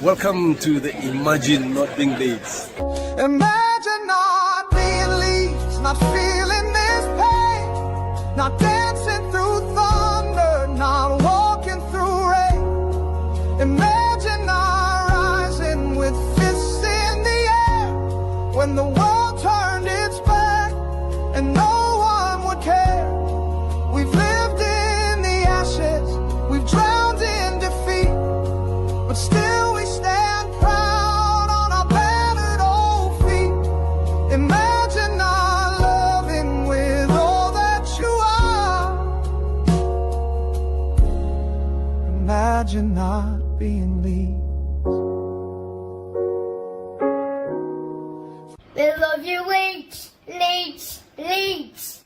Welcome to the Imagine Not Being Leeds. Imagine not being Leeds, not feeling this pain, not dancing through thunder, not walking through rain. Imagine not rising with fists in the air when the world turned its back and no one would care. We've lived in the ashes, we've drowned in defeat, but still we stand proud on our battered old feet. Imagine not loving with all that you are. Imagine not being Leeds. We love you, Leeds, Leeds, Leeds.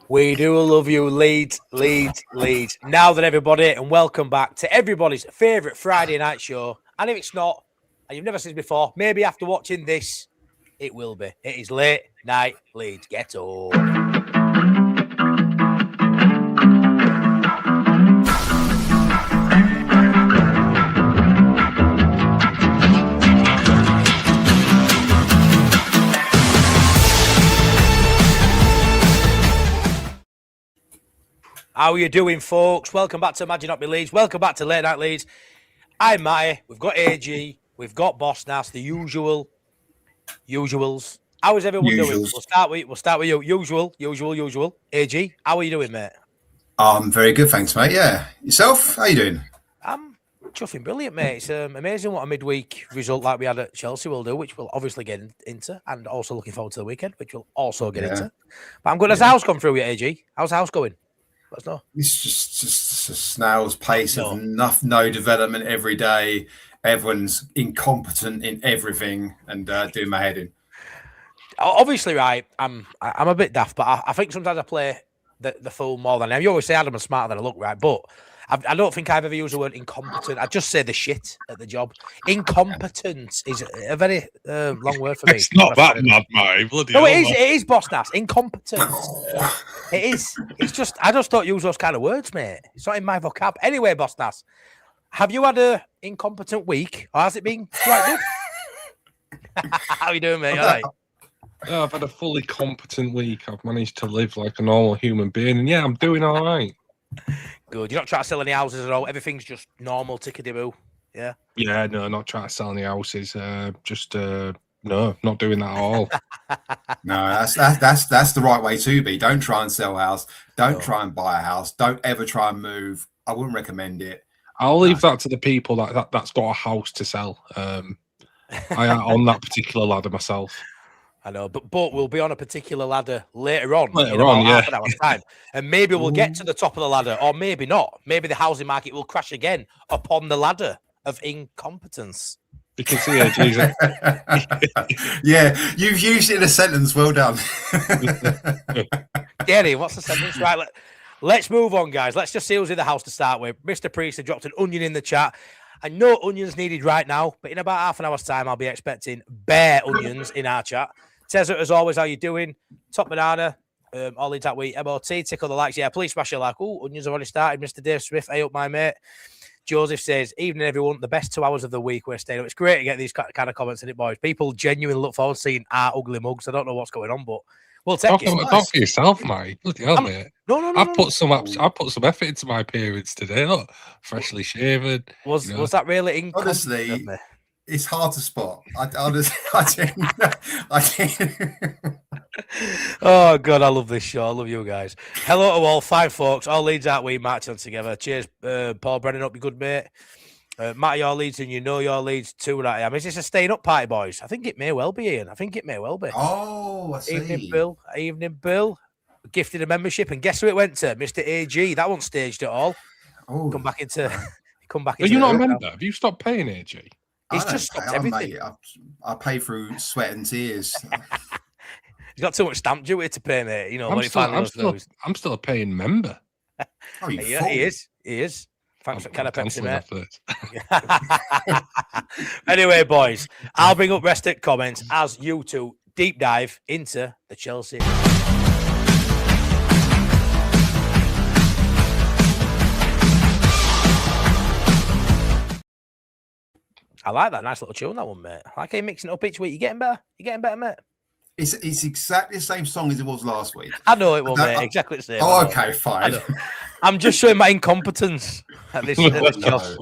We do love you, Leeds, Leeds, Leeds. Now then, everybody, and welcome back to everybody's favourite Friday night show. And if it's not, and you've never seen it before, maybe after watching this, it will be. It is Late Night Leeds. Get on. How are you doing, folks? Welcome back to Imagine Not Being Leeds. Welcome back to Late Night Leeds. I'm Matty. We've got AG. We've got Boss Nas, the usuals. How is everyone doing? We'll start with you. Usual. AG, how are you doing, mate? I'm very good, thanks, mate. Yeah. Yourself? How you doing? I'm chuffing brilliant, mate. It's amazing what a midweek result like we had at Chelsea will do, which we'll obviously get into, and also looking forward to the weekend, which we'll also get into. But I'm good. Has the house gone through yet, AG? How's the house going? Let us know. It's just a snail's pace of no development every day. Everyone's incompetent in everything and doing my head in. Obviously, right, I'm a bit daft, but I think sometimes I play the fool more than I am. You always say I'm smarter than I look, right? But I don't think I've ever used the word incompetent. I just say the shit at the job. Incompetent is a very long word for me. It's not that mad, mate. No, it is, Boss Nass. Incompetent. It is. It's just, I just don't use those kind of words, mate. It's not in my vocab. Anyway, Boss Nass, have you had a incompetent week, or has it been quite good? How you doing, mate? All right. I've had a fully competent week. I've managed to live like a normal human being, and yeah, I'm doing all right. Good. You're not trying to sell any houses at all. Everything's just normal, tickety-boo. Yeah. Yeah, no, not trying to sell any houses. No, not doing that at all. No, that's the right way to be. Don't try and sell a house. Don't try and buy a house. Don't ever try and move. I wouldn't recommend it. I'll leave that to the people that's got a house to sell. I am on that particular ladder myself. I know, but we'll be on a particular ladder later on Half an hour's time. And maybe we'll get to the top of the ladder, or maybe not. Maybe the housing market will crash again upon the ladder of incompetence. You can see it, Jesus. Yeah, you've used it in a sentence. Well done. Gary, what's the sentence? Right, let's move on, guys. Let's just see who's in the house to start with. Mr. Priestley dropped an onion in the chat. And no onions needed right now, but in about half an hour's time, I'll be expecting bare onions in our chat. Tezza, as always, how you doing? Top Banana, all in that week. MOT, tickle the likes. Yeah, please smash your like. Oh, onions have already started. Mr. Dave Smith, hey up, my mate. Joseph says, evening, everyone. The best 2 hours of the week we're staying up. It's great to get these kind of comments in it, boys. People genuinely look forward to seeing our ugly mugs. I don't know what's going on, but we'll take it. Talk for yourself, mate. Bloody hell, mate. No. I put some effort into my appearance today. Look, freshly shaven. Was that really Honestly, it's hard to spot. I didn't. Oh, God, I love this show. I love you guys. Hello to all, fine folks. All Leeds out we marching together. Cheers, Paul Brennan, up, you good, mate. Matt, your Leeds, and you know your Leeds too, right? I mean, is this a staying up party, boys? I think it may well be, Ian. I think it may well be. Oh, I see. Evening, Bill. Gifted a membership, and guess who it went to? Mr. AG. That wasn't staged at all. Oh, come back into. Are you not a member? Have you stopped paying AG? He's just stopped everything. Mate, I pay through sweat and tears. He's got too much stamp duty to pay, mate. You know, I'm still a paying member. Oh, he is. Thanks for kind of Pepsi, mate. Anyway, boys, I'll bring up rest of comments as you two deep dive into the Chelsea. I like that. Nice little tune, that one, mate. I like how you're mixing it up each week. You're getting better. You're getting better, mate. It's exactly the same song as it was last week. I know it will, mate. Exactly the same. Oh, okay, fine. I'm just showing my incompetence at this job.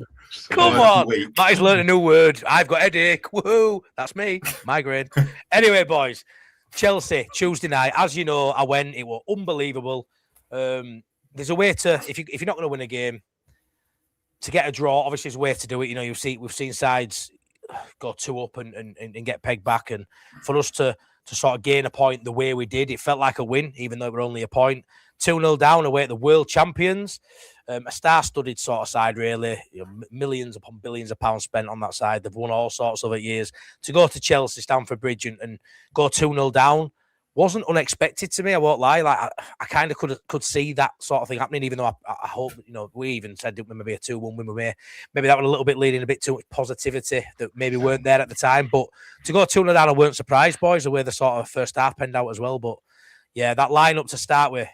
Come on. Matt's learned a new word. I've got headache. Woohoo. That's me. Migraine. Anyway, boys. Chelsea, Tuesday night. As you know, I went. It was unbelievable. There's a way to, if you're not going to win a game, to get a draw, obviously there's a way to do it. You know, we've seen sides go 2 up and get pegged back. And for us to sort of gain a point the way we did, it felt like a win, even though we're only a point. 2-0 down away at the world champions. A star-studded sort of side, really. You know, millions upon billions of pounds spent on that side. They've won all sorts over years. To go to Chelsea, Stamford Bridge, and go 2-0 down wasn't unexpected to me. I won't lie. Like I kind of could see that sort of thing happening. Even though I hope, you know, we even said maybe a 2-1 win. Maybe that was a little bit leading a bit too much positivity that maybe weren't there at the time. But to go 2-0 down, I weren't surprised, boys. The way the sort of first half penned out as well. But yeah, that lineup to start with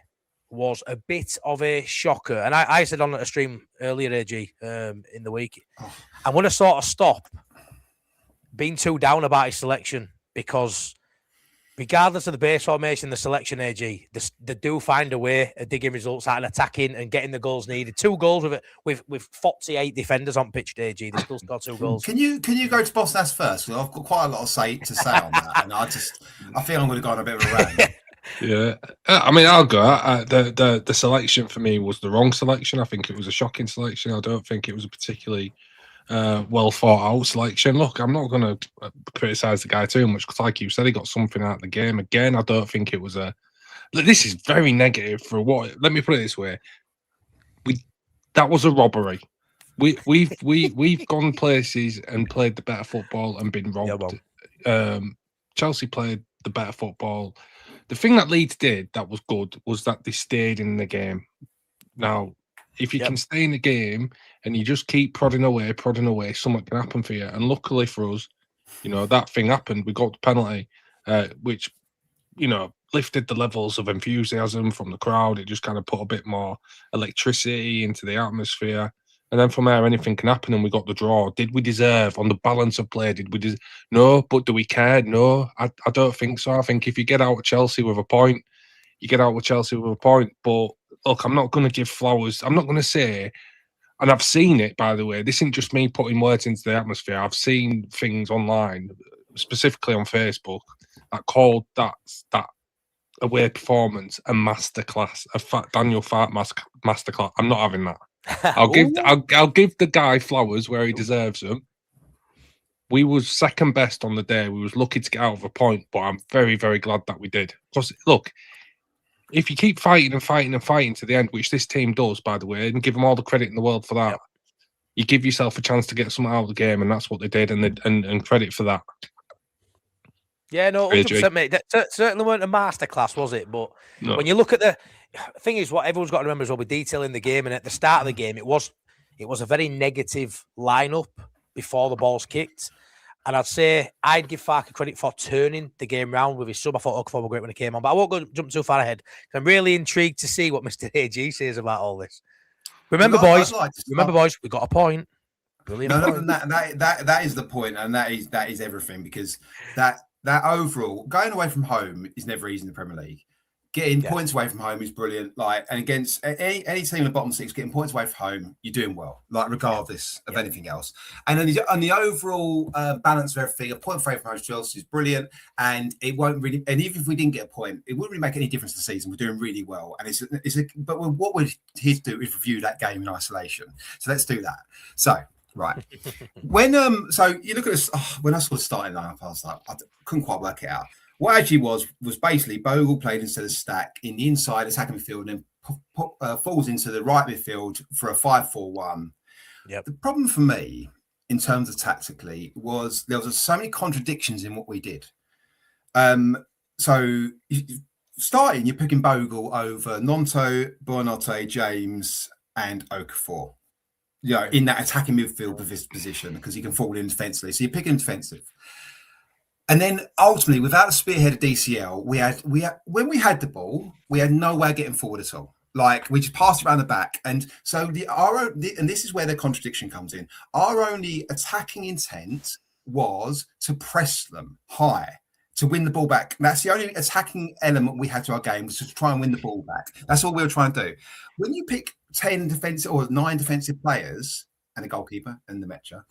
was a bit of a shocker. And I said on a stream earlier, AG, in the week, I'm going to sort of stop being too down about his selection, because regardless of the base formation, the selection, AG, they do find a way of digging results out and attacking and getting the goals needed. 2 goals with 48 defenders on pitch, AG. They still scored 2 goals. Can you go to Boss first? Because I've got quite a lot to say on that. And I feel I'm going to go on a bit of a rant. Yeah, I mean, I'll go. The selection for me was the wrong selection. I think it was a shocking selection. I don't think it was a particularly well thought out selection. Look, I'm not going to criticise the guy too much, because, like you said, he got something out of the game. Again, I don't think it was a. This is very negative for what. Let me put it this way: that was a robbery. We've gone places and played the better football and been robbed. Yeah, Chelsea played the better football. The thing that Leeds did that was good was that they stayed in the game. Now, if you can stay in the game and you just keep prodding away, something can happen for you. And luckily for us, you know, that thing happened. We got the penalty, which, you know, lifted the levels of enthusiasm from the crowd. It just kind of put a bit more electricity into the atmosphere. And then from there, anything can happen, and we got the draw. Did we deserve, on the balance of play, no, but do we care? No, I don't think so. I think if you get out of Chelsea with a point, you get out with Chelsea with a point. But look, I'm not going to give flowers. I'm not going to say, and I've seen it, by the way, this isn't just me putting words into the atmosphere. I've seen things online, specifically on Facebook, that called that away performance a masterclass, Daniel Fart masterclass. I'm not having that. I'll give the guy flowers where he deserves them. We was second best on the day. We was lucky to get out of a point, but I'm very, very glad that we did. Because look, if you keep fighting and fighting and fighting to the end, which this team does, by the way, and give them all the credit in the world for that, you give yourself a chance to get something out of the game, and that's what they did, and credit for that. Yeah, no, 100%, mate. That certainly weren't a masterclass, was it? But when you look at the thing is, what everyone's got to remember as well, with detailing the game, and at the start of the game, it was a very negative lineup before the ball's kicked. And I'd say I'd give Farke credit for turning the game round with his sub. I thought Okafor was great when he came on, but I won't jump too far ahead. I'm really intrigued to see what Mr. AG says about all this. Remember, boys, we got a point. Brilliant. That is the point, and that is everything, because that overall, going away from home is never easy in the Premier League. Getting points away from home is brilliant. Like, and against any team in the bottom 6, getting points away from home, you're doing well. Like, regardless of anything else. And then the overall balance of everything, a point away from home to Chelsea is brilliant. And it won't really. And even if we didn't get a point, it wouldn't really make any difference to the season. We're doing really well. And but what we're here to do is review that game in isolation. So let's do that. So. Right. When so you look at this, when I saw the starting lineup, I was like, I couldn't quite work it out. What actually was basically Bogle played instead of Stack in the inside attacking midfield, and then falls into the right midfield for a 5-4-1. Yep. The problem for me, in terms of tactically, was there was so many contradictions in what we did. So starting, you're picking Bogle over Nonto, Buonanotte, James, and Okafor. You know, in that attacking midfield position, because he can fall in defensively. So you're picking defensive. And then ultimately, without a spearhead of DCL, we had when we had the ball, we had no way of getting forward at all. Like we just passed it around the back, and so and this is where the contradiction comes in. Our only attacking intent was to press them high, to win the ball back. That's the only attacking element we had to our game, was to try and win the ball back. That's all we were trying to do. When you pick 10 defensive or 9 defensive players and a goalkeeper and the Metcher,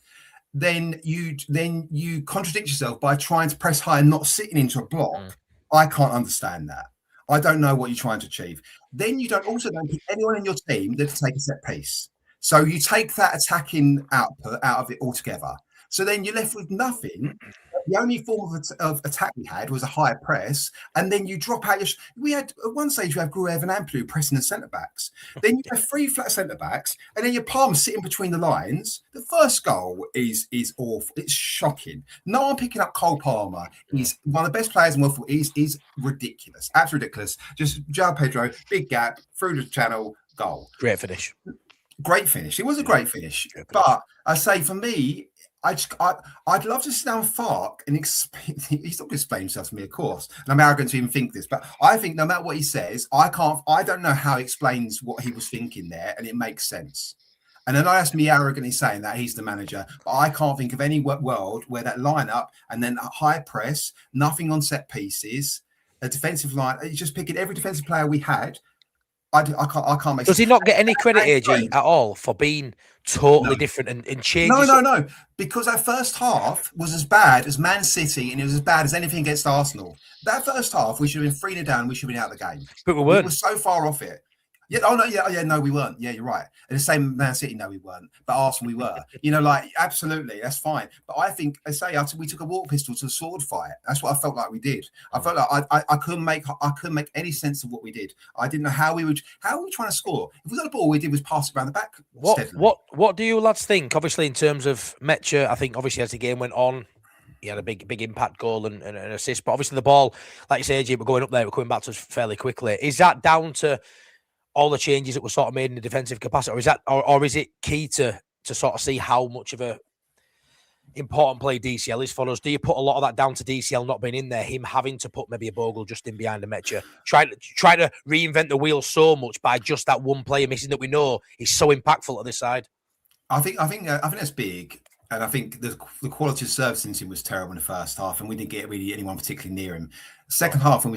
then you contradict yourself by trying to press high and not sitting into a block. I can't understand that. I don't know what you're trying to achieve. Then you don't pick anyone in your team that can take a set piece. So you take that attacking output out of it altogether. So then you're left with nothing. The only form of attack we had was a high press, and then you drop out we had at one stage you have Gruev and Ampadu pressing the centre backs. Then you have 3 flat centre backs, and then your Palmer sitting between the lines. The first goal is awful. It's shocking. No one picking up Cole Palmer. He's one of the best players in the world. He's ridiculous, absolutely ridiculous. Just João Pedro, big gap through the channel, goal. Great finish. Great finish. It was a great finish. But I say for me, I'd love to sit down with Fark and explain. He's not going to explain himself to me, of course, and I'm arrogant to even think this, but I think no matter what he says, I don't know how he explains what he was thinking there, and it makes sense. And then that's me arrogantly saying that he's the manager, but I can't think of any world where that lineup and then a high press, nothing on set pieces, a defensive line. He's just picking every defensive player we had. I can't make. Does he not get any credit, AG, at all for being totally different and changing? No. Because that first half was as bad as Man City, and it was as bad as anything against Arsenal. That first half, we should have been 3-0 down. We should have been out of the game. But we weren't. We were so far off it. Yeah. Oh no. Yeah. No, we weren't. Yeah, you're right. And the same Man City. No, we weren't. But Arsenal, we were. Absolutely, that's fine. But I think, we took a water pistol to a sword fight. That's what I felt like we did. I felt like I couldn't make any sense of what we did. I didn't know how we were trying to score. If we got a ball, all we did was pass it around the back. What do you lads think? Obviously, in terms of Metcher, I think obviously as the game went on, he had a big impact goal and an assist. But obviously the ball, like you say, AJ, we're going up there, we're coming back to us fairly quickly. Is that down to all the changes that were sort of made in the defensive capacity, or is it key to sort of see how much of a important play DCL is for us? Do you put a lot of that down to DCL not being in there, him having to put maybe a Bogle just in behind the Metcher, try to reinvent the wheel so much by just that one player missing that we know is so impactful at this side? I think that's big. And I think the quality of service in him was terrible in the first half, and we didn't get really anyone particularly near him. Second half, when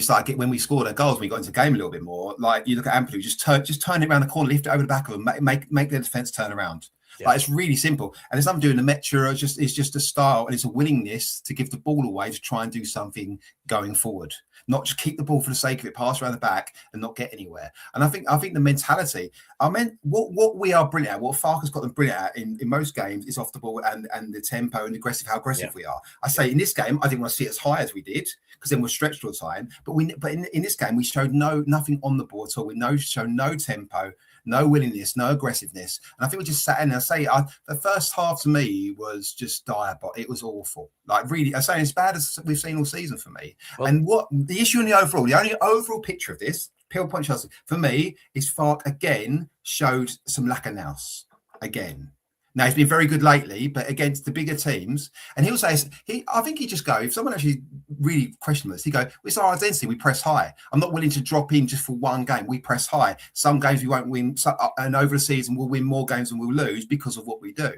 we scored our goals, we got into the game a little bit more. Like you look at Ampadu, just turn it around the corner, lift it over the back of them, make their defense turn around. Yeah. Like it's really simple, and it's nothing doing the Metcher. It's just a style, and it's a willingness to give the ball away to try and do something going forward, not just keep the ball for the sake of it, pass around the back, and not get anywhere. And I think the mentality. What we are brilliant at, what Fark has got them brilliant at in most games is off the ball and the tempo and how aggressive we are. I say in this game, I didn't want to see it as high as we did because then we're stretched all the time. But in this game, we showed nothing on the ball at all. We showed no tempo, no willingness, no aggressiveness. And I think we just sat in and the first half to me was just diabolical. It was awful. Like really, I say as bad as we've seen all season for me. Well, and what the issue in the only overall picture of this, Peel Point Chelsea, for me, is Fark again showed some lack of nous again. Now he's been very good lately, but against the bigger teams, and he'll say, I think he just go, if someone actually really questions this, he go, it's our identity, we press high. I'm not willing to drop in just for one game. We press high. Some games we won't win, and over the season we'll win more games than we'll lose because of what we do.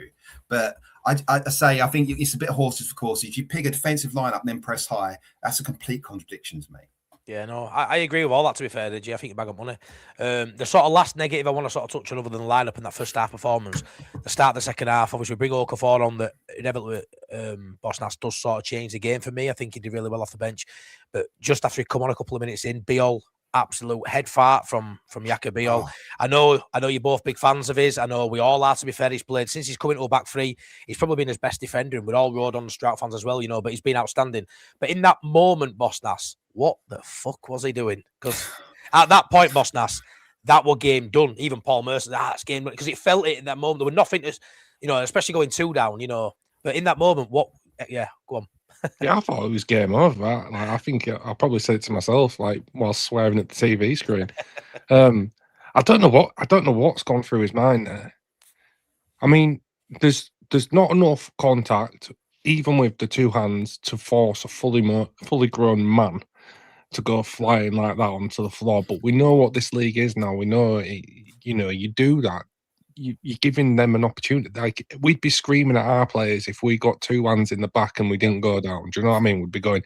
But I think it's a bit of horses for courses. If you pick a defensive lineup and then press high, that's a complete contradiction to me. Yeah, no, I agree with all that, to be fair, did you? I think you bag up money. The sort of last negative I want to sort of touch on other than the lineup in that first half performance, the start of the second half, obviously we bring Okafor on, that inevitably Bosnas does sort of change the game for me. I think he did really well off the bench. But just after he come on a couple of minutes in, Biol, absolute head fart from Yaka Biol. Oh. I know you're both big fans of his. I know we all are, to be fair. He's played since he's coming to a back three. He's probably been his best defender, and we're all rode on the Strout fans as well, but he's been outstanding. But in that moment, Bosnas, what the fuck was he doing? Because at that point, Bosnas, that was game done. Even Paul Mercer, that's game done. Because it felt it in that moment. There was nothing to, especially going 2 down, But in that moment, go on. Yeah, I thought it was game over. I think I probably said it to myself, while swearing at the TV screen. I don't know what's gone through his mind there. I mean, there's not enough contact, even with the 2 hands, to force a fully grown man to go flying like that onto the floor. But we know what this league is now. We know, you do that. You're giving them an opportunity. Like, we'd be screaming at our players if we got two hands in the back and we didn't go down. Do you know what I mean? We'd be going,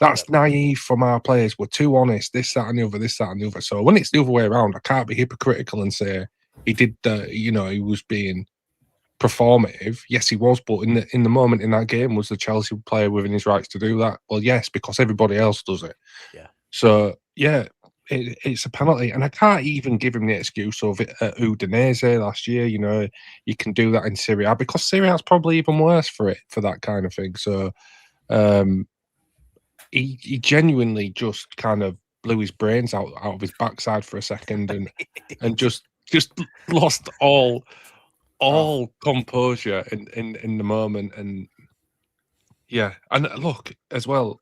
that's naive from our players. We're too honest. This, that, and the other. This, that, and the other. So when it's the other way around, I can't be hypocritical and say he did. He was being performative. Yes, he was. But in the moment in that game, was the Chelsea player within his rights to do that? Well, yes, because everybody else does it. Yeah. So yeah. It's a penalty, and I can't even give him the excuse of it at Udinese last year. You can do that in Serie A, because Serie A is probably even worse for that kind of thing. So he genuinely just kind of blew his brains out of his backside for a second, and just lost all composure in the moment. And yeah, and look as well,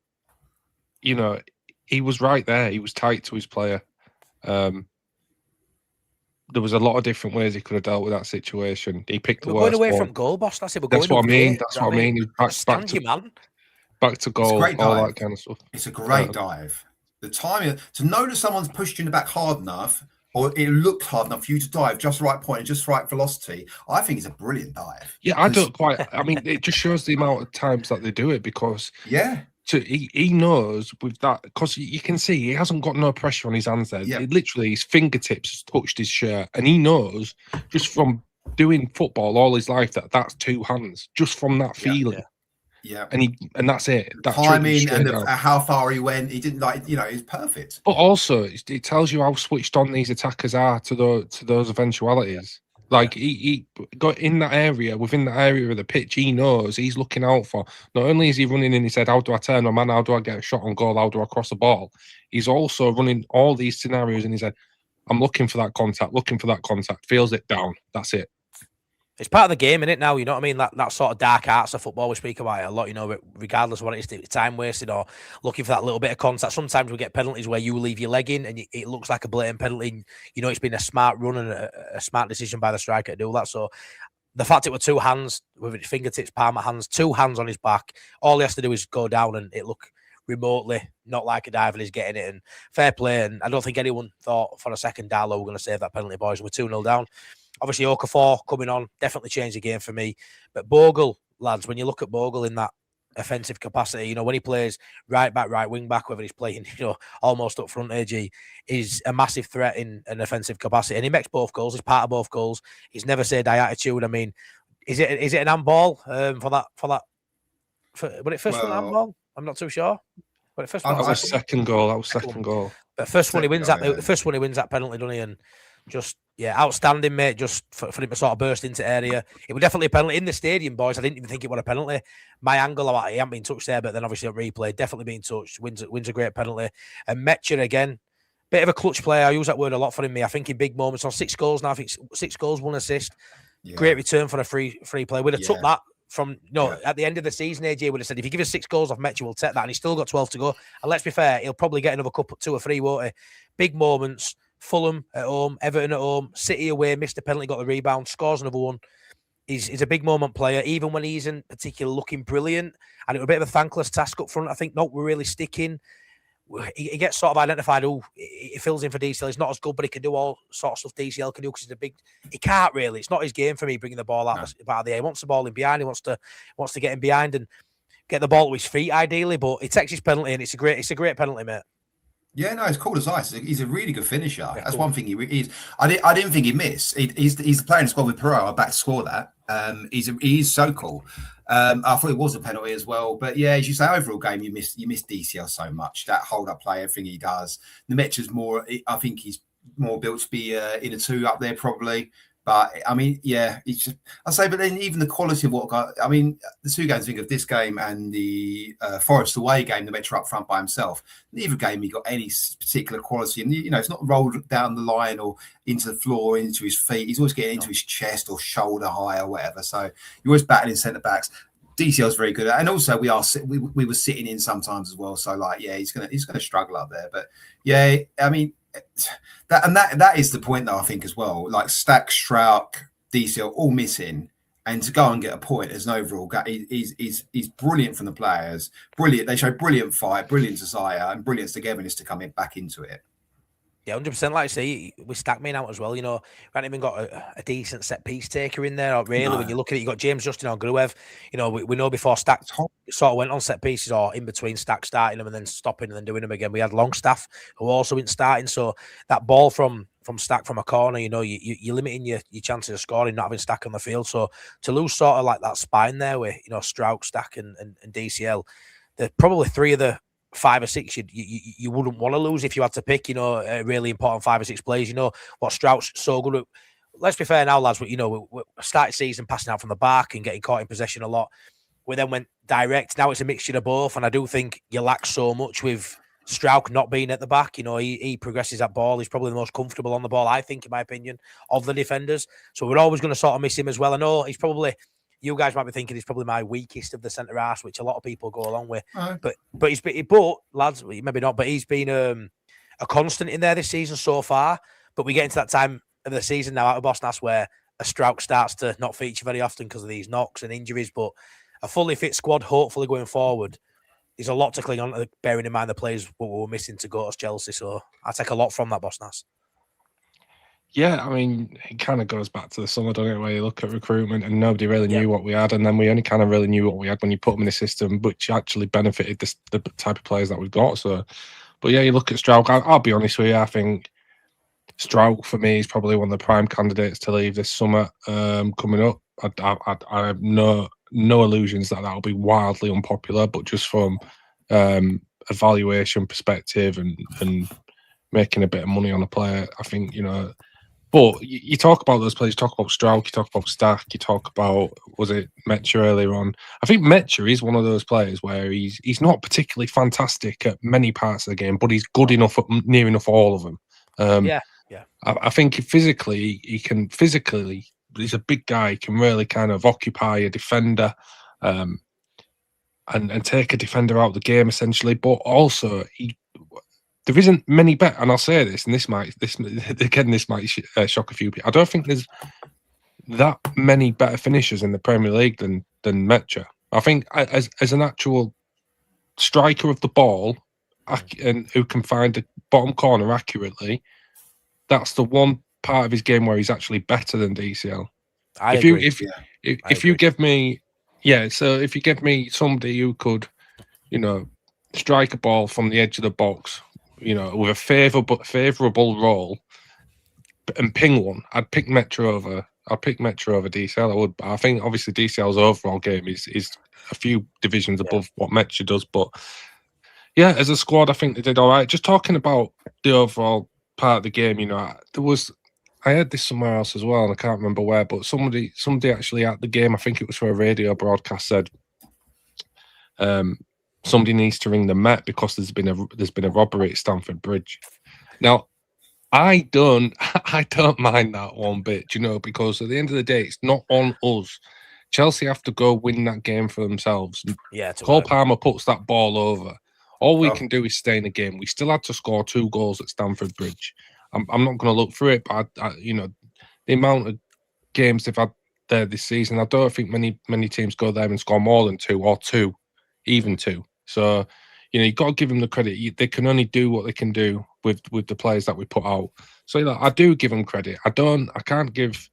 he was right there. He was tight to his player. There was a lot of different ways he could have dealt with that situation. He picked the worst going away one. from goal, boss. That's it. That's what I mean. That's what I mean. He's back to goal, all that kind of stuff. It's a great dive. The timing to know that someone's pushed you in the back hard enough, or it looked hard enough for you to dive just the right point and just right velocity. I think it's a brilliant dive. Yeah, I don't quite. I mean, it just shows the amount of times that they do it, because he knows with that, because you can see he hasn't got no pressure on his hands there. It literally, his fingertips touched his shirt, and he knows just from doing football all his life that's two hands, just from that feeling. Yeah, and that's it. That timing and how far he went, he didn't it's perfect. But also, it tells you how switched on these attackers are to those eventualities. Like, he got in that area, within that area of the pitch, he knows he's looking out for. Not only is he running in his head, how do I turn a man? How do I get a shot on goal? How do I cross the ball? He's also running all these scenarios in his head. I'm looking for that contact, feels it down. That's it. It's part of the game, isn't it, now? You know what I mean? That sort of dark arts of football, we speak about it a lot, regardless of what it is, time wasted or looking for that little bit of contact. Sometimes we get penalties where you leave your leg in and it looks like a blatant penalty. And, it's been a smart run and a smart decision by the striker to do that. So the fact it were two hands, with his fingertips, palm of hands, two hands on his back, all he has to do is go down and it look remotely not like a dive, and he's getting it. And fair play. And I don't think anyone thought for a second, Darlow, we're going to save that penalty, boys. We're 2-0 down. Obviously, Okafor coming on definitely changed the game for me. But Bogle, lads, when you look at Bogle in that offensive capacity, when he plays right back, right wing back, whether he's playing, almost up front, AG, is a massive threat in an offensive capacity. And he makes both goals. He's part of both goals. He's never said die attitude. I mean, is it an handball for that? But it first one handball? I'm not too sure. But it first one. That was second goal. But first one he wins that penalty, doesn't he? And just outstanding, mate. Just for him to sort of burst into area. It was definitely a penalty in the stadium, boys. I didn't even think it was a penalty. My angle, he hadn't been touched there, but then obviously on replay, definitely being touched. Wins a great penalty. And Metcher again, bit of a clutch player. I use that word a lot for him. I think in big moments, on 6 goals now. I think 6 goals, 1 assist. Yeah. Great return for a free play. We'd have took that from at the end of the season. AJ would have said, if you give us 6 goals off Metcher, we'll take that. And he's still got 12 to go. And let's be fair, he'll probably get another couple, 2 or 3, won't he? Big moments. Fulham at home, Everton at home, City away, missed a penalty, got the rebound, scores another one. He's a big moment player, even when he isn't particularly looking brilliant. And it was a bit of a thankless task up front. I think we're really sticking. He gets sort of identified. He fills in for DCL. He's not as good, but he can do all sorts of stuff DCL can do because he's a big. He can't really. It's not his game for me bringing the ball out of the air. He wants the ball in behind. He wants to get in behind and get the ball to his feet ideally. But he takes his penalty, and it's a great penalty, mate. Yeah, no, it's cold as ice. He's a really good finisher. Yeah, that's cool. One thing he is. I didn't think he'd miss. He's playing a squad with Pereira back to score that. He's so cool. I thought it was a penalty as well. But yeah, as you say, overall game, you miss DCL so much. That hold up play, everything he does. Nemetcher's more. I think he's more built to be in a 2 up there probably. But I mean, yeah, it's just, I say, but then even the quality of the 2 games, think of this game and the Forest away game, the Metro up front by himself. Neither game he got any particular quality, and it's not rolled down the line or into the floor, into his feet. He's always getting into his chest or shoulder high or whatever. So you're always battling centre backs. DCL's very good, and also we were sitting in sometimes as well. So he's gonna struggle up there. But yeah, I mean. That is the point though, I think as well. Like Stack, Strauch, DCL all missing, And to go and get a point as an overall guy is brilliant from the players. Brilliant. They show brilliant fight, brilliant desire, and brilliant togetherness to come back into it. Yeah, 100%. Like I say, we stacked me out as well. We haven't even got a decent set piece taker in there. Really, No. when you look at it, you got James Justin on Gruev. We know before Stack sort of went on set pieces or in between Stack starting them and then stopping and then doing them again. We had Longstaff who also went starting. So that ball from Stack from a corner, you're limiting your chances of scoring, not having Stack on the field. So to lose sort of like that spine there with Strauch, Stack, and DCL, they're probably three of the 5 or 6 you wouldn't want to lose if you had to pick, a really important 5 or 6 players. What Strauch's so good at. Let's be fair now, lads. We started season passing out from the back and getting caught in possession a lot. We then went direct. Now it's a mixture of both, and I do think you lack so much with Strauch not being at the back. He progresses that ball. He's probably the most comfortable on the ball, I think, in my opinion, of the defenders. So we're always going to sort of miss him as well. I know he's probably. You guys might be thinking he's probably my weakest of the centre halves, which a lot of people go along with. But lads, maybe not. But he's been a constant in there this season so far. But we get into that time of the season now out of Bosnas where a Strauch starts to not feature very often because of these knocks and injuries. But a fully fit squad, hopefully going forward, there's a lot to cling on to, bearing in mind the players what we were missing to go to Chelsea. So I take a lot from that Bosnas. Yeah, I mean, it kind of goes back to the summer, doesn't it, where you look at recruitment and nobody really knew what we had, and then we only kind of really knew what we had when you put them in a system, which actually benefited the type of players that we've got. So, but yeah, you look at Strauch. I'll be honest with you, I think Strauch for me is probably one of the prime candidates to leave this summer coming up. I have no illusions that will be wildly unpopular, but just from evaluation perspective and making a bit of money on a player, I think But you talk about those players, you talk about Strauch, you talk about Stack, you talk about, was it Metcher earlier on? I think Metcher is one of those players where he's not particularly fantastic at many parts of the game, but he's good enough at near enough all of them. Yeah. I think physically, he's a big guy, he can really kind of occupy a defender and take a defender out of the game, essentially. But also, there isn't many better, and I'll say this, and this might shock a few people. I don't think there's that many better finishers in the Premier League than Metcher. I think as an actual striker of the ball and who can find the bottom corner accurately, that's the one part of his game where he's actually better than DCL. If you give me somebody who could, strike a ball from the edge of the box, with a favourable role and ping one, I'd pick Metro over DCL. I would. I think obviously DCL's overall game is a few divisions above what Metro does, but yeah, as a squad, I think they did all right. Just talking about the overall part of the game, I heard this somewhere else as well, and I can't remember where, but somebody actually at the game, I think it was for a radio broadcast, said somebody needs to ring the Met because there's been a robbery at Stamford Bridge. Now, I don't mind that one bit, because at the end of the day, it's not on us. Chelsea have to go win that game for themselves. Yeah, Cole Palmer puts that ball over. All we can do is stay in the game. We still had to score 2 goals at Stamford Bridge. I'm not going to look through it, but the amount of games they've had there this season, I don't think many teams go there and score more than 2 or 2, even 2. So, you've got to give them the credit. They can only do what they can do with the players that we put out. So, I do give them credit. I can't give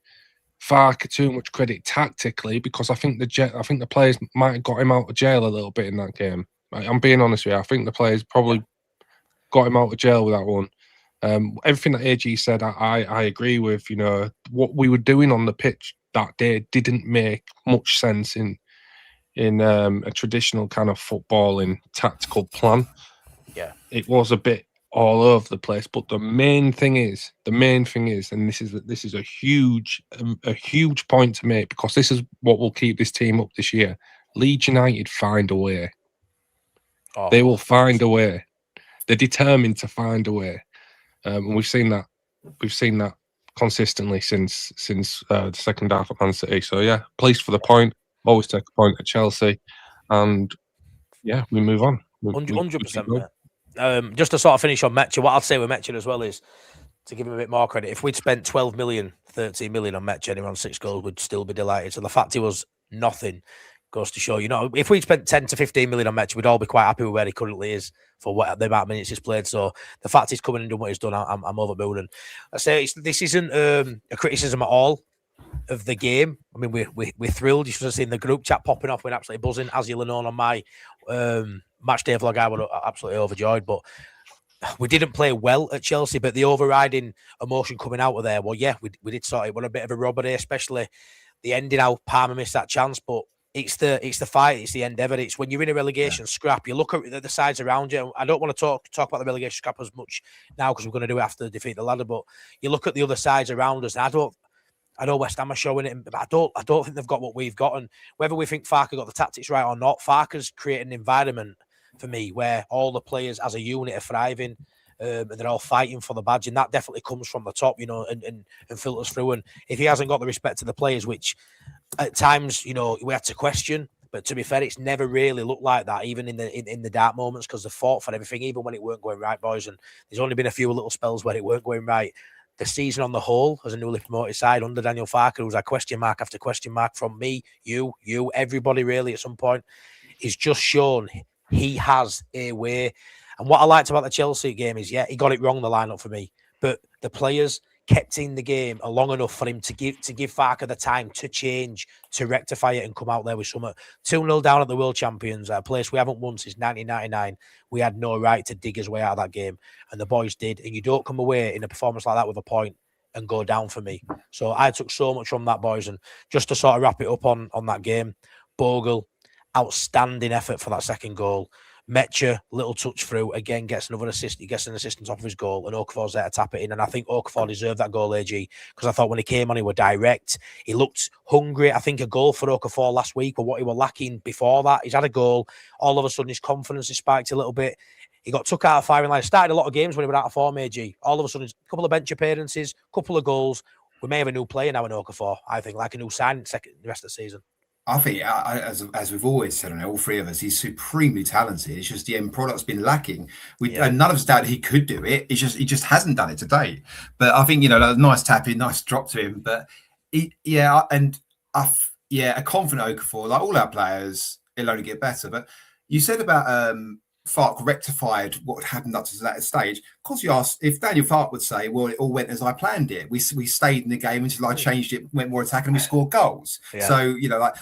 Farke too much credit tactically because I think the players might have got him out of jail a little bit in that game. I'm being honest with you. I think the players probably got him out of jail with that one. Everything that AG said, I agree with. What we were doing on the pitch that day didn't make much sense in a traditional kind of footballing tactical plan. Yeah, it was a bit all over the place. But the main thing is, and this is a huge point to make because this is what will keep this team up this year. Leeds United find a way. They will find a way. They're determined to find a way, and we've seen that. We've seen that consistently since the second half of Man City. So yeah, pleased for the point. Always take a point at Chelsea, and yeah, we move on. 100%. Just to sort of finish on Metcher, what I'll say with Metcher as well is to give him a bit more credit, if we'd spent 12 million, 13 million on Metch anyway on 6 goals, we'd still be delighted. So the fact he was nothing goes to show, if we'd spent 10 to 15 million on Metch, we'd all be quite happy with where he currently is for what the amount of minutes he's played. So the fact he's coming and doing what he's done, I'm over moon. And I say this isn't a criticism at all of the game. I mean, we're thrilled. You should have seen the group chat popping off. We're absolutely buzzing. As you'll have known on my match day vlog, I was absolutely overjoyed. But we didn't play well at Chelsea, but the overriding emotion coming out of there, well, yeah, we did sort it. It was a bit of a robbery, especially the ending how Palmer missed that chance. But it's the fight, it's the endeavour. It's when you're in a relegation scrap, you look at the sides around you. I don't want to talk about the relegation scrap as much now because we're going to do it after defeat the ladder. But you look at the other sides around us, and I know West Ham are showing it, but I don't think they've got what we've got. And whether we think Farke got the tactics right or not, Farke's created an environment for me where all the players as a unit are thriving, and they're all fighting for the badge, and that definitely comes from the top, and filters through. And if he hasn't got the respect of the players, which at times, we had to question, but to be fair, it's never really looked like that, even in the dark moments, because they fought for everything, even when it weren't going right, boys. And there's only been a few little spells where it weren't going right. The season on the whole, as a newly promoted side under Daniel Farke, who was a question mark after question mark from me, you, everybody really at some point, is just shown he has a way. And what I liked about the Chelsea game is, he got it wrong, the lineup for me, but the players kept in the game long enough for him to give Farke the time to change, to rectify it and come out there with something. 2-0 down at the World Champions, a place we haven't won since 1999. We had no right to dig his way out of that game, and the boys did. And you don't come away in a performance like that with a point and go down for me. So I took so much from that, boys. And just to sort of wrap it up on that game, Bogle, outstanding effort for that second goal. Metcher, little touch through, again gets another assist. He gets an assistance off of his goal, and Okafor's there to tap it in. And I think Okafor deserved that goal, AG, because I thought when he came on, he was direct. He looked hungry. I think a goal for Okafor last week, or what he was lacking before that. He's had a goal. All of a sudden, his confidence has spiked a little bit. He got took out of firing line. Started a lot of games when he was out of form, AG. All of a sudden, a couple of bench appearances, a couple of goals. We may have a new player now in Okafor. I think, like a new sign the rest of the season. I think, as we've always said, all three of us, he's supremely talented. It's just the end product's been lacking. And none of us doubted he could do it. He just hasn't done it to date. But I think a nice tap in, nice drop to him. But a confident Okafor, like all our players, it'll only get better. But you said about Farke rectified what had happened up to that stage. Of course, you asked if Daniel Farke would say, well, it all went as I planned it. We stayed in the game until I changed it, went more attacking, and we scored goals. Yeah. So,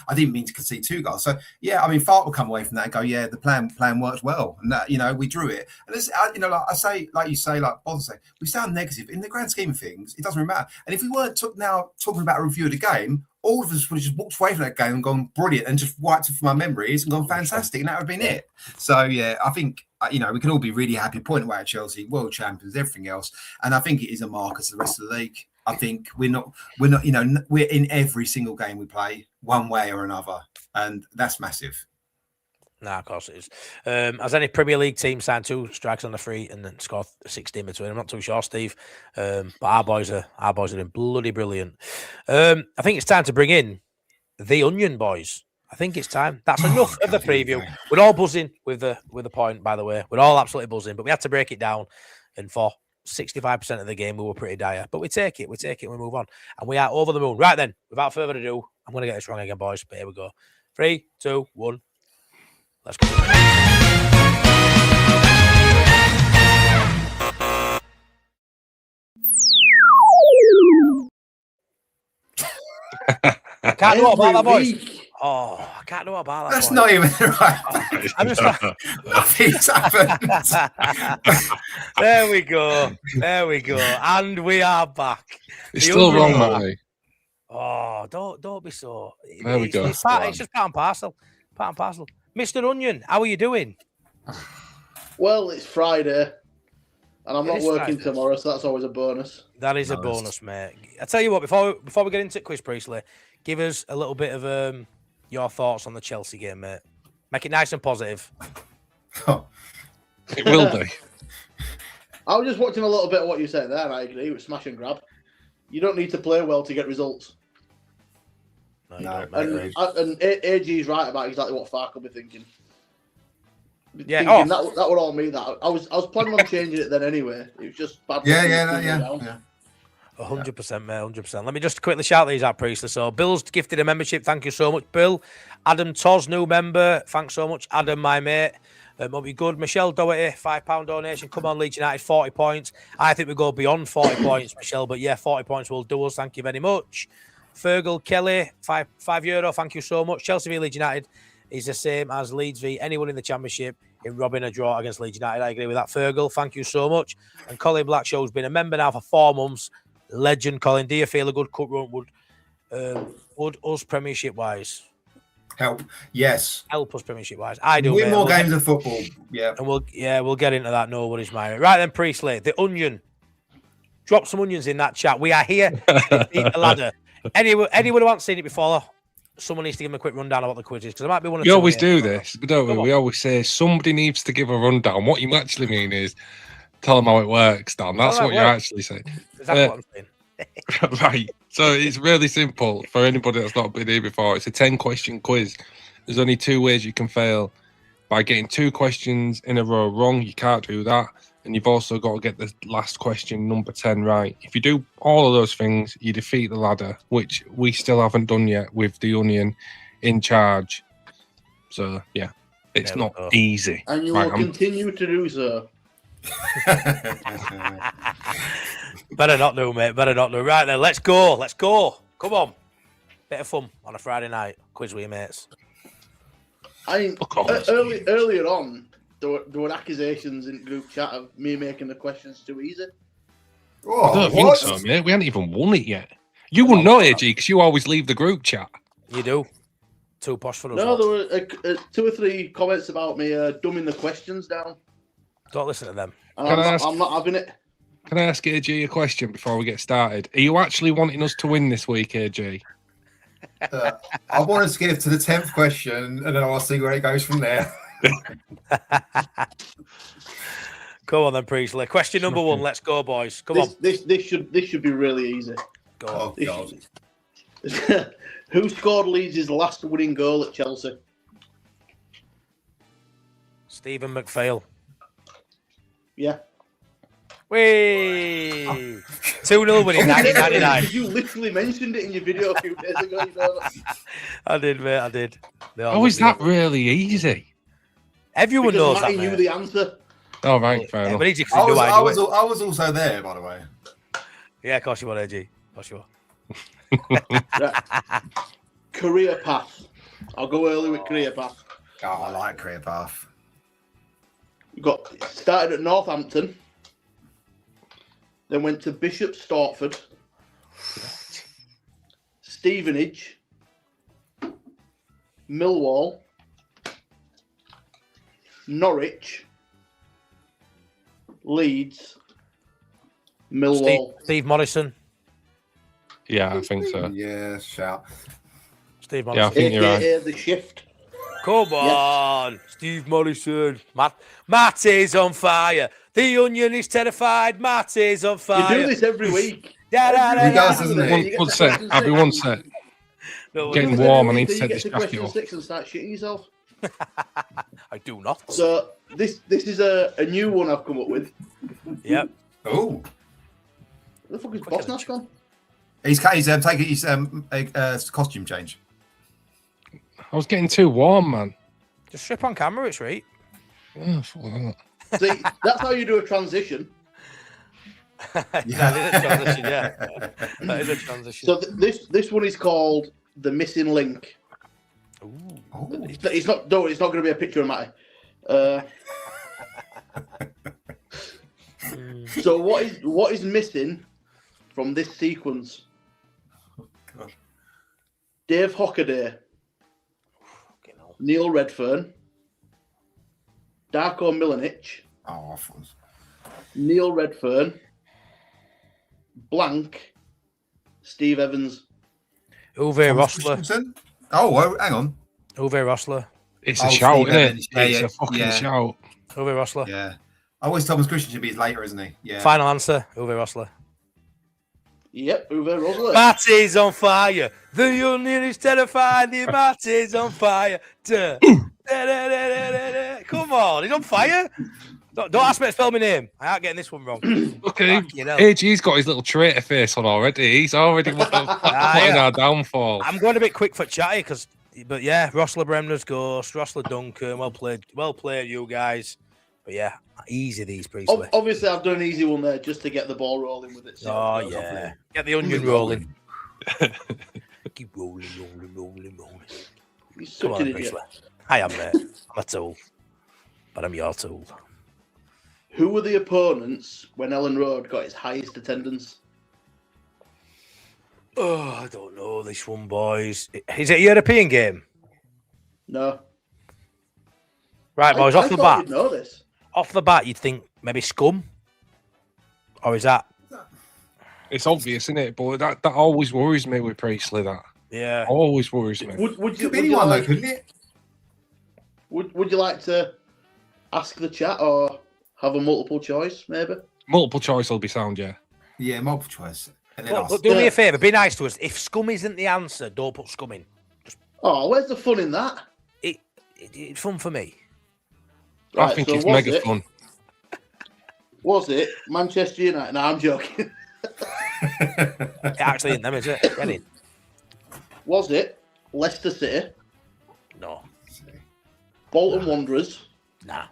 I didn't mean to concede 2 goals. So, Farke would come away from that and go, the plan worked well. And that, we drew it. And this, like you say, we sound negative. In the grand scheme of things, it doesn't really matter. And if we weren't now talking about a review of the game, all of us would have just walked away from that game and gone brilliant and just wiped it from our memories and gone fantastic, and that would have been it. So I think we can all be really happy pointing away at Chelsea, world champions, everything else, and I think it is a marker to the rest of the league. I think we're not we're in every single game we play one way or another, and that's massive. Nah, of course it is. Has any Premier League team signed 2 strikes on the free and then scored 16 between? I'm not too sure, Steve. But our boys are doing bloody brilliant. I think it's time to bring in the Onion boys. I think it's time. That's enough of the preview. We're all buzzing with the point, by the way. We're all absolutely buzzing, but we had to break it down. And for 65% of the game, we were pretty dire. But we take it, we move on. And we are over the moon. Right then, without further ado, I'm going to get this wrong again, boys. But here we go. 3, 2, 1. Let's go. I can't know about that voice. Oh, I can't know about that. That's voice. Not even right. I'm just nothing's happened. There we go. And we are back. It's still wrong, Matty. Oh, don't be so. There we go. It's just part and parcel. Mr. Onion, how are you doing? Well, it's Friday, and I'm not working tomorrow, so that's always a bonus. That is a bonus, mate. I tell you what, before we get into quiz, Priestley, give us a little bit of your thoughts on the Chelsea game, mate. Make it nice and positive. It will be. I was just watching a little bit of what you said there, and I agree with smash and grab. You don't need to play well to get results. No. And AG's right about exactly what Farke will be thinking. Yeah, Thinking that would all mean that. I was planning on changing it then anyway. It was just bad. Yeah. 100%, mate, 100%. Let me just quickly shout these out, Priestley. So, Bill's gifted a membership. Thank you so much, Bill. Adam Toz, new member. Thanks so much, Adam, my mate. Might be good. Michelle Doherty, £5 donation. Come on, Leeds United, 40 points. I think we go beyond 40 points, Michelle. But yeah, 40 points will do us. Thank you very much. Fergal Kelly, €5. Thank you so much. Chelsea v Leeds United is the same as Leeds v anyone in the Championship in robbing a draw against Leeds United. I agree with that, Fergal. Thank you so much. And Colin Blackshaw's been a member now for 4 months. Legend, Colin. Do you feel a good cup run would us Premiership wise help? Yes, help us Premiership wise. I do. Win more games of football. Yeah, and we'll get into that. No worries, mate. Right then, Priestley, the onion. Drop some onions in that chat. We are here to beat the ladder. Anyone who hasn't seen it before, someone needs to give them a quick rundown of what the quiz is, because there might be one or two. You always do this, but don't we? We always say somebody needs to give a rundown. What you actually mean is tell them how it works, Dan. That's what you're actually saying. Exactly what I'm saying. Right. So it's really simple for anybody that's not been here before. It's a 10-question quiz. There's only 2 ways you can fail. By getting 2 questions in a row wrong, you can't do that. And you've also got to get the last question, number 10, right. If you do all of those things, you defeat the ladder, which we still haven't done yet with the Onion in charge. So, yeah, it's not easy. And you will continue to do so. Better not do, mate. Better not do. Right then, let's go. Let's go. Come on. Bit of fun on a Friday night. Quiz with your mates. Earlier on, there were accusations in group chat of me making the questions too easy. Oh, I don't think so, mate. We haven't even won it yet. You wouldn't know, AG, because you always leave the group chat. You do. Too posh for us. No, there were 2 or 3 comments about me dumbing the questions down. Don't listen to them. And I'm not having it. Can I ask AG a question before we get started? Are you actually wanting us to win this week, AG? I want to get to the 10th question, and then I'll see where it goes from there. Come on then, Priestley. Question number 1. Let's go, boys. Come on. This should be really easy. Go on. Oh, God. Who scored Leeds' last winning goal at Chelsea? Stephen McPhail. Yeah. Whee! 2-0 winning 1999. You literally mentioned it in your video a few days ago. You know? I did, mate. I did. Oh, is that really easy? Everyone knows Matty that, knew mate. the answer. Oh, right, fair enough. But easy I I was also there, by the way. Yeah, of course you were, AG. Of course you were. Right. Career path. I'll go early with career path. Oh, I like career path. You got started at Northampton, then went to Bishop Stortford, Stevenage, Millwall, Norwich, Leeds, Millwall. Steve Morrison. Yeah, I think so. Yeah, shout. Steve Yeah, I Morrison. think you're right. AKA The Shift. Come on, Steve Morrison. Matt is on fire. The Onion is terrified. Matt is on fire. You do this every week. He does, doesn't he? One sec. Abby, one sec. Getting warm. I need to take this jacket question off. 6 and start shitting yourself. I do not. So this is a new one I've come up with. Yep. Oh, Where the fuck is Boss Nash gone? he's taking his costume change. I was getting too warm, man. Just strip on camera, it's right. Oh, fuck that. See, that's how you do a transition. That is a transition, yeah. That is a transition. So this one is called The Missing Link. Ooh. It's not going to be a picture of Matty. So what is missing from this sequence? God. Dave Hockaday, Neil Redfern, Darko Milanic, Oh, Neil Redfern, blank, Steve Evans. Uwe Rosler. Christensen? Oh, well, hang on. Uwe Rosler. It's a Oh, shout, Steve isn't it? Evans. Yeah, It's yeah, a fucking yeah. shout. Uwe Rosler. Yeah. I always Thomas Christensen, but he's later, isn't he? Yeah. Final answer, Uwe Rosler. Yep, Uwe Rosler. Matt is on fire. The Union is terrified. The Matt is on fire. Duh. Come on, he's on fire. Don't ask me to spell my name. I ain't getting this one wrong. Okay, Fucking hell. AG's got his little traitor face on already. He's already plotting our downfall. I'm going a bit quick for chatty but yeah, Rossler Bremner's ghost, Rossler Duncan, well played, you guys. But yeah, easy these Priestley. Obviously, I've done an easy one there just to get the ball rolling with it. So Oh yeah, get the onion rolling. Keep rolling. He's Come such on, an idiot. Priestley. I am, mate. I'm a tool, but I'm your tool. Who were the opponents when Ellen Road got its highest attendance? Oh, I don't know this one, boys. Is it a European game? No. Right, boys. Off the thought bat, you'd know this. you'd think maybe Scum, or is that? It's obvious, isn't it? But that always worries me with Priestley. That Yeah. always worries me. Would you Could be anyone, though, like, couldn't it? would you like to ask the chat or have a multiple choice, maybe? Multiple choice will be sound, yeah. Yeah, multiple choice. And then But ask. do me a favour, be nice to us. If Scum isn't the answer, don't put Scum in. Oh, where's the fun in that? It's fun for me. I think it's mega fun. Was it Manchester United? No, I'm joking. It actually in them, is it? Get in. Was it Leicester City, No. Bolton Wanderers, Nah.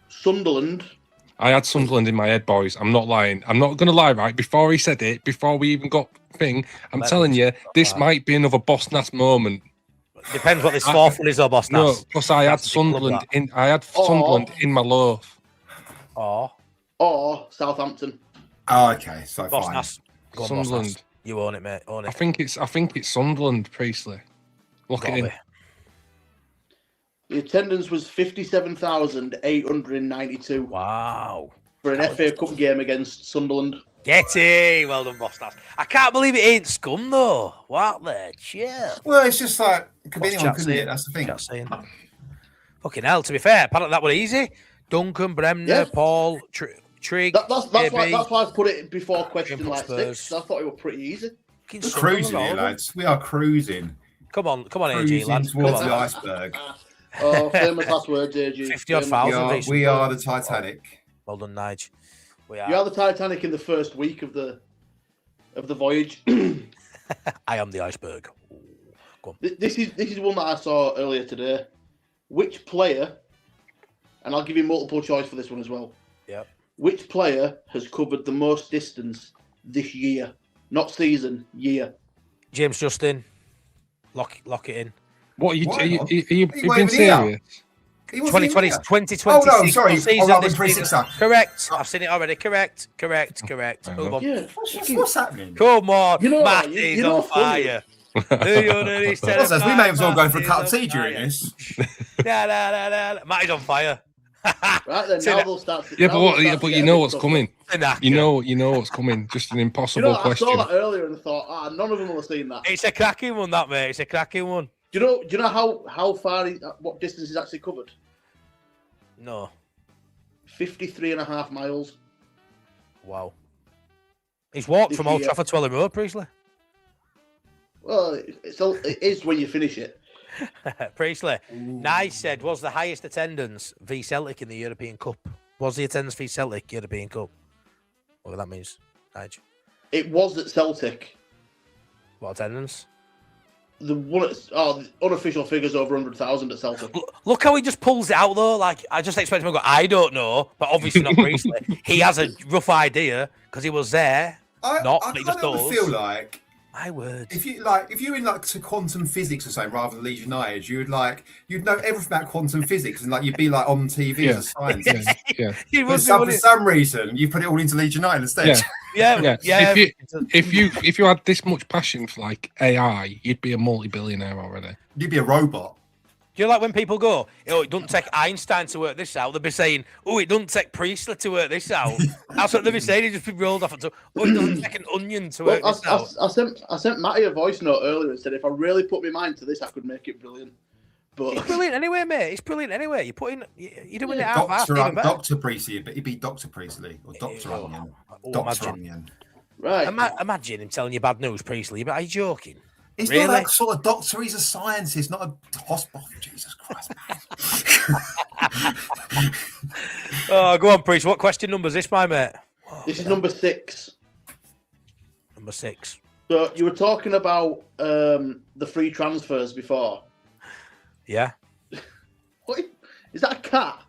Sunderland? I had Sunderland in my head, boys. I'm not lying. I'm not going to lie, right? Before he said it, before we even got thing, I'm telling you, this might be another Boss Nass moment. Depends what this fourth one is, though, boss. No, Nass. plus I had That's a big club, Sunderland that. in. I had Sunderland in my loaf. Oh, Or Southampton? Oh, okay. So boss fine. Nass. Go on, boss Sunderland. Nass. You own it, mate. Own I it. think it's Sunderland, Priestley. Look Gotta it in. be. The attendance was 57,892 Wow. for an FA Cup game against Sunderland. Get it. Well done, boss Nass. I can't believe it ain't Scum, though. What the shit? Well, it's just like, it could be What's anyone, chat couldn't it? saying? That's the thing. Chat saying. Fucking hell, to be fair, apparently that was easy. Duncan, Bremner, Yeah. Paul, Trig, That's why I put it before question Jim like Spurs. 6. I thought it was pretty easy. fucking We're Sunderland, cruising all here, of them. lads. We are cruising. Come on, AG, Cruising lads. Come towards on. the iceberg. Oh, famous last words, AG. 50 odd Famous. thousand. We are the Titanic. Well done, Nige. We You are the Titanic in the first week of the voyage. I am the iceberg. Ooh, go on. This is one that I saw earlier today. Which player, and I'll give you multiple choice for this one as well. Yep. Which player has covered the most distance this year? Not season, year. James Justin. Lock it in. What are you? Why Are you, not? are you, Are you being waiting here? serious? He wasn't 2020, here. 2026. Oh, no, I'm sorry. Season Oh, no, this I'm 360. season. Correct. I've seen it already. Correct. Move on. Yeah. What's happening? Come on. You know Matt what? is You know on what's funny? fire. Do you understand? What's this? We may as well go for a Matt cup of is tea on during fire. this. Matt is on fire. Right then, See now that- they'll start. Yeah, now but they'll what? start Yeah, to but get you a know bit what's tougher. coming. Inaccurate. You know what's coming. Just an You impossible know, I question. saw that earlier and thought, none of them will have seen that. It's a cracking one, that mate. It's a cracking one. Do you know how far, what distance he's actually covered? No. 53.5 miles. Wow. He's walked This from Old year. Trafford to Elland Road, Priestley. Well, it is when you finish it. Priestley. Nice said, was the highest attendance v Celtic in the European Cup. Was the attendance v Celtic European Cup? What that means, Nige? It was at Celtic. What attendance? The unofficial figures over 100,000 at Celtic. Look how he just pulls it out, though. Like, I just expect him to go, I don't know, but obviously not Priestley. He has a rough idea because he was there. I But he just kind of does. feel like My word. if you're in like to quantum physics or something rather than Leeds United, you'd know everything about quantum physics and like you'd be like on TV as a scientist. Yeah, He But was for some reason, you put it all into Leeds United instead. yeah. yeah. If you had this much passion for like AI, you'd be a multi-billionaire already. You'd be a robot. Do you like when people go, oh, it doesn't take Einstein to work this out? They'll be saying, oh, it doesn't take Priestley to work this out. That's what they'll be saying. He just be rolled off and oh, it doesn't take an onion to work Well, this out. I sent Matty a voice note earlier and said if I really put my mind to this, I could make it brilliant. But It's brilliant anyway, mate. It's brilliant anyway. You're doing it half-assed, Doctor, even better. Doctor Priestley, but he'd be Doctor Priestley or Doctor Onion. Oh, Doctor imagine. Onion. right, Imagine him telling you bad news, Priestley. But are you joking? He's Really? not that sort of doctor. He's a scientist, not a hospital. Jesus Christ, man. Oh, go on, Priest. What question number is this, my mate? This is number 6. Number 6. So you were talking about the free transfers before. Yeah. What is that? A cat?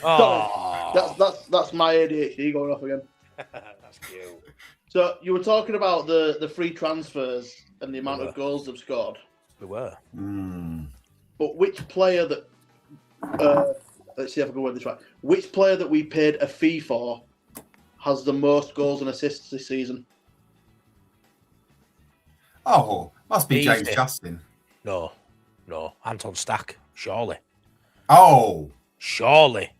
Oh, That's my ADHD going off again. that's cute. So you were talking about the free transfers and the amount of goals they've scored. We were. But which player that let's see if I can word this right. Which player that we paid a fee for has the most goals and assists this season? Oh, must be James Easy. Justin. No. Anton Stack. Surely. Oh, Surely.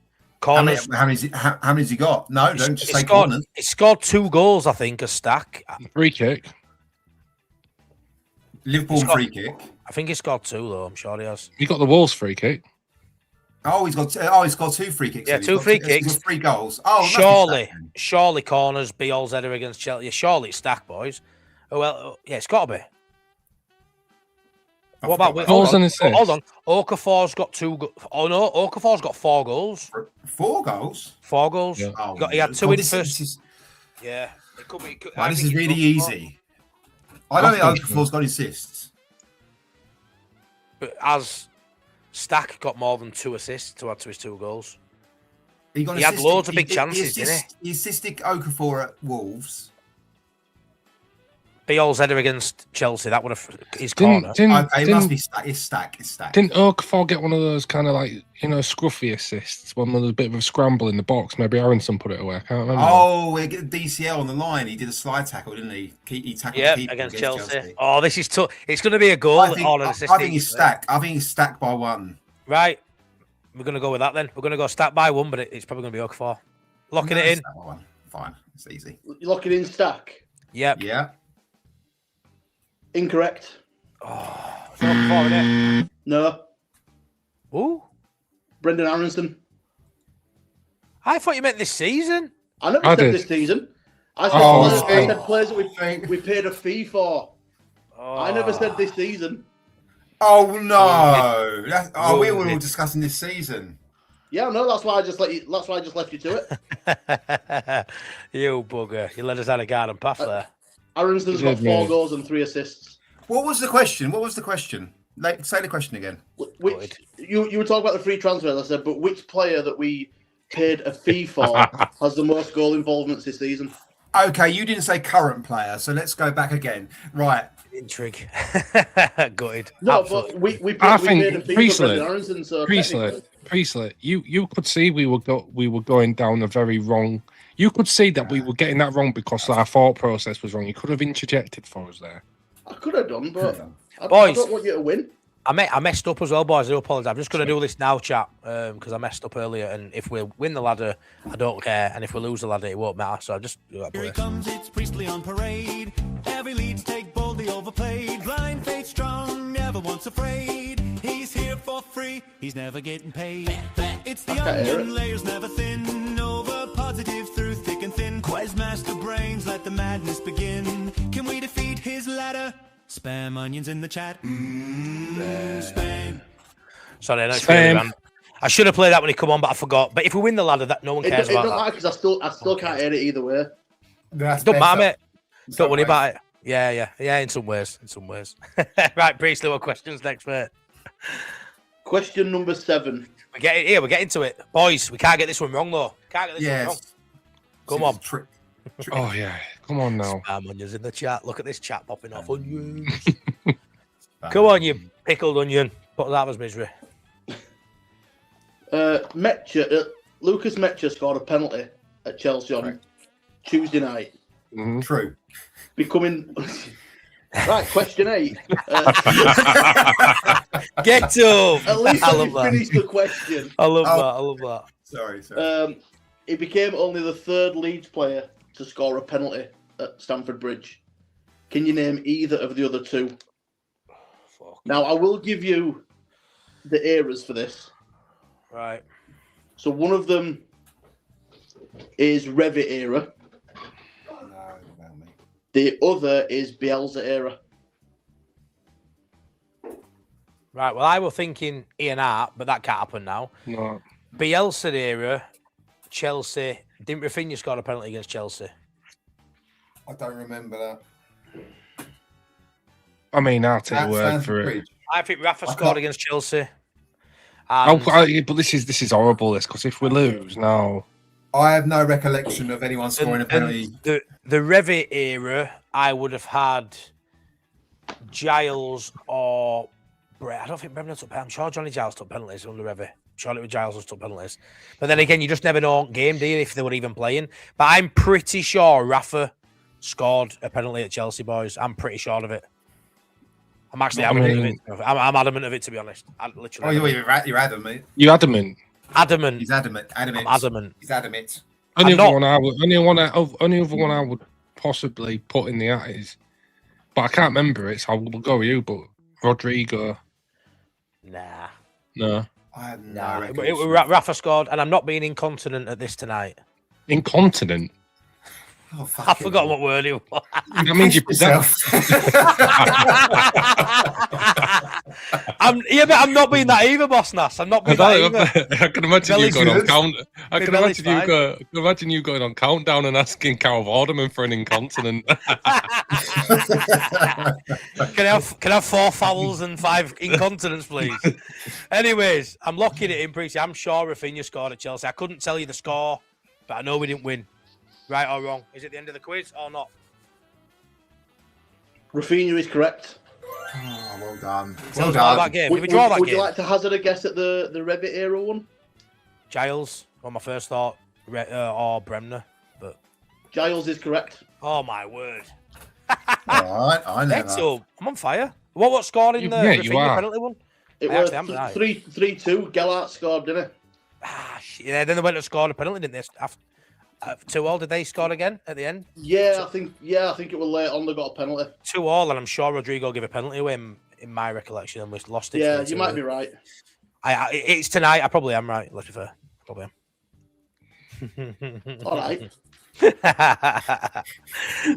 how many, Corners. how many's he got? No, don't just say scored, corners. he scored 2 goals, I think, a Stack. Free kick. Liverpool He's got- free kick. I think he scored 2, though. I'm sure he has. You got the Wolves free kick. Oh, he's got 2 free kicks. Yeah, He's 2 got free He's kicks. got 3 goals. Oh, it must be Stack then. Surely corners, Biel's header against Chelsea. Surely it's Stack, boys. Oh, well, yeah, it's got to be. I What forgot about Goals and assists. Hold on. Okafor's got 2 goals. Oh, no. Okafor's got 4 goals. 4 goals. 4 goals. Yeah. Oh, He had 2 God, in this first. is Yeah. It could be. wow, this is really easy. I don't think Okafor's got assists. But as Stack got more than 2 assists to add to his 2 goals. He got He had assisted- loads of big chances, didn't he? He assisted Okafor at Wolves. Biel's header against Chelsea, that would have his Didn't, corner. didn't, Okay, it must didn't, be Stack. It's Stack. It's Stack. didn't Okafor get one of those kind of like, scruffy assists when there was a bit of a scramble in the box? Maybe Aronson put it away. I can't remember. Oh, he get the DCL on the line. He did a slide tackle, didn't he? He tackled Yeah, the keeper against Chelsea. Oh, this is tough. It's going to be a goal I think, or an I assist. think he's Stack. I think he's Stack by 1. Right. We're going to go with that then. We're going to go Stack by 1, but it's probably going to be Okafor. Locking it in. Stack by 1. Fine. It's easy. You lock it in. Stack. Yep. Yeah. Incorrect. Oh, it's Okafor, innit? No. Ooh. Brendan Aronson. I thought you meant this season. I never I said did. this season. I said, Oh, I said players that we paid a fee for. Oh. I never said this season. Oh no! We were all Ruined it. discussing this season. Yeah, no, that's why I just left you to it. You bugger. You let us down a garden path there. Aronson's got did, 4 mate. goals and 3 assists. What was the question? Like, say the question again. Which you were talking about the free transfers. I said, but which player that we paid a fee for has the most goal involvements this season? Okay, you didn't say current player, so let's go back again. Right. Intrigue. Gutted. No, Absolutely. but we I paid think a fee Priestley- for Brendan Aronson. So technically- Priestley, you could see we were going down a very wrong. You could see that we were getting that wrong because our thought process was wrong. You could have interjected for us there. I could have done, but I Boys. don't want you to win. I messed up as well, boys. I do apologise. I'm just going to do this now, chat, because I messed up earlier. And if we win the ladder, I don't care. And if we lose the ladder, it won't matter. So I just do that. Here he Boys. comes, it's Priestley on parade. Every Leeds take boldly overplayed. Blind faith strong, never once afraid. He's here for free, he's never getting paid. It's the Okay, onion, Eric. layers never thin. Over positive through thick and thin. Quizmaster brains, let the madness begin. Can we defeat his ladder? Spam onions in the chat. Spam. Sorry, I know it's Same. really random. I should have played that when he come on, but I forgot. But if we win the ladder, that no one It cares don't about matter because I still can't hear it either way. That's that. Don't matter, better. mate. Don't worry about it. Yeah. In some ways. Right, Priestley, what questions next, mate? Question number 7. We're getting to it. Boys, we can't get this one wrong, though. Can't get this one wrong. Yes. Come on. Oh yeah, come on now. Spam onions in the chat. Look at this chat popping off. Onions. Come on, you pickled onion. Put that as misery. Lucas Metcher scored a penalty at Chelsea on Tuesday night. Mhm. True. Becoming right. Question 8. Get to. At least I I love that. finished the question. I love that. Sorry. He became only the 3rd Leeds player to score a penalty at Stamford Bridge. Can you name either of the other 2? Fuck. Now, I will give you the eras for this. Right. So one of them is Revit era. The other is Bielsa era. Right. Well, I was thinking Ian Hart, but that can't happen now. No. Bielsa era, Chelsea. Didn't Rafinha score a penalty against Chelsea? I don't remember that. I mean, I'll take your word Stands for it. Bridge. I think Rafa I scored can't- against Chelsea. Oh, And but this is horrible. This because if we lose now, I have no recollection of anyone scoring a penalty. the Revit era, I would have had Giles or Brett. I don't think Bremner took penalties. I'm sure Johnny Giles took penalties under Revit. I'm sure it was Giles who took penalties. But then again, you just never know on game, do you, if they were even playing. But I'm pretty sure Rafa scored a penalty at Chelsea, boys. I'm pretty sure of it. I'm actually adamant of it. I'm adamant of it, to be honest. I literally. Oh, you're adamant. you adamant. Adamant. He's adamant. I'm adamant. He's adamant. Only I'm other not- only other one I would possibly put in the hat is, but I can't remember it, so I will go with you. But Rodrigo, Nah. no, I have no Nah. recollection. Rafa scored, and I'm not being incontinent at this tonight. incontinent. Oh, fuck I it, forgot man. what word it was. That means you. Yourself. But I'm not being that either, Boss Nass. I'm not being that either. I can imagine you Belly's going on good. count. I My can belly's imagine you going on countdown and asking Carl Vorderman for an incontinent. Can I have 4 fouls and 5 incontinence, please? Anyways, I'm locking it in, Priestley. I'm sure Rafinha scored at Chelsea. I couldn't tell you the score, but I know we didn't win. Right or wrong? Is it the end of the quiz or not? Rafinha is correct. Oh, well done. Tell Well us all about done. game. Did we draw that Would game? you like to hazard a guess at the Revit era one? Giles, on my first thought, or Bremner, but Giles is correct. oh my word! All right, I know Next that. up, I'm on fire. What scored in the Yeah, you Rafinha are. penalty one? It I was actually am right. 3-2. Gellert scored, didn't Shit. Yeah, then they went to score a penalty, didn't they? After 2-2, did they score again at the end? he? Yeah, I think it was late on. They got a penalty. 2-2, and I'm sure Rodrigo gave a penalty away in my recollection, and we lost it. Yeah, you might be right. It's tonight. I probably am right. Let's be fair. Probably am. All right.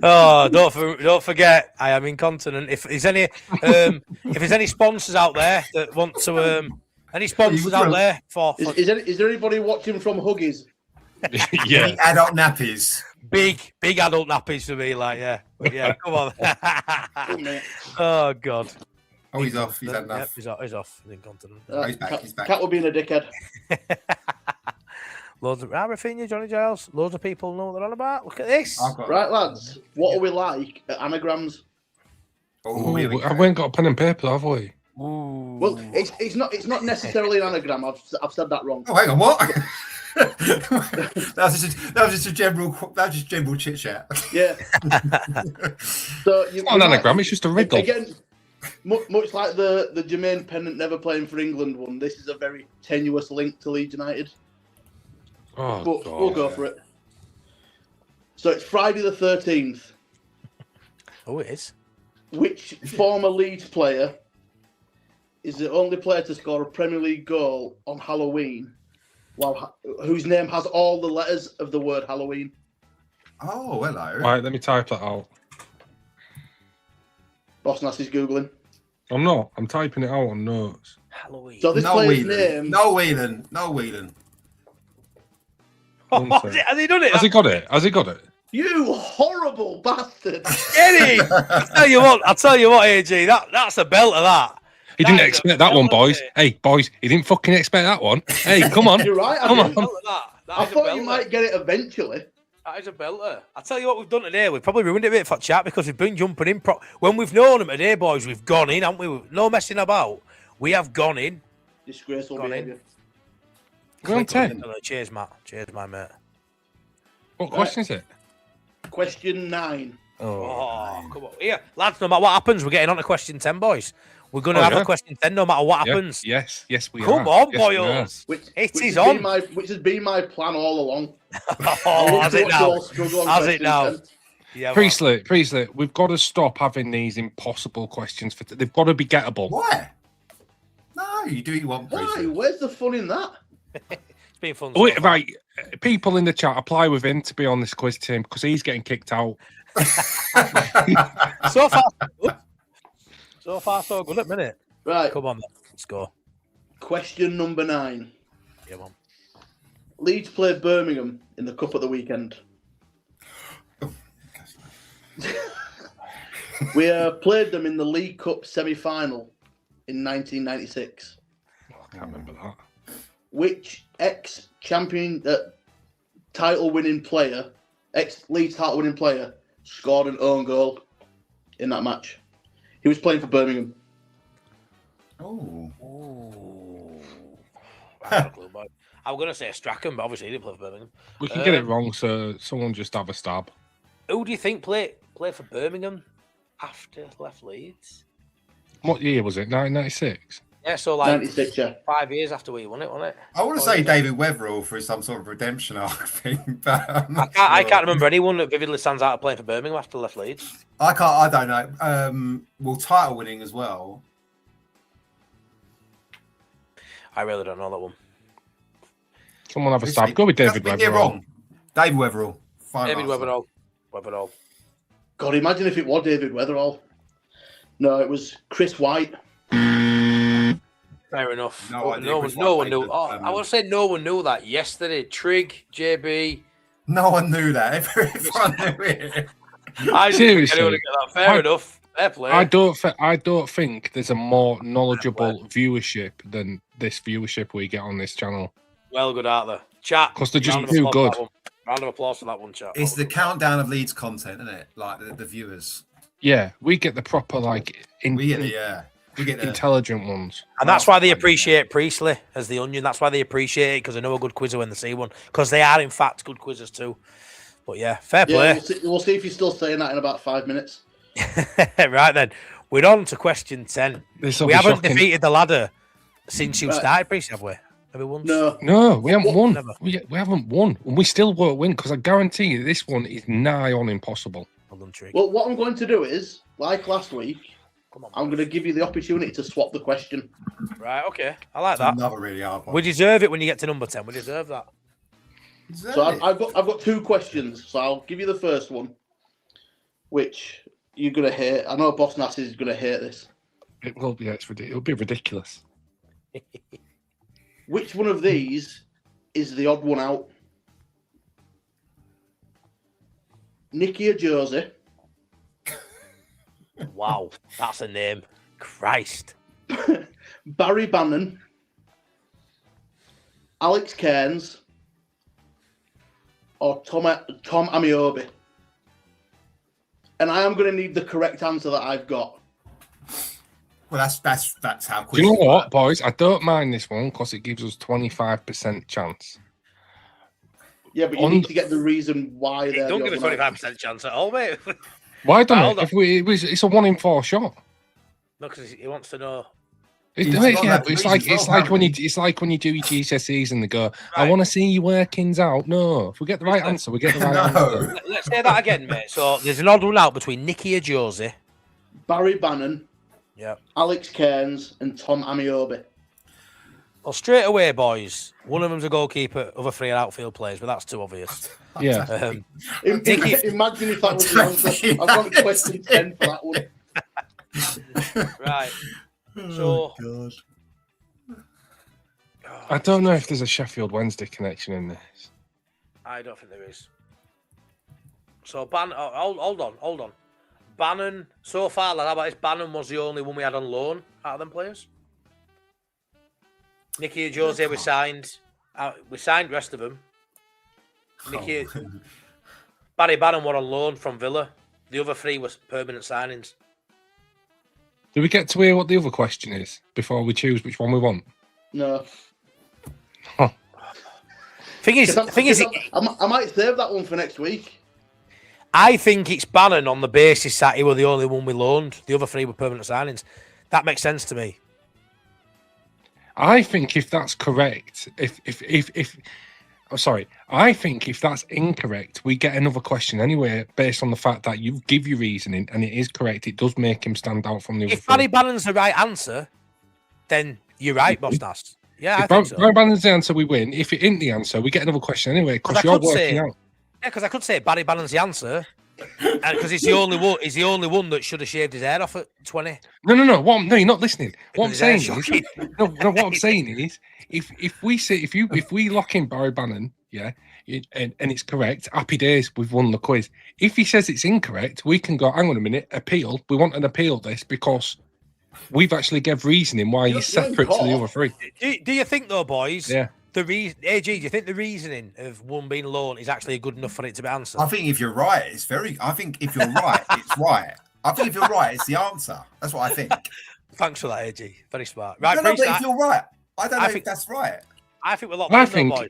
Oh, don't forget, I am incontinent. If there's any sponsors out there that want to any sponsors out there for Is there anybody watching from Huggies? Yeah. The adult nappies. big adult nappies for me, like yeah, come on. Oh, mate. Oh god. Oh, he's off. He's had Yep, enough. he's off. He's incontinent. He's back. He's back. Cat will be in a dickhead. Loads of Rafinha, Johnny Giles. Loads of people know what they're on about. Look at this. I've got. Right, lads. What are we like at anagrams? Oh, here we Ooh, go. we ain't got a pen and paper, have we? Ooh. Well, it's not necessarily an anagram. I've said that wrong. Oh, hang on. What? that was just general chit chat. Yeah. So you, It's not an anagram, it's just a riddle. Again, much like the Jermaine Pennant never playing for England one, this is a very tenuous link to Leeds United. Oh, But God. we'll go for it. So it's Friday the 13th. Oh, it is. Which former Leeds player is the only player to score a Premier League goal on Halloween, whose name has all the letters of the word Halloween? Oh, hello. Right, let me type that out. Boss Nass is Googling. I'm not. I'm typing it out on notes. Halloween. So this No player's Whelan. name... No Whelan. No Whelan. One sec. Has he done it? Has he got it? Has he got it? You horrible bastard! Eddie! I'll tell you what, AG, that's a belt of that. He That didn't is a expect that one, belt of boys. it. Hey, boys, he didn't fucking expect that one. Hey, come on. You're right, I Come didn't. on. Belt of that. I That is a thought you belter. might get it eventually. That is a belter. I'll tell you what we've done today. We've probably ruined it a bit for chat because we've been jumping in. When we've known them today, boys, we've gone in, haven't we? No messing about. We have gone in. Disgraceful Gone in. behaviour. We're on 10. Cheers, Matt. Cheers, my mate. What question is it? Question 9. Oh, come on. Here, lads, no matter what happens, we're getting on to question 10, boys. We're going to have yeah. a question 10 no matter what Yeah. happens. Yes, we are. Come on, Yes, we are. boys. Which It which is has on. which has been my plan all along. Oh, has it now? Has it Question now? 10. Yeah, Priestley, we've got to stop having these impossible questions. They've got to be gettable. Why? No, you do what you want, Why? Priestley. Where's the fun in that? it's been fun. so Wait, far. right, people in the chat apply with him to be on this quiz team because he's getting kicked out. So far, so good. So far, so good at the minute. Right. Come on, then. Let's go. Question number 9. Yeah, man. Leeds played Birmingham in the Cup at the weekend. We played them in the League Cup semi-final in 1996. I can't remember that. Which ex-champion title-winning player, ex-Leeds title-winning player, scored an own goal in that match? He was playing for Birmingham. Oh. I have a clue, boy. I was going to say Strachan, but obviously he didn't play for Birmingham. We can get it wrong, so someone just have a stab. Who do you think played for Birmingham after left Leeds? What year was it? 1996? Yeah, so like 96, yeah. 5 years after we won it, wasn't it? I want to say David Weatherall for some sort of redemption arc thing, but I can't remember anyone that vividly stands out playing for Birmingham after left Leeds. I don't know. Well, title winning as well. I really don't know that one. Someone have a stab. Go with David You're Weatherall. wrong. David Weatherall. David Weatherall. God, imagine if it was David Weatherall. No, it was Chris White. Fair enough. No idea. No one knew. I would say no one knew that yesterday. Trig, JB. No one knew that. Everyone knew it. I Seriously, didn't get that. Fair enough. Fair play. I don't think there's a more knowledgeable viewership than this viewership we get on this channel. Well, good out there. Chat. Because they're just round of too applause good. for that one. Round of applause for that one, chat. It's the countdown of Leeds content, isn't it? Like the viewers. Yeah, we get the proper like We get the intelligent ones. And that's why they appreciate Priestley as the Onion. That's why they appreciate it, because they know a good quizzer when they see one. Because they are, in fact, good quizzers too. But yeah, fair play. Yeah, we'll see if he's still saying that in about 5 minutes. Right then, we're on to question 10. This'll We be haven't shocking. defeated the ladder since you Right. started, Priestley, have we? Have we won? No. We haven't won. Never. We haven't won, and we still won't win because I guarantee you this one is nigh on impossible. Well done, Trig. Well, what I'm going to do is, like last week, Come on, I'm going to give you the opportunity to swap the question. Right, okay. I like that. Another really hard one. We deserve it when you get to number 10. We deserve that. So I've got 2 questions. So I'll give you the first one, which you're going to hate. I know Boss Nass is going to hate this. It will be. It'll be ridiculous. Which one of these is the odd one out? Nicky or Josie? Wow, that's a name. Christ. Barry Bannon? Alex Cairns? Or Tom Amiobi? And I am going to need the correct answer that I've got. Well, that's how quick. Do you know what, boys? I don't mind this one because it gives us 25% chance. Yeah, but you need to get the reason why they're Don't the give a odd one out. 25% chance at all, mate. Why don't Hold it? on. It's a 1 in 4 shot. No, because he wants to know. He's got Yeah, that but it's reason as well, like when you do your GCSEs and they go, I Right. want to see your workings out. No, if we get the right answer, we get the right answer. No. Let's say that again, mate. So there's an odd one out between Nicky or Josie. Barry Bannon, Yeah. Alex Cairns, and Tom Amiobi. Well, straight away, boys. One of them's a goalkeeper, other 3 are outfield players, but that's too obvious. Yeah. Nicky- Imagine if that was the answer. I've got question 10 for that one. Right. So, God. I don't know if there's a Sheffield Wednesday connection in this. I don't think there is. So, hold on. Bannon, so far, lad, how about this? Bannon was the only one we had on loan out of them players. Nicky and Jose, we signed the rest of them. Nicky, Barry Bannon were on loan from Villa. The other 3 were permanent signings. Do we get to hear what the other question is before we choose which one we want? No. Thing is, I might save that one for next week. I think it's Bannon on the basis that he were the only one we loaned. The other 3 were permanent signings. That makes sense to me. I think if that's correct, I think if that's incorrect, we get another question anyway, based on the fact that you give your reasoning and it is correct. It does make him stand out from the other. If Barry Bannon's the right answer, then you're right, Boss Nass. Yeah, I think so. Barry Bannon's the answer, we win. If it isn't the answer, we get another question anyway because you're working out. Yeah, because I could say Barry Bannon's the answer, because he's the only one. He's the only one that should have shaved his hair off at 20. No. No, you're not listening. What I'm Because saying his hair's is, shocking. no. What I'm saying is, if we lock in Barry Bannon, yeah, and it's correct, happy days, we've won the quiz. If he says it's incorrect, we can go. Hang on a minute, appeal. We want an appeal this because we've actually gave reasoning why he's You're in separate to the court. other three. Do you think though, boys? Yeah. The reason, AG, do you think the reasoning of one being loan is actually good enough for it to be answered? I think if you're right, it's very. I think if you're right, it's right. I think if you're right, it's the answer. That's what I think. Thanks for that, AG. Very smart. Right, No, but Priest, if you're right, I don't know think- if that's right. I think we're locked I in, though, think boys.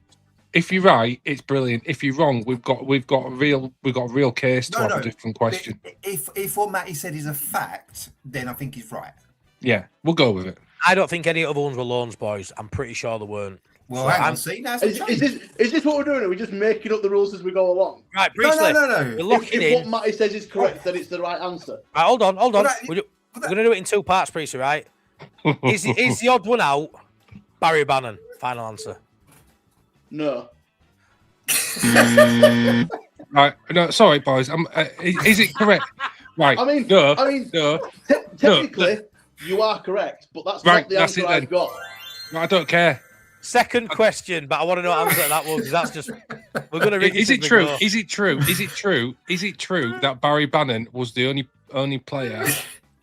if you're right, it's brilliant. If you're wrong, we've got a real case to No, have no. a different question. If what Matty said is a fact, then I think he's right. Yeah, we'll go with it. I don't think any other ones were loans, boys. I'm pretty sure they weren't. Well, So hang I'm- on. See, that's Is this what we're doing? Are we just making up the rules as we go along? Right, No, Priestley. no. We're If, locking if what in. Matty says is correct, then it's the right answer. Right, hold on. Well, that- We're going to do it in two parts, Priestley, right? Is the odd one out? Barry Bannon. Final answer. No. Right, no, sorry, boys. Is it correct? Right. I mean, no. technically, you are correct, but that's Right, not the that's answer it then. I've got. I don't care. Second question, but I want to know what answer that was because that's just we're going to read Is it true? Is it true? Is it true? Is it true that Barry Bannon was the only player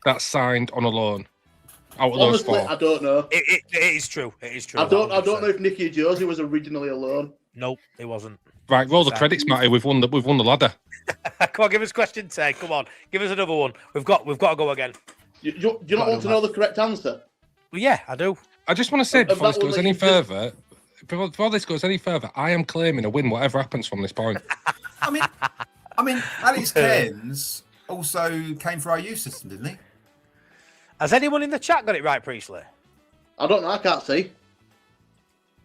that signed on a loan out of those Honestly, four? I don't know. It is true. It is true. I don't 100%. know if Nicky Josie was originally alone. Nope, it wasn't. Right, roll the credits, Matty. We've won the ladder. Come on, give us question 10. Come on, give us another one. We've got to go again. Do you not want to know the correct answer? Well, yeah, I do. I just want to say And before that this will goes let any you just- further, before this goes any further, I am claiming a win whatever happens from this point. I mean, Alex Cairns also came for our youth system, didn't he? Has anyone in the chat got it right, Priestley? I don't know. I can't see.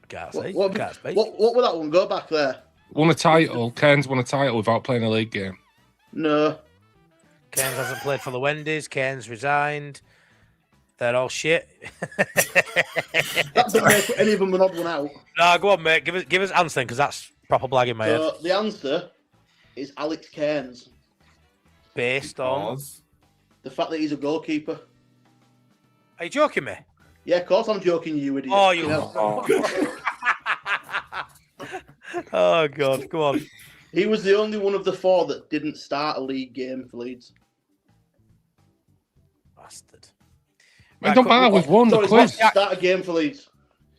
Can't see. What Can't speak. would that one? Go back there. Won a title. Cairns won a title without playing a league game. No. Cairns hasn't played for the Wendy's. Cairns resigned. They're all shit. That doesn't make any of them an odd one out. No, go on, mate. Give us answer because that's proper blagging my head. So the answer is Alex Cairns. Based on. The fact that he's a goalkeeper. Are you joking me? Yeah, of course I'm joking, you idiot. Oh, you. know. Oh God, come on. He was the only one of the four that didn't start a league game for Leeds. Bastard. It don't matter. We've won the Sorry, quiz. not start a game for Leeds.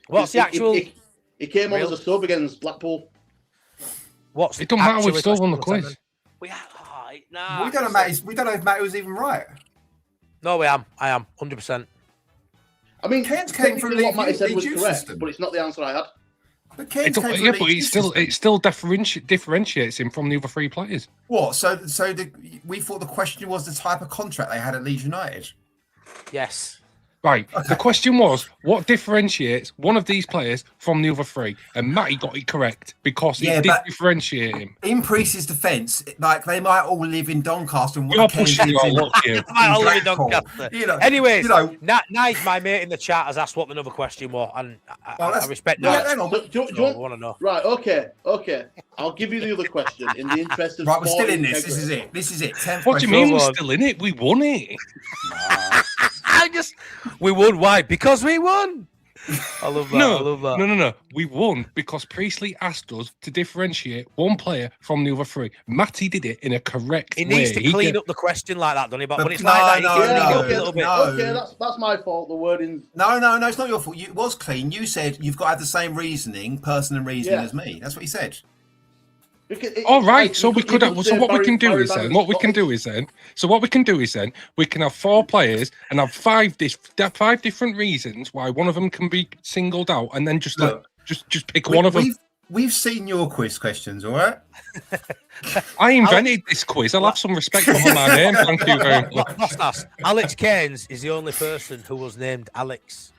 What's the actual? He came on Real- as a sub against Blackpool. What's It don't matter. We've actually still won the question quiz. We are. Nah. We don't know if Matty was even right. No, I am 100%. I mean, Cairns came from technically what Matty Leeds said was youth correct, system. but it's not the answer I had. But Cairns came from Yeah, the but youth system. it still differentiates him from the other three players. What? We thought the question was the type of contract they had at Leeds United. Yes. Right. The question was, what differentiates one of these players from the other three? And Matty got it correct because Yeah, it did but- differentiate him. In Priest's defence, like they might all live in Doncaster and You're Cairns pushing lives your in- luck here. Might all live in Blackpool. Doncaster. You know, Anyways, you know, Nige, my mate in the chat, has asked what the other question was, and I respect well, that. hang on, So, do you So I want- want to know. Right, okay. I'll give you the other question in the interest of right, we're still sporting in this. This is integrity. it. This is it. 10th What do you question. mean we're on. still in it? We won it. We won. Why? Because we won. I love that. I love that. No. We won because Priestley asked us to differentiate one player from the other three. Matty did it in a correct He way. needs to clean gave- up the question like that, doesn't he? But But when it's no, like that, no, he can Yeah, clean it up no, a little bit. no. Okay, that's my fault. The wording. No, it's not your fault. It was clean. You said you've got to have the same reasoning, person and reasoning Yeah. as me. That's what you said. All right, so we could. So what we can do Barry is then. Bannon's What we can got- do is then. So what we can do is then. We can have four players and have five different reasons why one of them can be singled out, and then just Look, just pick one of them. We've seen your quiz questions, all right? I invented this quiz. I'll have some respect for my name. Thank you very much. Bostas. Alex Cairns is the only person who was named Alex.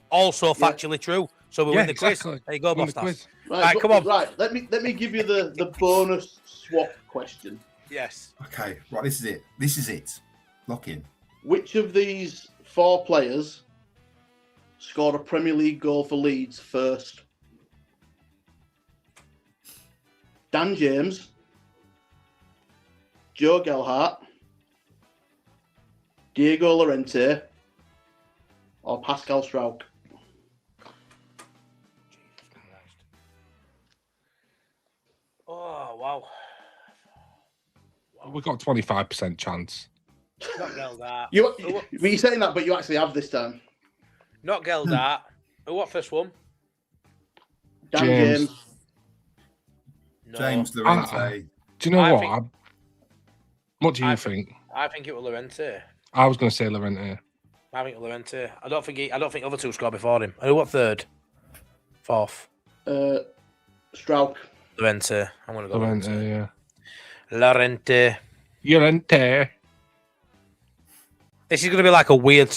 Also factually true. So we win the quiz. exactly. There you go, Win the Bostas. quiz. Right, come on. Right, let me give you the bonus swap question. Yes. Okay, right. This is it. Lock in. Which of these four players scored a Premier League goal for Leeds first? Dan James, Joe Gelhardt, Diego Llorente, or Pascal Strauch? Oh, wow. We've got 25% chance. Not Geldart. You're saying that, but you actually have this time. Not Geldart. Who what first one? Dan James. James. No. James Llorente. Do you know I what? think- What do you think? I think it was Llorente. I was going to say Llorente. I think Llorente. I don't think other two scored before him. Who what third? Fourth. Strauch. Llorente. I'm gonna go Llorente, Llorente. yeah. Llorente. Llorente. This is gonna be like a weird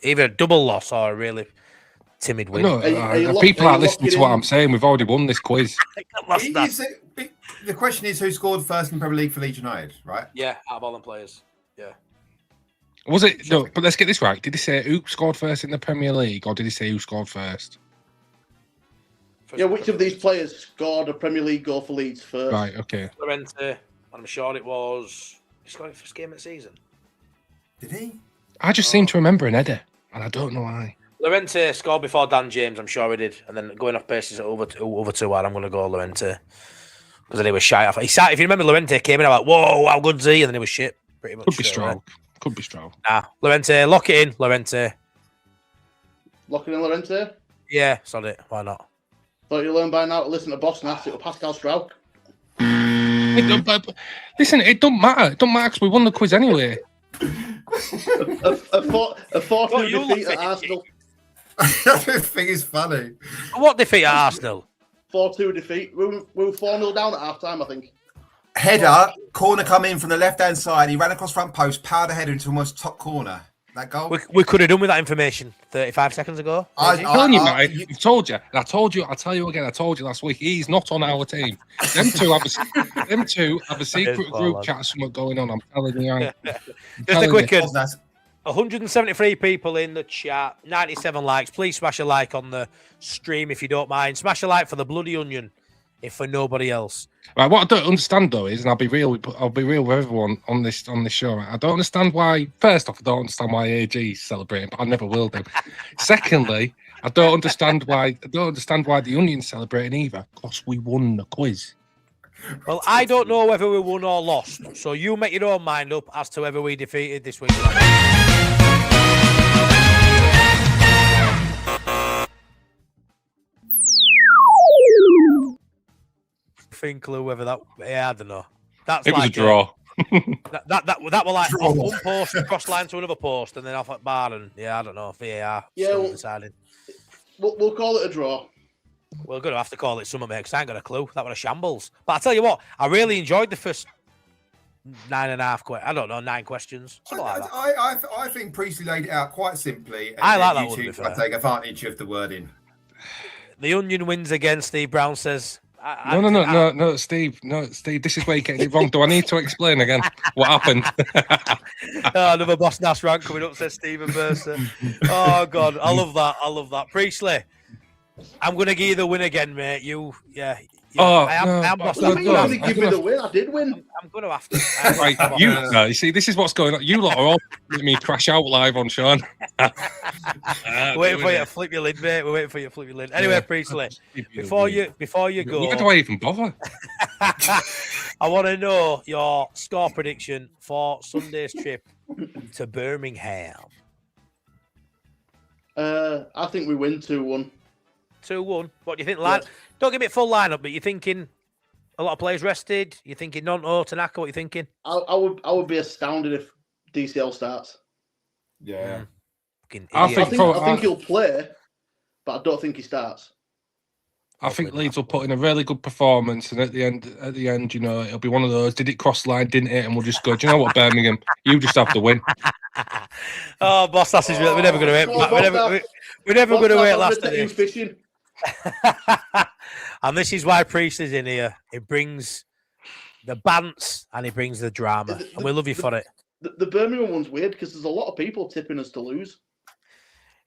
either a double loss or a really timid win. No, you people are aren't you listening to locking what in? I'm saying. We've already won this quiz. The question is who scored first in Premier League for Leeds United, right? Yeah, out of all them players. Yeah. Was it? No, but let's get this right. Did he say who scored first in the Premier League, or did he say who scored first? Yeah, which of these players scored a Premier League goal for Leeds first? Right. Okay. Llorente. I'm sure it was. He scored his first game of the season. Did he? I just seem to remember an header, and I don't know why. Llorente scored before Dan James. I'm sure he did. And then going off basis at over two, I'm going to go Llorente. Because then he was shy. If you remember, Llorente came in, I'm like, whoa, how good's he? And then he was shit. Pretty much. Could be strong. Could be strong. Nah, Llorente, lock it in, Llorente. Locking in Llorente? Yeah, sod it. Why not? Thought you learned by now to listen to Boss Nass. It was Pascal Strauch. Listen, it don't matter. It don't matter because we won the quiz anyway. A 4-2 you defeat look at Arsenal. I think it's funny. What defeat at Arsenal? 4-2 defeat. We were 4-0 down at half time, I think. Header, corner come in from the left-hand side. He ran across front post, powered the header into almost top corner. That goal. We could have done with that information 35 seconds ago. I'm telling you, mate. I've told you. And I told you. I'll tell you again. I told you last week. He's not on our team. Them two have a secret group chat. Something going on. I'm telling you. Right. Just a quick you. 173 people in the chat, 97 likes. Please smash a like on the stream if you don't mind. Smash a like for the Bloody Onion, if for nobody else. Right, what I don't understand though is, and I'll be real with everyone on this show. Right? I don't understand why. First off, I don't understand why AG is celebrating, but I never will do. Secondly, I don't understand why the Onion's celebrating either, because we won the quiz. Well, I don't know whether we won or lost, so you make your own mind up as to whether we defeated this week. Clue whether that. Yeah, I don't know. That's it was like a draw. That were like off one post, cross line to another post, and then off at bar, and yeah, I don't know. VAR. Yeah, deciding. We'll call it a draw. We're going to have to call it something, mate, because I ain't got a clue. That was a shambles. But I'll tell you what, I really enjoyed the first 9 questions. Something like that. I think Priestley laid it out quite simply. And I like that you one, to be two fair. take advantage of the wording. The Onion wins again, Steve Brown says. No, Steve. No, Steve, this is where you're getting it wrong. Do I need to explain again what happened? Another Boss Nass rank coming up, says Stephen Mercer. Oh, God, I love that. Priestley, I'm going to give you the win again, mate. I am Boss Nass. You didn't give me the win. I did win. I'm going to have to. Right, you see, this is what's going on. You lot are all letting me crash out live on Sean. Waiting for you to flip your lid, mate. We're waiting for you to flip your lid. Anyway, Priestley, before you go, why do I even bother? I want to know your score prediction for Sunday's trip to Birmingham. I think we win 2-1. 2-1. What do you think, lad? Don't give me a full lineup, but you're thinking a lot of players rested. You're thinking Nonto, Tanaka. What are you thinking? I would be astounded if DCL starts. Yeah. I think he'll play, but I don't think he starts. I think Leeds will put in a really good performance, and at the end, you know, it'll be one of those. Did it cross the line? Didn't it? And we'll just go. Do you know what, Birmingham? You just have to win. Oh, Boss, that's we're never going to wait. We're never going to wait last minute. Fishing. And this is why Priest is in here. He brings the bants and he brings the drama, and we love you for it. The Birmingham one's weird because there's a lot of people tipping us to lose.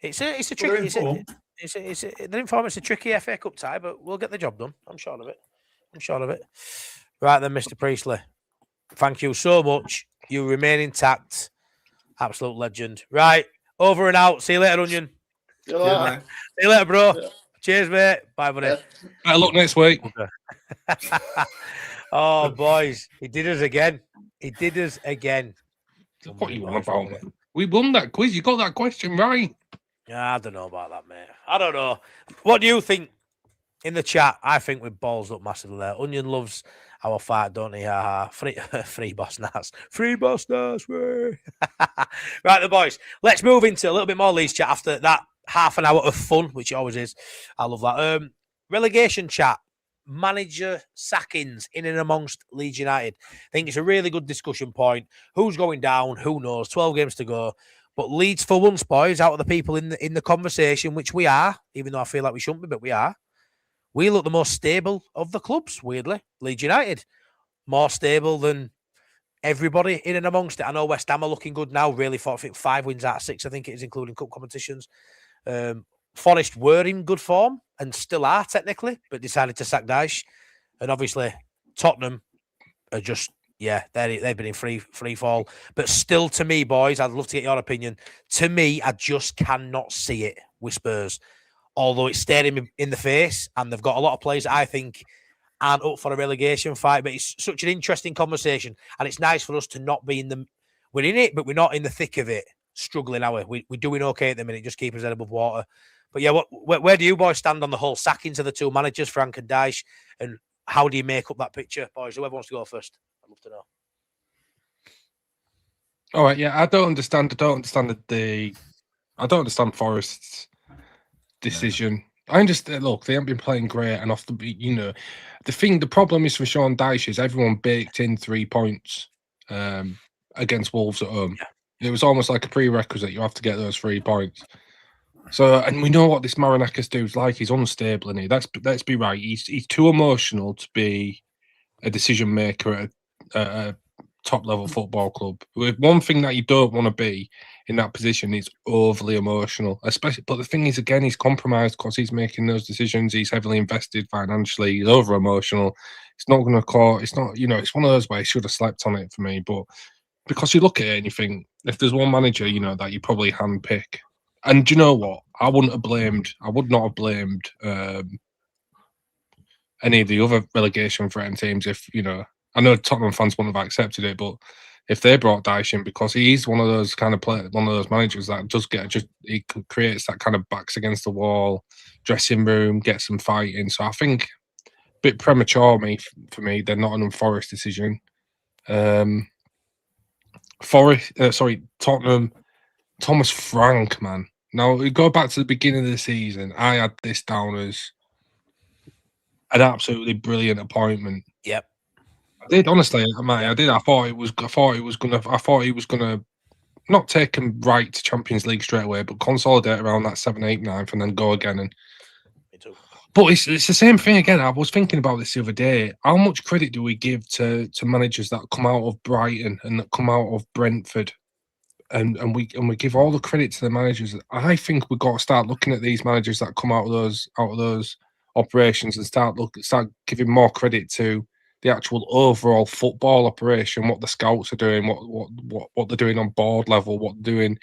It's a tricky. They're informed it's a tricky FA Cup tie, but we'll get the job done. I'm sure of it. Right then, Mr. Priestley. Thank you so much. You remain intact. Absolute legend. Right. Over and out. See you later, Onion. You Yeah, know, mate. See you later, bro. Yeah. Cheers, mate. Bye, buddy. Yeah. Better luck next week. Oh, boys. He did us again. He did us again. What you want about, man? We won that quiz. You got that question right. Yeah, I don't know about that, mate. I don't know. What do you think in the chat? I think we've balls up massively there. Onion loves our fight, don't he? Ha ha. Free boss nuts. Free boss nuts. Right, the boys. Let's move into a little bit more Leeds chat after that half an hour of fun, which it always is. I love that. Relegation chat. Manager sackings in and amongst Leeds United. I think it's a really good discussion point. Who's going down? Who knows? 12 games to go. But Leeds, for once, boys, out of the people in the conversation, which we are, even though I feel like we shouldn't be, but we are. We look the most stable of the clubs, weirdly. Leeds United, more stable than everybody in and amongst it. I know West Ham are looking good now, really. I think 5 wins out of 6, I think it is, including cup competitions. Forest were in good form and still are technically, but decided to sack Dyche. And obviously, Tottenham are just, they've been in free fall. But still, to me, boys, I'd love to get your opinion. To me, I just cannot see it with Spurs. Although it's staring me in the face, and they've got a lot of players that I think aren't up for a relegation fight. But it's such an interesting conversation, and it's nice for us to not be in the. We're in it, but we're not in the thick of it. Struggling, are we? We're doing okay at the minute. Just keep us head above water. But yeah, where do you boys stand on the whole sackings of the 2 managers, Frank and Dyche, and how do you make up that picture, boys? Whoever wants to go first, I'd love to know. All right, yeah, I don't understand Forest's decision. I understand. Look, they haven't been playing great, and off the the problem is for Sean Dyche is everyone baked in 3 points against Wolves at home. Yeah. It was almost like a prerequisite. You have to get those 3 points. So, and we know what this Marinakis dude's like. He's unstable, and let's be right. He's too emotional to be a decision maker at a top level football club. One thing that you don't want to be in that position is overly emotional, especially. But the thing is, again, he's compromised because he's making those decisions. He's heavily invested financially. He's over emotional. It's not going to cause. It's not. It's one of those where he should have slept on it for me. But because you look at it and you think, if there's one manager, that you probably handpick. And do you know what? I would not have blamed any of the other relegation threatened teams if, I know Tottenham fans wouldn't have accepted it, but if they brought Dyche in, because he's one of those kind of one of those managers that he creates that kind of backs against the wall, dressing room, gets them fighting. So I think a bit premature for me. They're not an Forest decision. Tottenham, Thomas Frank, man. Now, we go back to the beginning of the season. I had this down as an absolutely brilliant appointment. Yep, I did, honestly, mate. I did. I thought he was gonna not take him right to Champions League straight away, but consolidate around that 7, 8, 9th, and then go again. And me too. But it's the same thing again. I was thinking about this the other day. How much credit do we give to managers that come out of Brighton and that come out of Brentford? And we give all the credit to the managers. I think we've got to start looking at these managers that come out of those operations and start giving more credit to the actual overall football operation, what the scouts are doing, what they're doing on board level, what they're doing,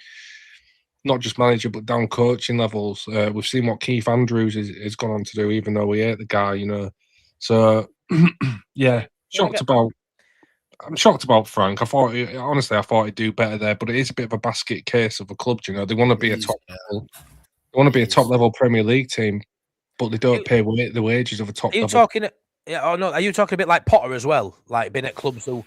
not just manager but down coaching levels. We've seen what Keith Andrews has gone on to do, even though we hate the guy, So yeah, I'm shocked about Frank. I thought he'd do better there, but it is a bit of a basket case of a club. They want to be a top level Premier League team, but they don't pay the wages of a top level. Are you talking a bit like Potter as well? Like being at clubs who,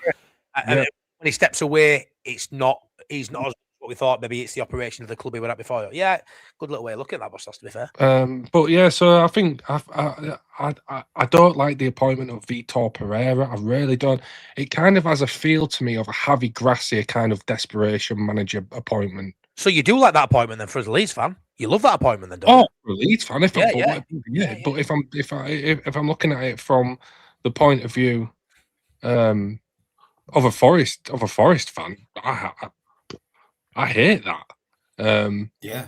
when he steps away, he's not as what we thought. Maybe it's the operation of the club he were at before. Yeah, good little way of looking at that, boss. That's to be fair. But yeah, so I think I don't like the appointment of Vitor Pereira. I really don't. It kind of has a feel to me of a Javi Gracia kind of desperation manager appointment. So you do like that appointment then, for a Leeds fan? You love that appointment then, don't you? For a Leeds fan, But if I'm looking at it from the point of view of a Forest fan, I hate that. Yeah.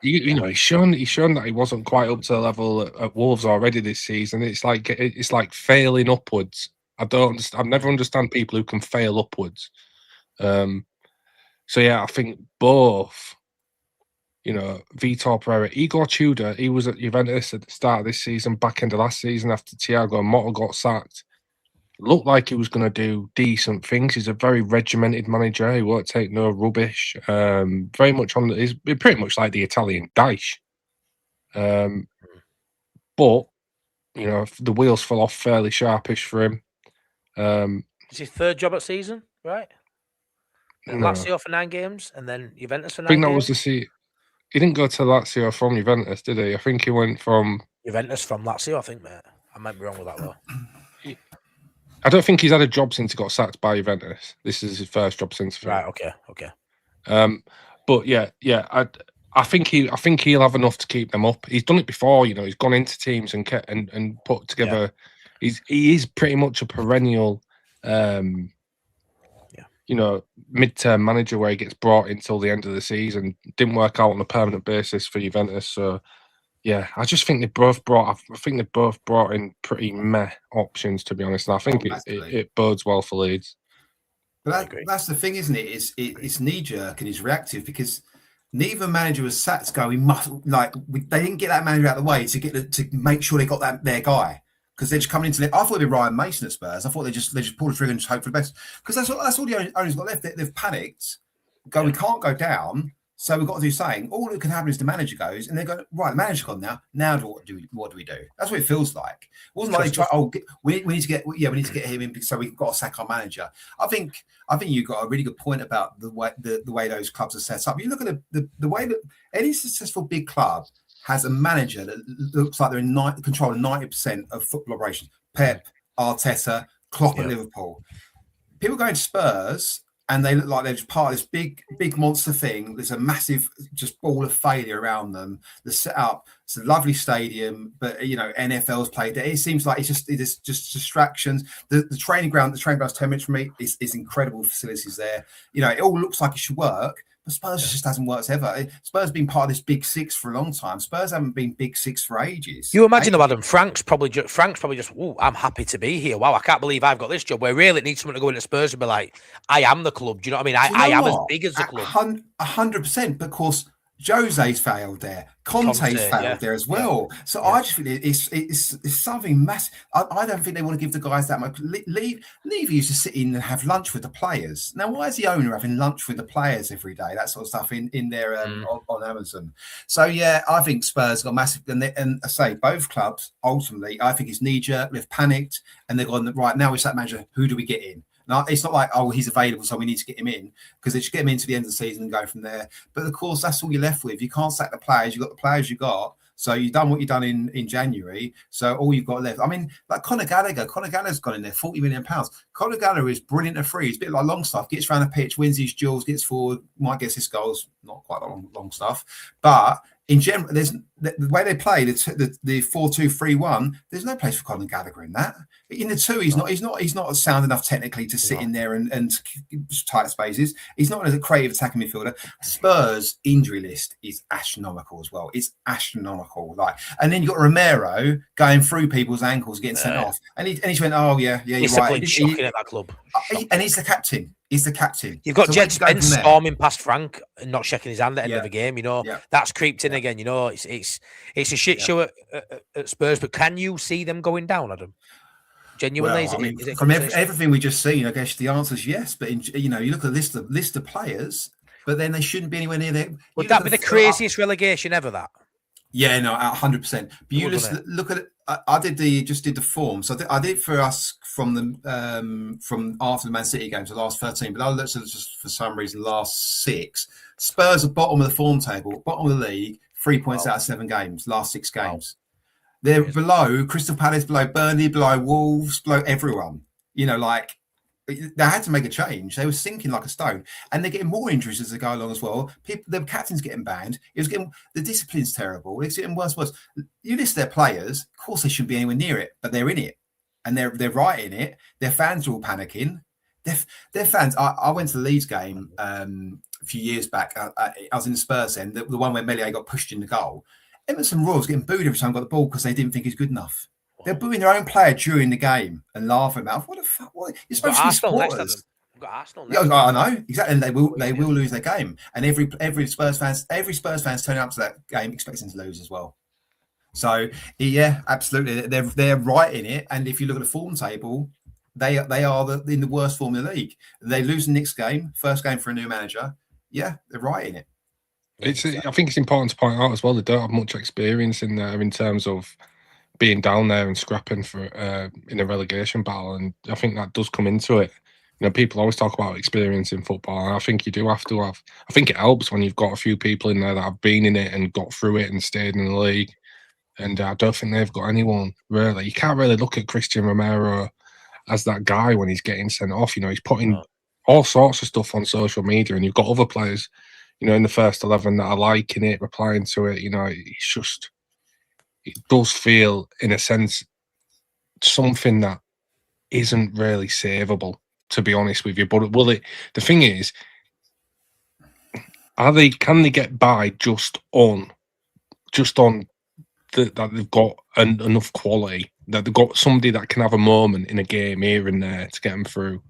He's shown that he wasn't quite up to the level at Wolves already this season. It's like failing upwards I've never understand people who can fail upwards. So yeah, I think both. Vitor Pereira, Igor Tudor, he was at Juventus at the start of this season, back end of last season after Thiago Motta got sacked. Looked like he was going to do decent things. He's a very regimented manager. He won't take no rubbish. Very much he's pretty much like the Italian Daesh. But the wheels fell off fairly sharpish for him. It's his third job at season, right? Lazio for 9 games, and then Juventus for 9 games. I think that was the seat. He didn't go to Lazio from Juventus, did he? I think he went from Juventus from Lazio. I think, mate. I might be wrong with that though. I don't think he's had a job since he got sacked by Juventus. This is his first job since. Right. Okay. But yeah. I think he'll have enough to keep them up. He's done it before. He's gone into teams and put together. Yeah. He is pretty much a perennial. Mid-term manager where he gets brought in till the end of the season. Didn't work out on a permanent basis for Juventus. So yeah, I just think they both brought in pretty meh options, to be honest. And I think it bodes well for Leeds. But that's the thing, isn't it? It's knee-jerk and it's reactive because neither manager was sat to go. We must they didn't get that manager out of the way to make sure they got their guy. Because they're just coming into it. I thought it'd be Ryan Mason at Spurs. I thought they just pulled the trigger and just hope for the best. Because that's all the owners got left. They've panicked. We can't go down. So we've got to do something. All that can happen is the manager goes and they go, right, the manager's gone now. Now what do we do? That's what it feels like. It wasn't like they try, we need to get him in so we've got to sack our manager. I think you've got a really good point about the way those clubs are set up. You look at the way that any successful big club has a manager that looks like they're in control of 90% of football operations. Pep, Arteta, Klopp at Liverpool. People go into Spurs and they look like they're just part of this big monster thing. There's a massive just ball of failure around them. The setup, it's a lovely stadium, but NFL's played there. It seems like it's just distractions. The training ground's 10 minutes from me. It's incredible facilities there. It all looks like it should work. But Spurs just hasn't worked ever. Spurs have been part of this big six for a long time. Spurs haven't been big six for ages. You imagine though, Adam, Frank's probably just, I'm happy to be here. Wow, I can't believe I've got this job. Where really it needs someone to go into Spurs and be like, I am the club. Do you know what I mean? I am as big as the club. 100%. Because Jose's failed there. Conte's failed there as well. Yeah. So I just think it's something massive. I don't think they want to give the guys that much. Levy used to sit in and have lunch with the players. Now, why is the owner having lunch with the players every day? That sort of stuff in their on Amazon. So yeah, I think Spurs got massive. And I say both clubs ultimately, I think it's knee jerk. They've panicked and they've gone right now. It's that manager. Who do we get in? Now, it's not like, he's available, so we need to get him in, because they should get him into the end of the season and go from there. But of course, that's all you're left with. You can't sack the players. You've got the players you got. So you've done what you've done in January. So all you've got left. I mean, like Conor Gallagher's gone in there, £40 million. Conor Gallagher is brilliant at free. He's a bit like Longstaff, gets around the pitch, wins his duels, gets forward, might get his goals, not quite long stuff. But in general, there's the way they play the 4-2-3-1. There's no place for Conor Gallagher in that. In the two, he's not sound enough technically to sit in there and tight spaces. He's not a creative attacking midfielder. Spurs injury list is astronomical as well. It's astronomical. And then you got Romero going through people's ankles, getting sent off, and he went, oh yeah, you're right. Shocking at that club. And he's the captain. He's the captain. You've got Jed Spence storming past Frank and not shaking his hand at the end of the game. That's creeped in again. It's a shit show at Spurs. But can you see them going down, Adam? Genuinely, from everything we just seen, I guess the answer is yes. But you look at the list of players, but then they shouldn't be anywhere near there. Would that be the craziest relegation ever? That? Yeah, no, 100%. But you look at it. I did the form. So I did for us from after the Man City games, the last 13. But I looked at just for some reason last 6. Spurs are bottom of the form table, bottom of the league, 3 points out of 7 games, last 6 games. They're below Crystal Palace, below Burnley, below Wolves, below everyone. They had to make a change. They were sinking like a stone, and they're getting more injuries as they go along as well. The captain's getting banned. The discipline's terrible. It's getting worse and worse. You list their players. Of course, they shouldn't be anywhere near it, but they're in it, and they're right in it. Their fans are all panicking. Their fans. I went to the Leeds game a few years back. I was in the Spurs end, the one where Melier got pushed in the goal. Emerson Royal's getting booed every time he got the ball because they didn't think he's good enough. They're booing their own player during the game and laughing about what the fuck. What you're We've supposed got to be Arsenal next to them. supporters. We've got Arsenal Yeah, next. I know exactly, and they will lose their game. And every Spurs fans turning up to that game expecting to lose as well. So yeah, absolutely, they're right in it. And if you look at the form table, they are in the worst form in the league. They lose the next game, first game for a new manager. Yeah, they're right in it. I think it's important to point out as well, they don't have much experience in there in terms of being down there and scrapping for in a relegation battle, and I think that does come into it. You know, people always talk about experience in football, and I think you do have to have. I think it helps when you've got a few people in there that have been in it and got through it and stayed in the league. And I don't think they've got anyone really. You can't really look at Christian Romero as that guy when he's getting sent off. You know, he's putting all sorts of stuff on social media, and you've got other players, you know, in the first 11 that are liking it, replying to it. You know, it's just, it does feel, in a sense, something that isn't really savable, to be honest with you. But will it? The thing is, can they get by just on that they've got enough quality, that they've got somebody that can have a moment in a game here and there to get them through?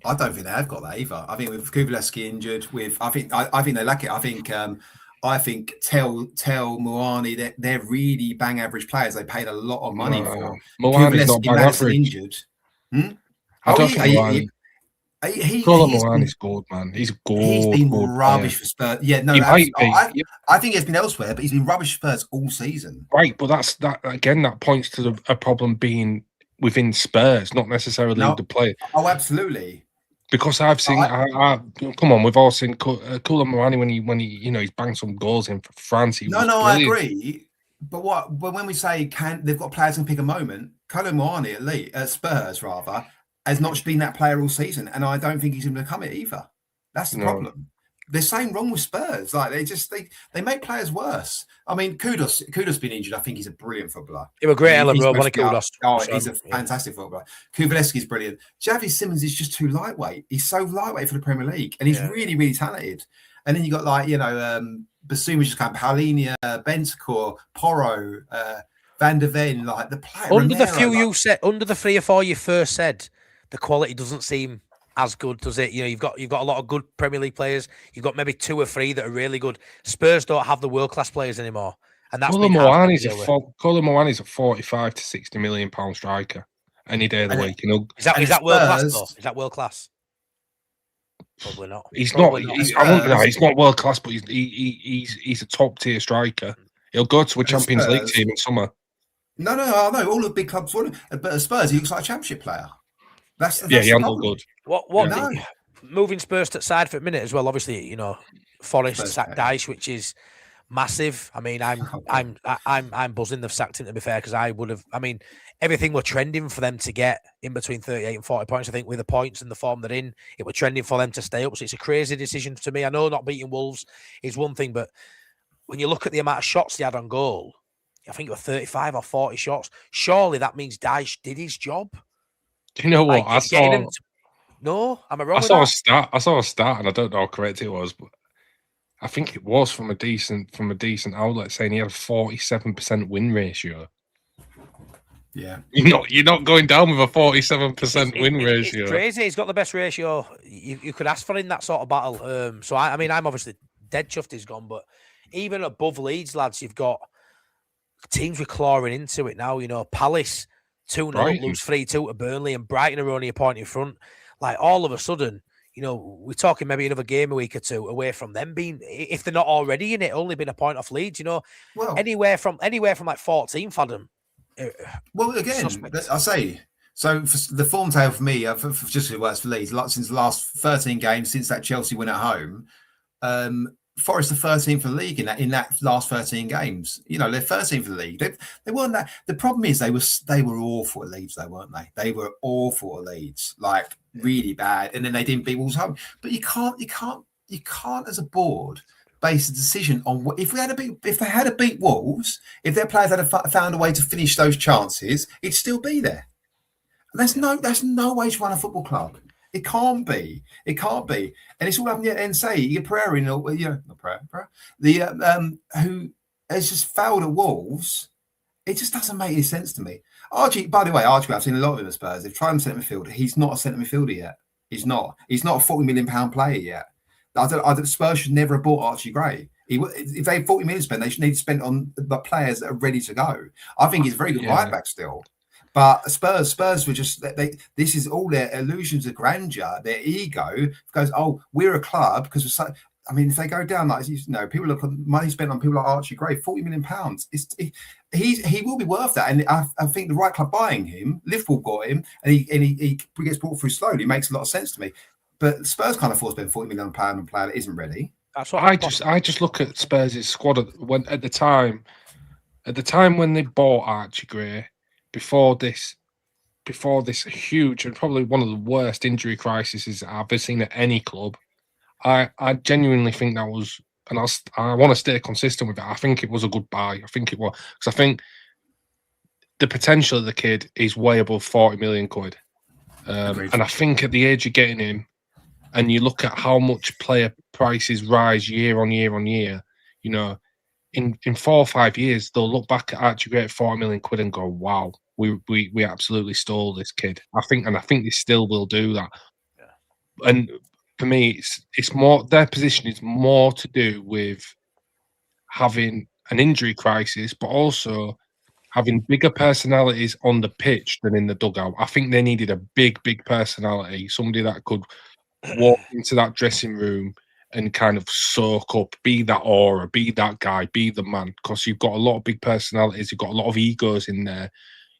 I don't think they've got that either. I think with Kubileski injured, I think they lack it. I think Tel Muani, they're really bang average players. They paid a lot of money for. Muani's not bang average. Injured. I don't think Muani. Muani's good, man. He's good. He's been good rubbish player. for Spurs. Yeah, no, I think it's been elsewhere, but he's been rubbish for Spurs all season. Right, but that again, that points to a problem being within Spurs, not necessarily the player. Oh, absolutely. Because I've seen, come on, we've all seen Kula Muani when he, you know, he's banged some goals in for France. I agree. But when we say they've got players who can pick a moment, Kula Muani at Spurs rather has not been that player all season, and I don't think he's going to become it either. That's the problem. There's something wrong with Spurs. Like they make players worse. I mean, Kudos been injured. I think he's a brilliant footballer. He was great, Ellen Rowe, one of Kudos. Oh, he's a fantastic footballer. Kubileski's brilliant. Javi Simmons is just too lightweight. He's so lightweight for the Premier League, and he's really, really talented. And then you got Basuma just come, Paulinia, Bentancur, Porro, Van der Ven, like the player. Under the few you said, under the 3 or 4 you first said, the quality doesn't seem as good, does it? You know, you've got a lot of good Premier League players. You've got maybe 2 or 3 that are really good. Spurs don't have the world class players anymore, and that's Kula Muani's a 45 to 60 million pound striker any day of the week. You know, is that world class though? Is that world class? Probably not. He's not world class, but he's a top tier striker. He'll go to a Champions League team in summer. No. All the big clubs want him. But at Spurs, he looks like a Championship player. That's he ain't no good. Moving Spurs to side for a minute as well. Obviously, you know, Forest sacked Dyche, which is massive. I mean, I'm buzzing they've sacked him, to be fair, because I would have. I mean, everything were trending for them to get in between 38 and 40 points. I think with the points and the form they're in, it were trending for them to stay up. So it's a crazy decision to me. I know not beating Wolves is one thing, but when you look at the amount of shots they had on goal, I think it were 35 or 40 shots. Surely that means Dyche did his job. Do you know what? I saw. No, am I wrong? I saw a stat, and I don't know how correct it was, but I think it was from a decent outlet saying he had a 47% win ratio. Yeah, you're not going down with a 47% win ratio. It's crazy. He's got the best ratio you could ask for in that sort of battle. So I mean, I'm obviously dead chuffed he's gone, but even above Leeds, lads, you've got teams with clawing into it now. You know, Palace 2-0, lose 3-2 to Burnley, and Brighton are only a point in front. Like, all of a sudden, you know, we're talking maybe another game a week or 2 away from them being, if they're not already in it, only been a point off Leeds. You know, anywhere from like 14th for them. Well, again, I say so. For the form table for me, just it works for Leeds. Since the last 13 games, since that Chelsea win at home, Forest are 13th for the league in that last 13 games. You know, they're 13th for the league. They weren't that. The problem is they were awful at Leeds, though, weren't they? They were awful at Leeds, like really bad. And then they didn't beat Wolves home. But you can't as a board base a decision on what if they had to beat Wolves, if their players had found a way to finish those chances, it'd still be there. And that's no way to run a football club. It can't be. And it's all happened yet. And say you Pereira, not Pereira, who has just failed at Wolves. It just doesn't make any sense to me. Archie, by the way, Archie, I've seen a lot of him at Spurs. They've tried him centre midfielder. He's not a centre midfielder yet. He's not. He's not a £40 million player yet. Spurs should never have bought Archie Gray. If they have 40 million spent, they should need to spend on the players that are ready to go. I think he's a very good right back still. But Spurs were just this is all their illusions of grandeur, their ego goes, oh, we're a club because we're so. I mean, if they go down like people look at money spent on people like Archie Gray, £40 million. He will be worth that, and I think the right club buying him, Liverpool got him, and he gets brought through slowly. It makes a lot of sense to me. But Spurs can't afford to spend £40 million on a player that isn't ready. That's what I just look at Spurs' squad at the time when they bought Archie Gray, before this huge and probably one of the worst injury crises I've ever seen at any club. I genuinely think that was, and I want to stay consistent with it. I think it was a good buy. I think it was, because I think the potential of the kid is way above 40 million quid. And I think at the age of getting him, and you look at how much player prices rise year on year on year, you know, in 4 or 5 years, they'll look back at Archie Gray at 40 million quid and go, wow, we absolutely stole this kid. I think they still will do that. Yeah. And for me, it's more, their position is more to do with having an injury crisis, but also having bigger personalities on the pitch than in the dugout. I think they needed a big personality, somebody that could walk into that dressing room and kind of soak up, be that aura, be that guy, be the man. Because you've got a lot of big personalities, you've got a lot of egos in there.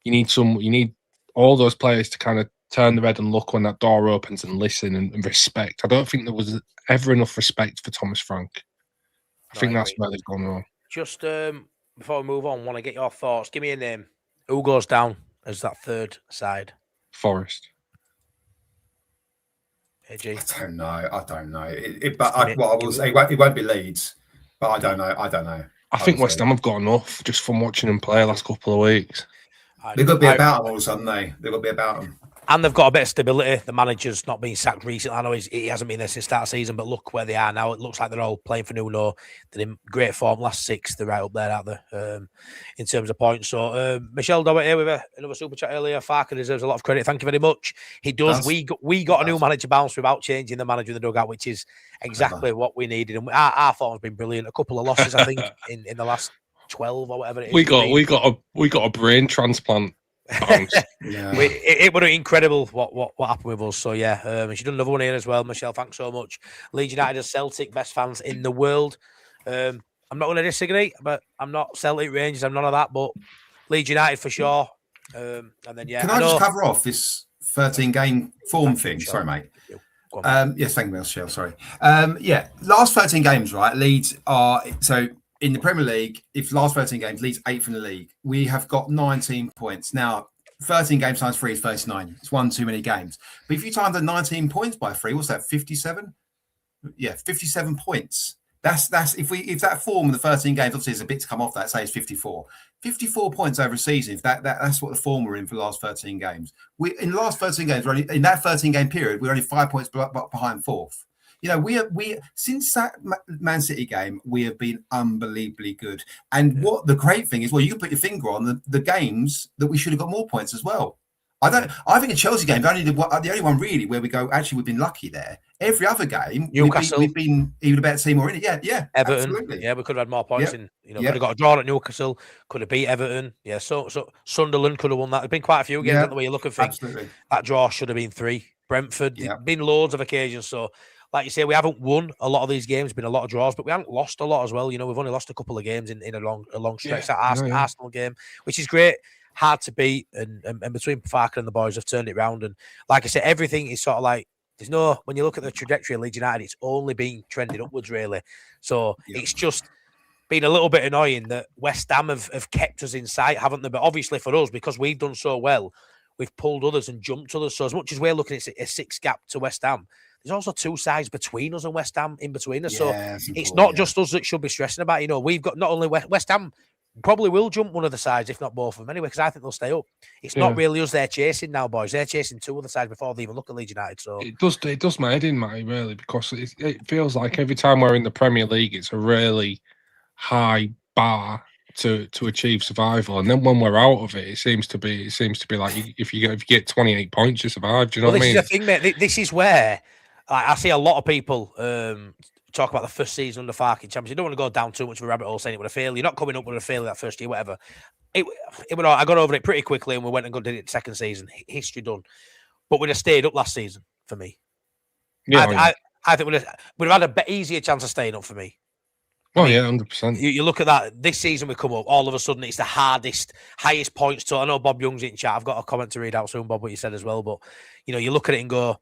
You need all those players to kind of turn their head and look when that door opens and listen and respect. I don't think there was ever enough respect for Thomas Frank. I think that's where they've gone wrong. Just before we move on, want to get your thoughts. Give me a name. Who goes down as that third side? Forest. AG? I don't know. What I will say, it won't be Leeds, but I don't know. I think West Ham have got enough just from watching them play the last couple of weeks. They've got to be about them all of a sudden, they've got to be about them. And they've got a bit of stability. The manager's not been sacked recently. I know he hasn't been there since start of season, but look where they are now. It looks like they're all playing for Nuno. They're in great form. Last 6, they're right up there, aren't they? In terms of points. So Michelle Dowitt here with another super chat earlier. Farker deserves a lot of credit. Thank you very much. He does. We got a new manager bounce without changing the manager in the dugout, which is exactly what we needed. And our form's been brilliant. A couple of losses, I think, in the last 12 or whatever it is. We got a brain transplant. It would have been incredible what happened with us. So yeah, she's done another one here as well. Michelle, thanks so much. Leeds United and Celtic, best fans in the world. I'm not going to disagree, but I'm not Celtic Rangers. I'm none of that, but Leeds United for sure. And then can I just cover off this 13-game form thing? Sorry, mate. Yes, thank you, Michelle. Sorry. Last 13 games, right? Leeds are so. In the Premier League, if last 13 games, Leeds 8th in the league, we have got 19 points. Now, 13 games times 3 is 39. It's one too many games. But if you times the 19 points by 3, what's that, 57? Yeah, 57 points. That's if that form of the 13 games, obviously there's a bit to come off that, say it's 54. 54 points over a season, if that's what the form we're in for the last 13 games. In the last 13 games, in that 13-game period, we're only 5 points behind 4th. You know, we since that Man City game, we have been unbelievably good. And what the great thing is, well, you can put your finger on the games that we should have got more points as well. I think a Chelsea game, the only one really where we go, actually, we've been lucky there. Every other game, Newcastle, we've been even a better team already. Yeah, Everton, absolutely. Yeah, we could have had more points in. You know, could have got a draw at Newcastle, could have beat Everton. Yeah, so Sunderland could have won that. There's been quite a few games, where you look and think that draw should have been 3. Brentford, been loads of occasions. So, like you say, we haven't won a lot of these games. Been a lot of draws, but we haven't lost a lot as well. You know, we've only lost a couple of games in a long stretch. That Arsenal game, which is great, hard to beat, and between Farker and the boys have turned it round. And like I said, everything is sort of like when you look at the trajectory of Leeds United, it's only been trending upwards really. So it's just been a little bit annoying that West Ham have kept us in sight, haven't they? But obviously for us, because we've done so well, we've pulled others and jumped others. So as much as we're looking at a 6 gap to West Ham, there's also 2 sides between us and West Ham in between us. So it's not just us that should be stressing about. You know, we've got not only West Ham probably will jump one of the sides, if not both of them anyway, because I think they'll stay up. It's not really us they're chasing now, boys. They're chasing 2 other sides before they even look at Leeds United. So it does my head in, Matty, really, because it feels like every time we're in the Premier League, it's a really high bar to achieve survival, and then when we're out of it, it seems to be like if you get 28 points, you survive. Do you know what I mean? This is the thing, mate. This is where I see a lot of people talk about the first season under Farkin Champions. You don't want to go down too much of a rabbit hole saying it would have failed. You're not coming up with a failure that first year, whatever. It I got over it pretty quickly, and we went and did it second season. History done. But we'd have stayed up last season for me. Yeah, I think we'd have had a easier chance of staying up for me. Oh, yeah, 100%. You look at that. This season we come up, all of a sudden it's the highest points total. I know Bob Young's in chat. I've got a comment to read out soon, Bob, what you said as well. But, you look at it and go,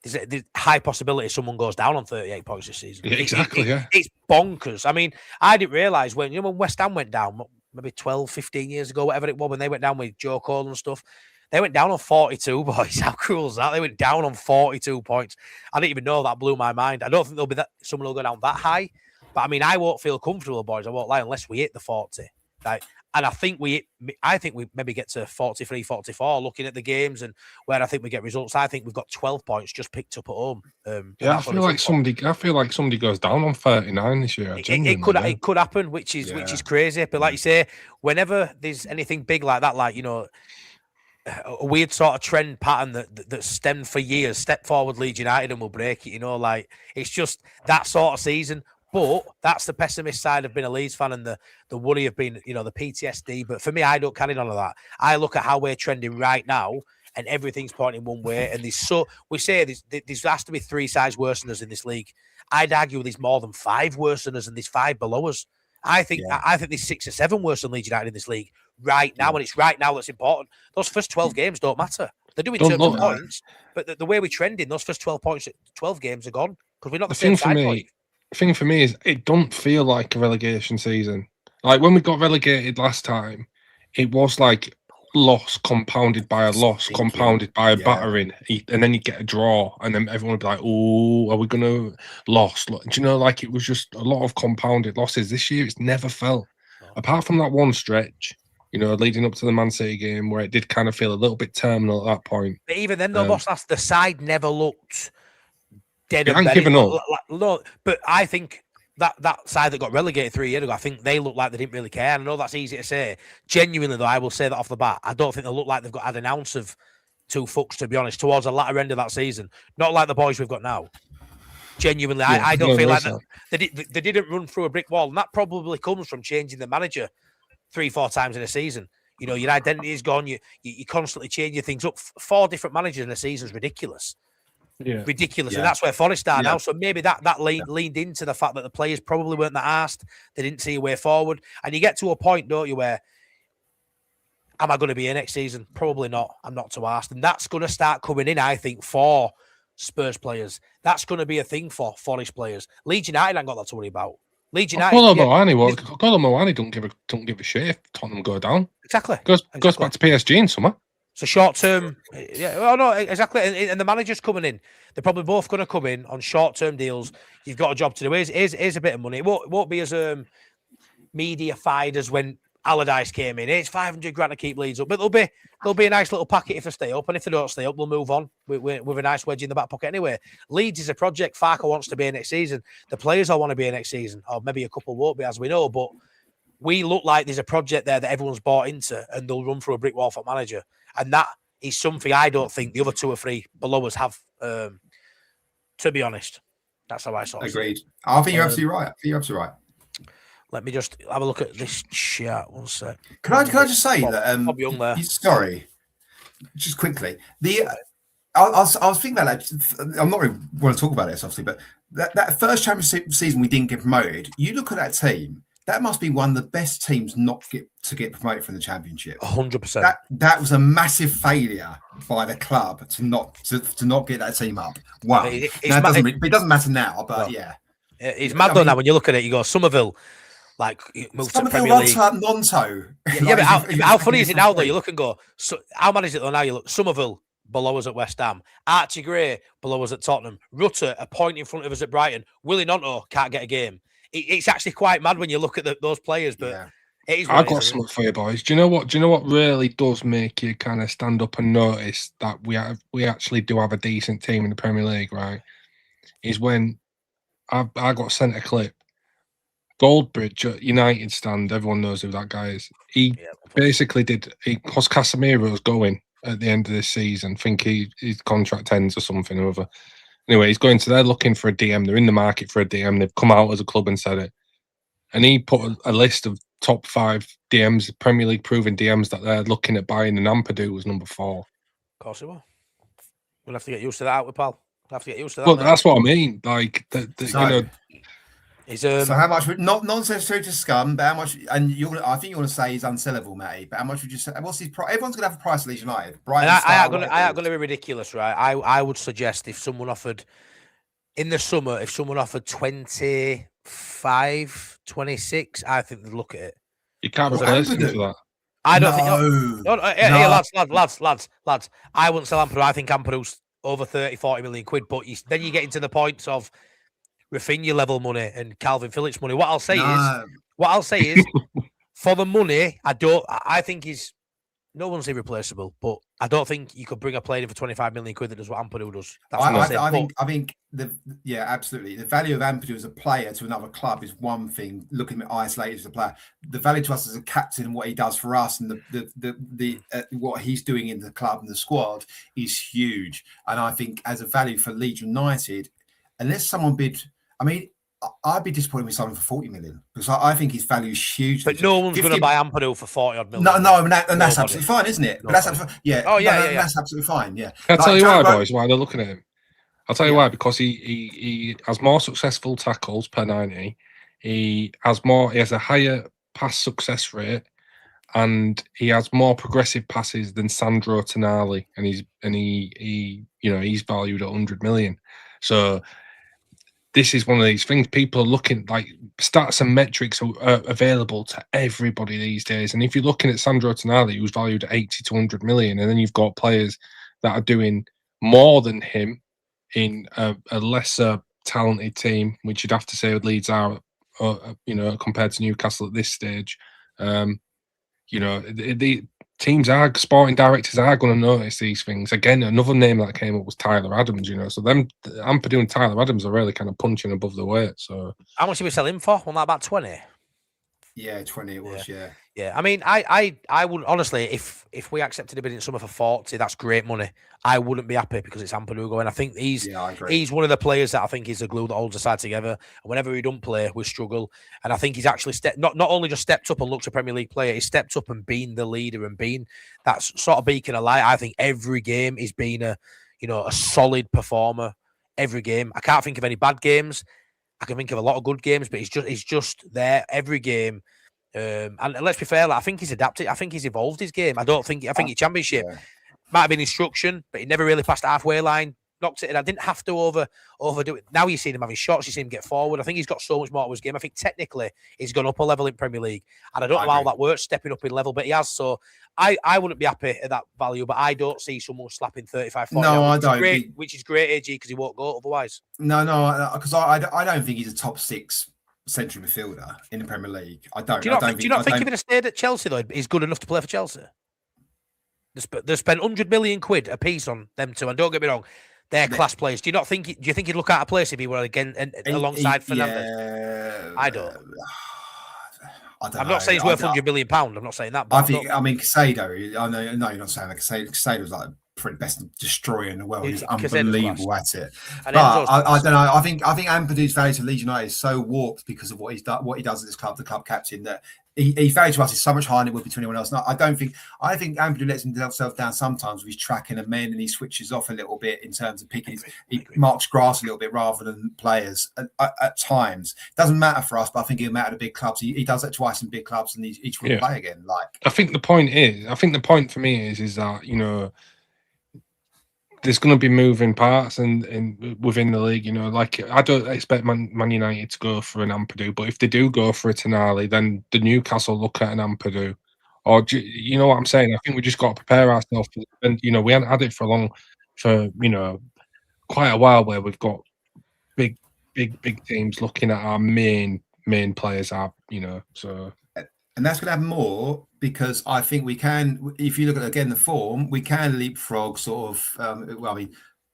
there's a high possibility someone goes down on 38 points this season. Yeah, exactly, yeah. It's bonkers. I mean, I didn't realise when West Ham went down, maybe 12, 15 years ago, whatever it was, when they went down with Joe Cole and stuff, they went down on 42, boys. How cool is that? They went down on 42 points. I didn't even know. That blew my mind. I don't think there'll be someone will go down that high. But I mean, I won't feel comfortable, boys. I won't lie, unless we hit the 40. Right? And I think we maybe get to 43, 44, looking at the games and where I think we get results. I think we've got 12 points just picked up at home. Yeah, I feel like somebody goes down on 39 this year. It could happen, which is crazy. But like you say, whenever there's anything big like that, like a weird sort of trend pattern that stemmed for years, step forward Leeds United and we'll break it. Like it's just that sort of season. But that's the pessimist side of being a Leeds fan and the worry of being, the PTSD. But for me, I don't carry none of that. I look at how we're trending right now and everything's pointing one way. And we say there has to be 3 sides worse than us in this league. I'd argue there's more than 5 worse than us and there's 5 below us. I think there's 6 or 7 worse than Leeds United in this league right now. And it's right now that's important. Those first 12 games don't matter. They do in terms of points. But the way we trend in those first 12 points, 12 games are gone because we're not the same side point. The thing for me is it don't feel like a relegation season. Like when we got relegated last time, it was like loss compounded by a loss, compounded by a battering, and then you get a draw, and then everyone would be like, "Oh, are we gonna loss?" Do you know? Like it was just a lot of compounded losses this year. It's never felt, apart from that one stretch, leading up to the Man City game where it did kind of feel a little bit terminal at that point. But even then, though, boss, the side never looked dead and buried. Given up. No, but I think that side that got relegated 3 years ago, I think they look like they didn't really care. I know that's easy to say. Genuinely, though, I will say that off the bat. I don't think they look like they've had an ounce of 2 fucks, to be honest, towards the latter end of that season. Not like the boys we've got now. Genuinely, I don't feel like that. They didn't run through a brick wall, and that probably comes from changing the manager 3-4 times in a season. Your identity is gone. You constantly changing things up. 4 different managers in a season is ridiculous. Yeah. Ridiculous. And that's where Forest are now. So maybe that leaned into the fact that the players probably weren't that arsed. They didn't see a way forward. And you get to a point, don't you, where am I going to be here next season? Probably not. I'm not too arsed. And that's going to start coming in, I think, for Spurs players. That's going to be a thing for Forest players. Leeds United ain't got that to worry about. Leeds United. Colin Moani don't give a shit if Tottenham go down. Exactly. Goes back to PSG in summer. So short term, no, exactly. And the manager's coming in. They're probably both going to come in on short term deals. You've got a job to do. Here's a bit of money. It won't be as media-fied as when Allardyce came in. It's 500 grand to keep Leeds up, but there'll be a nice little packet if they stay up, and if they don't stay up, we'll move on with a nice wedge in the back pocket anyway. Leeds is a project. Farker wants to be here next season. The players all want to be here next season, or maybe a couple won't be, as we know, but we look like there's a project there that everyone's bought into, and they'll run through a brick wall for manager. And that is something I don't think the other 2 or 3 below us have, to be honest. That's how I saw it. Agreed. I think you're absolutely right. Let me just have a look at this chat. One sec. Can I just say that? Bob Young there. Sorry, just quickly. I was thinking about that. I'm not really want to talk about this, obviously, but that first championship season we didn't get promoted. You look at that team. That must be one of the best teams not to get promoted from the championship. 100%. That was a massive failure by the club to not get that team up. Wow. It doesn't matter now, but yeah. It's mad though now when you look at it. You go Somerville, like moved to Premier League. Nonto. But how funny is it now though? You look and go. So how mad is it though now? You look Somerville below us at West Ham, Archie Gray below us at Tottenham, Rutter a point in front of us at Brighton, Willie Nonto can't get a game. It's actually quite mad when you look at those players, but it is. I've got something for you, boys. Do you know what really does make you kind of stand up and notice that we actually do have a decent team in the Premier League, right? Is when I got sent a clip Goldbridge at United stand, everyone knows who that guy is. He basically because Casemiro's going at the end of this season, think his contract ends or something or other. Anyway, they're looking for a DM. They're in the market for a DM. They've come out as a club and said it. And he put a list of top 5 DMs, Premier League proven DMs that they're looking at buying, and Ampadu was number 4. Of course it will. We'll have to get used to that, pal. We'll have to get used to that. Well, that's what I mean. Like, so how much? Not necessarily to scum, but how much? And I think you want to say he's unsellable, Matty. But how much would you say? What's his price? Everyone's going to have a price at Leeds United. I ain't going to be ridiculous, right? I would suggest if someone offered in the summer, if someone offered 25, 26, I think they'd look at it. You can't replace him for that. I don't think. Hey, lads. I wouldn't sell Ampadu. I think Ampadu's over 30, 40 million quid. But then you get into the points of Rafinha level money and Calvin Phillips money. What I'll say is, for the money, I think no one's irreplaceable, but I don't think you could bring a player in for 25 million quid that does what Ampadu does. That's I think absolutely. The value of Ampadu as a player to another club is one thing. Looking at isolated as a player, the value to us as a captain and what he does for us and the what he's doing in the club and the squad is huge. And I think as a value for Leeds United, unless someone bid, I mean, I'd be disappointed with someone for 40 million because I think his value is huge. But no one's going to buy Ampadu for 40 odd million. No, and that's absolutely fine, isn't it? But that's absolutely that's absolutely fine. Yeah. Can I tell you why, boys? Why they're looking at him? I'll tell you why. Because he has more successful tackles per 90. He has a higher pass success rate, and he has more progressive passes than Sandro Tonali, and he's valued at 100 million. So this is one of these things people are looking, like, stats and metrics are available to everybody these days. And if you're looking at Sandro Tonali, who's valued at 80 to 100 million, and then you've got players that are doing more than him in a lesser talented team, which you'd have to say Leeds are, compared to Newcastle at this stage. The teams sporting directors are going to notice these things. Again, another name that came up was Tyler Adams, so Ampadu and Tyler Adams are really kind of punching above the weight. So how much did we sell him for? Wasn't that about 20? Yeah, 20 it was, yeah. Yeah, I mean, I would honestly, if we accepted a bid in summer for 40, that's great money. I woun't be happy because it's Ampadu going. I think he's one of the players that I think is the glue that holds the side together. And whenever he don't play, we struggle. And I think he's actually not only just stepped up and looked a Premier League player, he's stepped up and been the leader and been that sort of beacon of light. I think every game he's been a solid performer. Every game. I can't think of any bad games. I can think of a lot of good games, but he's just there every game. And let's be fair, I think he's adapted. I think he's evolved his game. I think his championship might have been instruction, but he never really passed the halfway line, knocked it in. I didn't have to overdo it. Now you've seen him having shots, you've seen him get forward. I think he's got so much more to his game. I think technically he's gone up a level in Premier League. And I don't know how that works, stepping up in level, but he has. So I wouldn't be happy at that value, but I don't see someone slapping 35, 40. No, I don't. Which is great, AG, because he won't go otherwise. No, because I don't think he's a top 6 central midfielder in the Premier League. I don't. Do you not think if he'd have stayed at Chelsea, though, he's good enough to play for Chelsea? They spent 100 million quid a piece on them two, and don't get me wrong, they're class players. Do you think he'd look out of place if he were again alongside Fernandes? Yeah, I don't. I'm not saying he's worth £100 million. I'm not saying that. But Casado. I know you're not saying that. Casado's like probably the best destroyer in the world. He's unbelievable at it. But I don't know. I think Ampadu's value to Leeds United is so warped because of what he does at this club, the club captain, that he value to us is so much higher than it would be to anyone else. No, I think Ampadu lets himself down sometimes with his tracking of men, and he switches off a little bit in terms of picking. He marks grass a little bit rather than players at times. Doesn't matter for us, but I think he'll matter to big clubs. He does that twice in big clubs, and each will play again. I think the point for me is that there's going to be moving parts and within the league, I don't expect Man United to go for an Ampadu, but if they do go for a Tonali, then the Newcastle look at an Ampadu. Or you know what I'm saying? I think we just got to prepare ourselves. And we haven't had it for quite a while where we've got big teams looking at our main players. So. And that's going to happen more because I think we can, if you look at, again, the form, we can leapfrog sort of,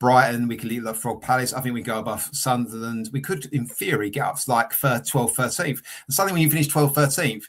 Brighton. We could leave like Frog Palace. I think we go above Sunderland. We could, in theory, get up to like 12th, 13th. And suddenly when you finish 12th, 13th,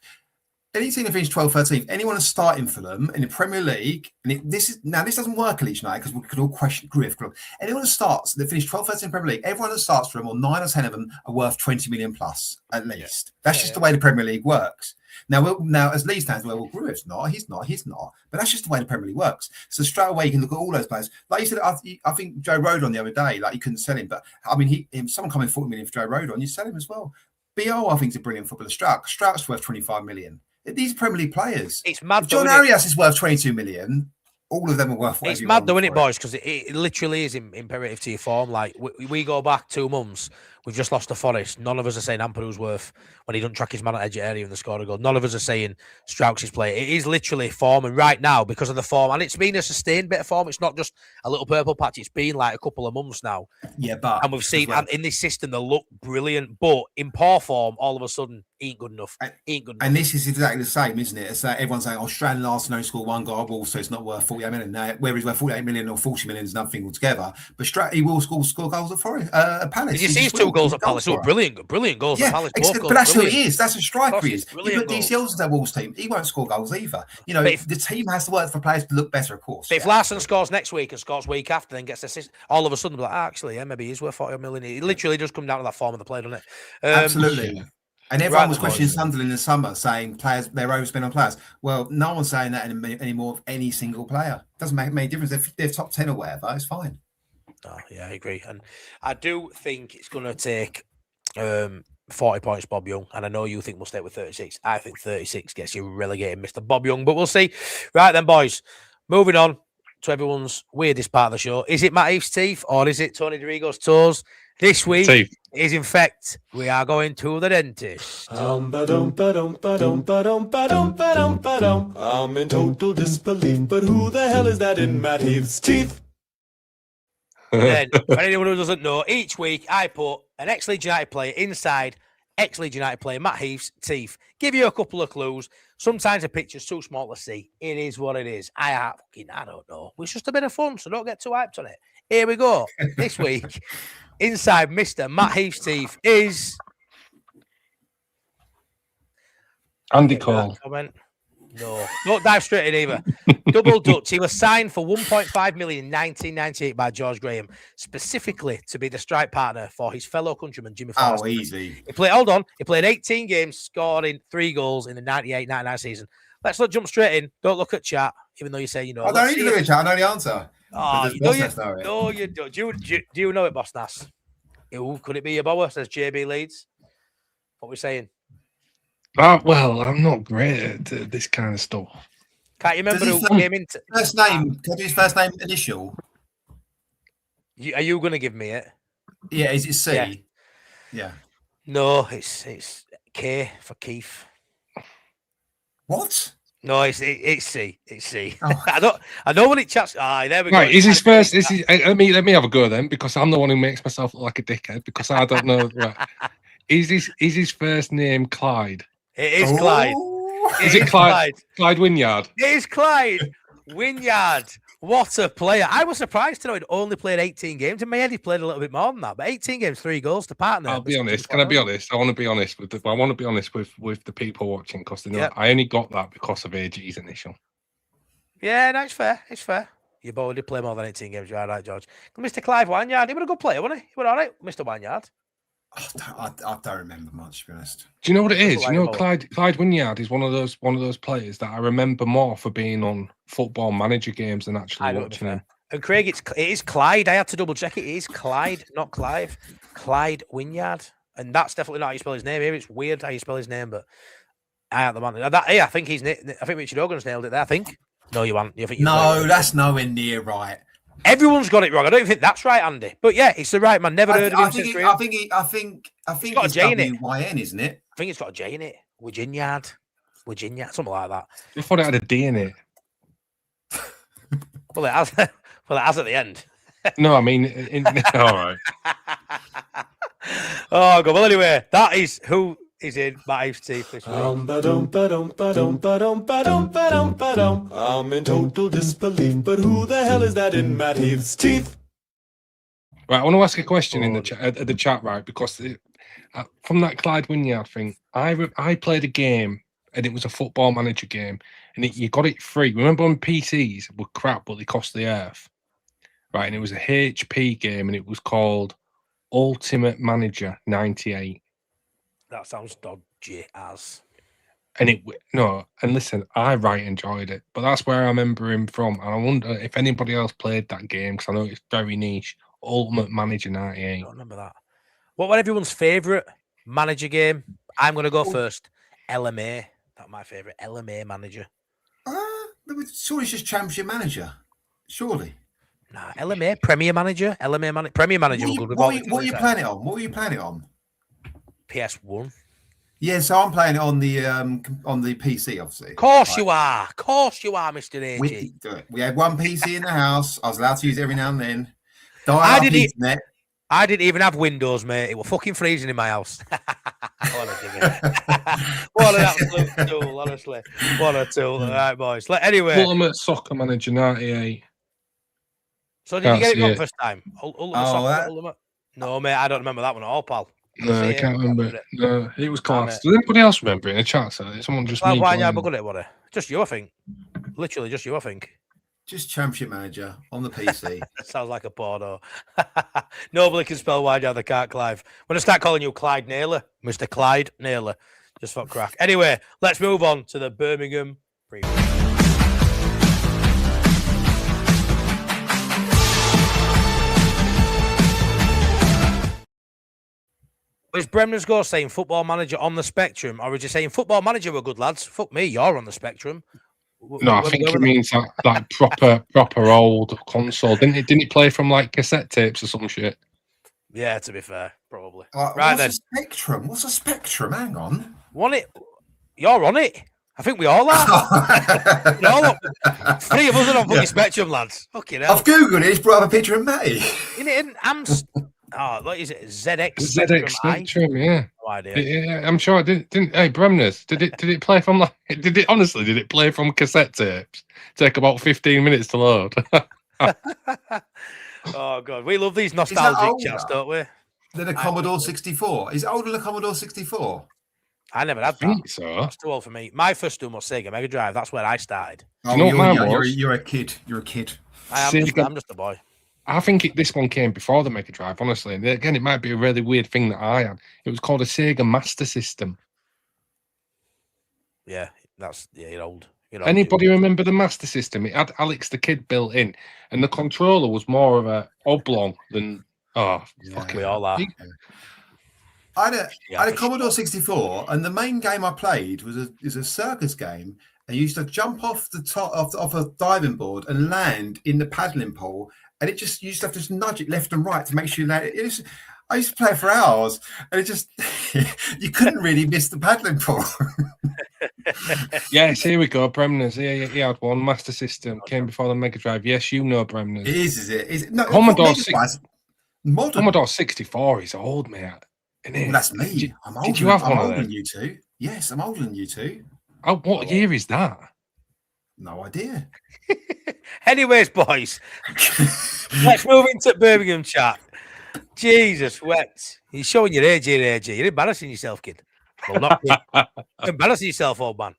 any team that finished 12th, 13th, anyone that's starting for them in the Premier League, and this doesn't work at Leeds United because we could all question Griff. Anyone that starts, that finished 12th, 13th Premier League, everyone that starts for them, or 9 or 10 of them, are worth 20 million plus at least. That's just the way the Premier League works. Now, as Leeds fans, well, Griff's not, he's not, but that's just the way the Premier League works. So straight away, you can look at all those players. Like you said, I think Joe Rodon the other day, like you couldn't sell him, but I mean, someone coming 40 million for Joe Rodon, you sell him as well. BO, I think, is a brilliant footballer. Strout's worth 25 million. These Premier League players. It's mad. John Arias is worth 22 million. All of them are worth. It's mad, though, isn't it, boys? Because it literally is imperative to your form. Like we go back 2 months, we've just lost to Forest. None of us are saying Ampadu worth when he doesn't track his man at edge area and the score a goal. None of us are saying Strauch's is play. It is literally form, and right now because of the form, and it's been a sustained bit of form. It's not just a little purple patch. It's been like a couple of months now. Yeah, but and we've seen and in this system they look brilliant, but in poor form, all of a sudden ain't good enough. And this is exactly the same, isn't it? It's like everyone's saying, "Oh, Strand and Arsenal only scored 1 goal, so it's not worth 48 million." Now, whether he's worth 48 million or 40 million is nothing altogether. But he will score goals at Forest, at Palace. Did you see his 2 goals at Palace? Oh, brilliant goals at Palace. But that's who he is. That's a striker he is. You put DCL's into that Wolves team, he won't score goals either. You know, the team has to work for players to look better, of course. But if Larson scores next week and scores week after, then gets assist, all of a sudden, like, actually, maybe he's worth 40 million. It literally just come down to that form of the player, doesn't it? Absolutely. And everyone was questioning Sunderland in the summer, saying players they're overspending on players. Well, no one's saying that anymore of any single player. Doesn't make any difference if they're top 10 or whatever. It's fine. Oh, yeah, I agree, and I do think it's going to take 40 points, Bob Young, and I know you think we'll stay with 36. I think 36 gets you relegated, Mr. Bob Young, but we'll see. Right then, boys, moving on to everyone's weirdest part of the show. Is it Matt Heath's teeth or is it Tony DeRigo's toes? This week is, in fact, we are going to the dentist. I'm in total disbelief, but who the hell is that in Matt Heath's teeth? And for anyone who doesn't know, each week I put an ex-Leeds United player inside ex-Leeds United player Matt Heath's teeth. Give you a couple of clues. Sometimes a picture's too small to see. It is what it is. I don't know. It's just a bit of fun, so don't get too hyped on it. Here we go. This week, inside Mr. Matt Heath's teeth is Andy Cole. No, don't dive straight in either. Double Dutch. He was signed for 1.5 million in 1998 by George Graham, specifically to be the strike partner for his fellow countryman Jimmy Forrest. Oh, easy. He played 18 games, scoring 3 goals in the 98-99 season. Let's not jump straight in. Don't look at chat, even though you say you know. I don't need to look at chat. I know the answer. Oh, you don't. Do you know it, Boss Nass? Could it be your bower? Says JB Leeds. What are we saying? Well, I'm not great at this kind of stuff. Can't you remember who came into first name? Can I do his first name initial? Are you going to give me it? Yeah, is it C? Yeah. No, it's K for Keith. What? No, it's C. It's C. Oh. I know when it chats. There we go. Right, is his first? Let me have a go then, because I'm the one who makes myself look like a dickhead because I don't know. Right. Is his first name Clyde? It is Clyde. Is it Clyde? Clyde Wynyard? It is Clyde Wynyard. What a player. I was surprised to know he'd only played 18 games. In my head, he played a little bit more than that. But 18 games, 3 goals to partner. I'll be honest. Can I be honest? I want to be honest with the people watching because they know I only got that because of AG's initial. Yeah, no, it's fair. It's fair. You both did play more than 18 games. You're all right, George. Mr. Clive Wynyard, he was a good player, wasn't he? He was all right, Mr. Wynyard. I don't remember much, to be honest. Do you know what it is? You know, Clyde Wynyard is one of those players that I remember more for being on Football Manager games than actually watching him. And Craig, it is Clyde. I had to double check it. It is Clyde, not Clive. Clyde Wynyard, and that's definitely not how you spell his name. Here, it's weird how you spell his name, but I am the man. I think Richard Hogan's nailed it there. I think. No, you haven't. That's nowhere near right. Everyone's got it wrong. I don't think that's right, Andy. But yeah, it's the right man. Never heard of him since. I think it's got a J in it. WYN, isn't it? I think it's got a J in it. Virginia, something like that. I thought it had a D in it. Well, it has. Well, it has at the end. No, I mean, all right. Oh God. Well, anyway, that is who is in Matt Heath's teeth this week. I'm in total disbelief, but who the hell is that in Matt Heath's teeth? Right, I want to ask a question in the chat, right? Because from that Clyde Wynyard thing, I played a game and it was a Football Manager game, and you got it free. Remember when PCs were crap, but they cost the earth, right? And it was a HP game, and it was called Ultimate Manager 98. That sounds dodgy as. And and listen, I enjoyed it, but that's where I remember him from. And I wonder if anybody else played that game, because I know it's very niche. Ultimate Manager 98. I don't remember that. What was everyone's favourite manager game? I'm going to go first. LMA. That's my favourite. LMA Manager. Surely it's just Championship Manager. Surely. Nah, LMA Premier Manager. Premier Manager. What are you playing it on? What were you playing it on? PS1. Yeah, so I'm playing it on the PC, obviously. Of course you are, Mr. AG. We had one PC in the house. I was allowed to use it every now and then. Internet. I didn't even have Windows, mate. It was fucking freezing in my house. What an absolute tool, honestly. What a tool. All right, boys. Anyway. Ultimate Soccer Manager 98. So did you get it wrong first time? Ultimate? No, mate, I don't remember that one at all, pal. No, I can't remember. No, it was class. Does anybody else remember it in the chat? Someone just me. Why good at what? Just you, I think. Literally, just you, I think. Just Championship Manager on the PC. Sounds like a porno. Nobody can spell Wydad, they can't, Clive. I'm going to start calling you Clyde Naylor, Mr. Clyde Naylor, just for crack. Anyway, let's move on to the Birmingham preview. Is Bremner's Go saying Football Manager on the spectrum, or is he saying Football Manager were good lads? Fuck me, you're on the spectrum. No, I think it means that proper old console. Didn't it play from like cassette tapes or some shit? Yeah, to be fair, probably. Right then. What's a spectrum? Hang on. You're on it. I think we all are. Three of us are on fucking spectrum, lads. Fucking hell. I've googled it. It's brought up a picture of Matty. What is it? ZX Spectrum, yeah. No idea. Yeah, I'm sure it didn't. Hey, Bremner's, did it play from like? Did it play from cassette tapes? Take about 15 minutes to load. Oh god, we love these nostalgic chats, don't we? Than a Commodore 64. Is it older than a Commodore 64? I never had that. I think so. That's too old for me. My first one was Sega Mega Drive. That's where I started. Do you know what mine was? You're a kid. You're a kid. I'm just a boy. I think this one came before the Mega Drive, honestly. And again, it might be a really weird thing that I had. It was called a Sega Master System. Yeah, you're old. Anybody remember the Master System? It had Alex the Kid built in, and the controller was more of a oblong than. We all are. I had a Commodore 64, and the main game I played was a circus game. And you used to jump off the top of a diving board and land in the paddling pool. And you used to have to just nudge it left and right to make sure you land. I used to play it for hours, and you couldn't really miss the paddling pool. Yes, here we go. Bremner's. Yeah, he had one. Master System came before the Mega Drive. Yes, you know Bremner's. It is it? Is it? No, Commodore 64 is old, mate. Well, that's me. I'm older. Did you have I'm one older of them? than you two. Yes, I'm older than you two. Oh, what year is that? No idea. Anyways, boys, let's move into Birmingham chat. Jesus, Wex. You're showing your age here, AJ. You're embarrassing yourself, kid. Well, not kid. Embarrassing yourself, old man.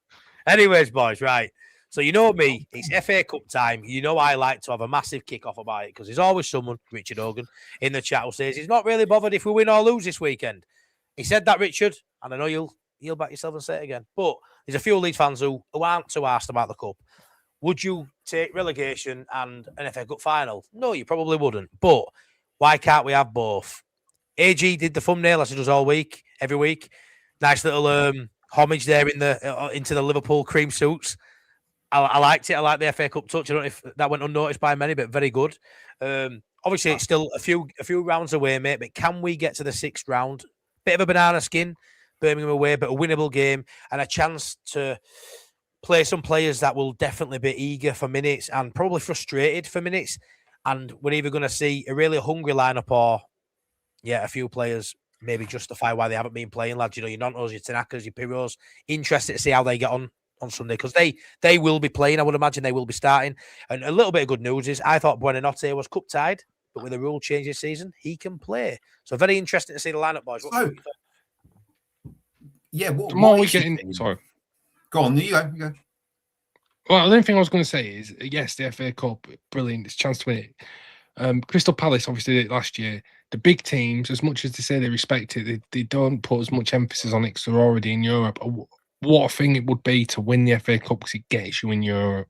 Anyways, boys, right. So you know me, it's FA Cup time. You know I like to have a massive kick-off about it because there's always someone, Richard Hogan, in the chat who says he's not really bothered if we win or lose this weekend. He said that, Richard, and I know you'll back yourself and say it again. But there's a few Leeds fans who aren't too arsed about the Cup. Would you take relegation and an FA Cup final? No, you probably wouldn't. But why can't we have both? AG did the thumbnail as he does all week, every week. Nice little homage there into the Liverpool cream suits. I liked it. I like the FA Cup touch. I don't know if that went unnoticed by many, but very good. Obviously, it's still a few rounds away, mate. But can we get to the 6th round? Bit of a banana skin, Birmingham away, but a winnable game and a chance to play some players that will definitely be eager for minutes and probably frustrated for minutes. And we're either going to see a really hungry lineup or, a few players maybe justify why they haven't been playing, lads. You know, your Nontos, your Tanakas, your Piros. Interested to see how they get on Sunday because they will be playing. I would imagine they will be starting. And a little bit of good news is I thought Buonanotte was cup tied but with the rule change this season, he can play. So very interesting to see the lineup, boys. What So, do you think? Yeah, The more what we is get your in, thing? sorry. Go on, you go. You go. Well, the only thing I was going to say is, yes, the FA Cup, brilliant. It's a chance to win it. Crystal Palace obviously did it last year. The big teams, as much as they say they respect it, they don't put as much emphasis on it because they're already in Europe. What a thing it would be to win the FA Cup because it gets you in Europe.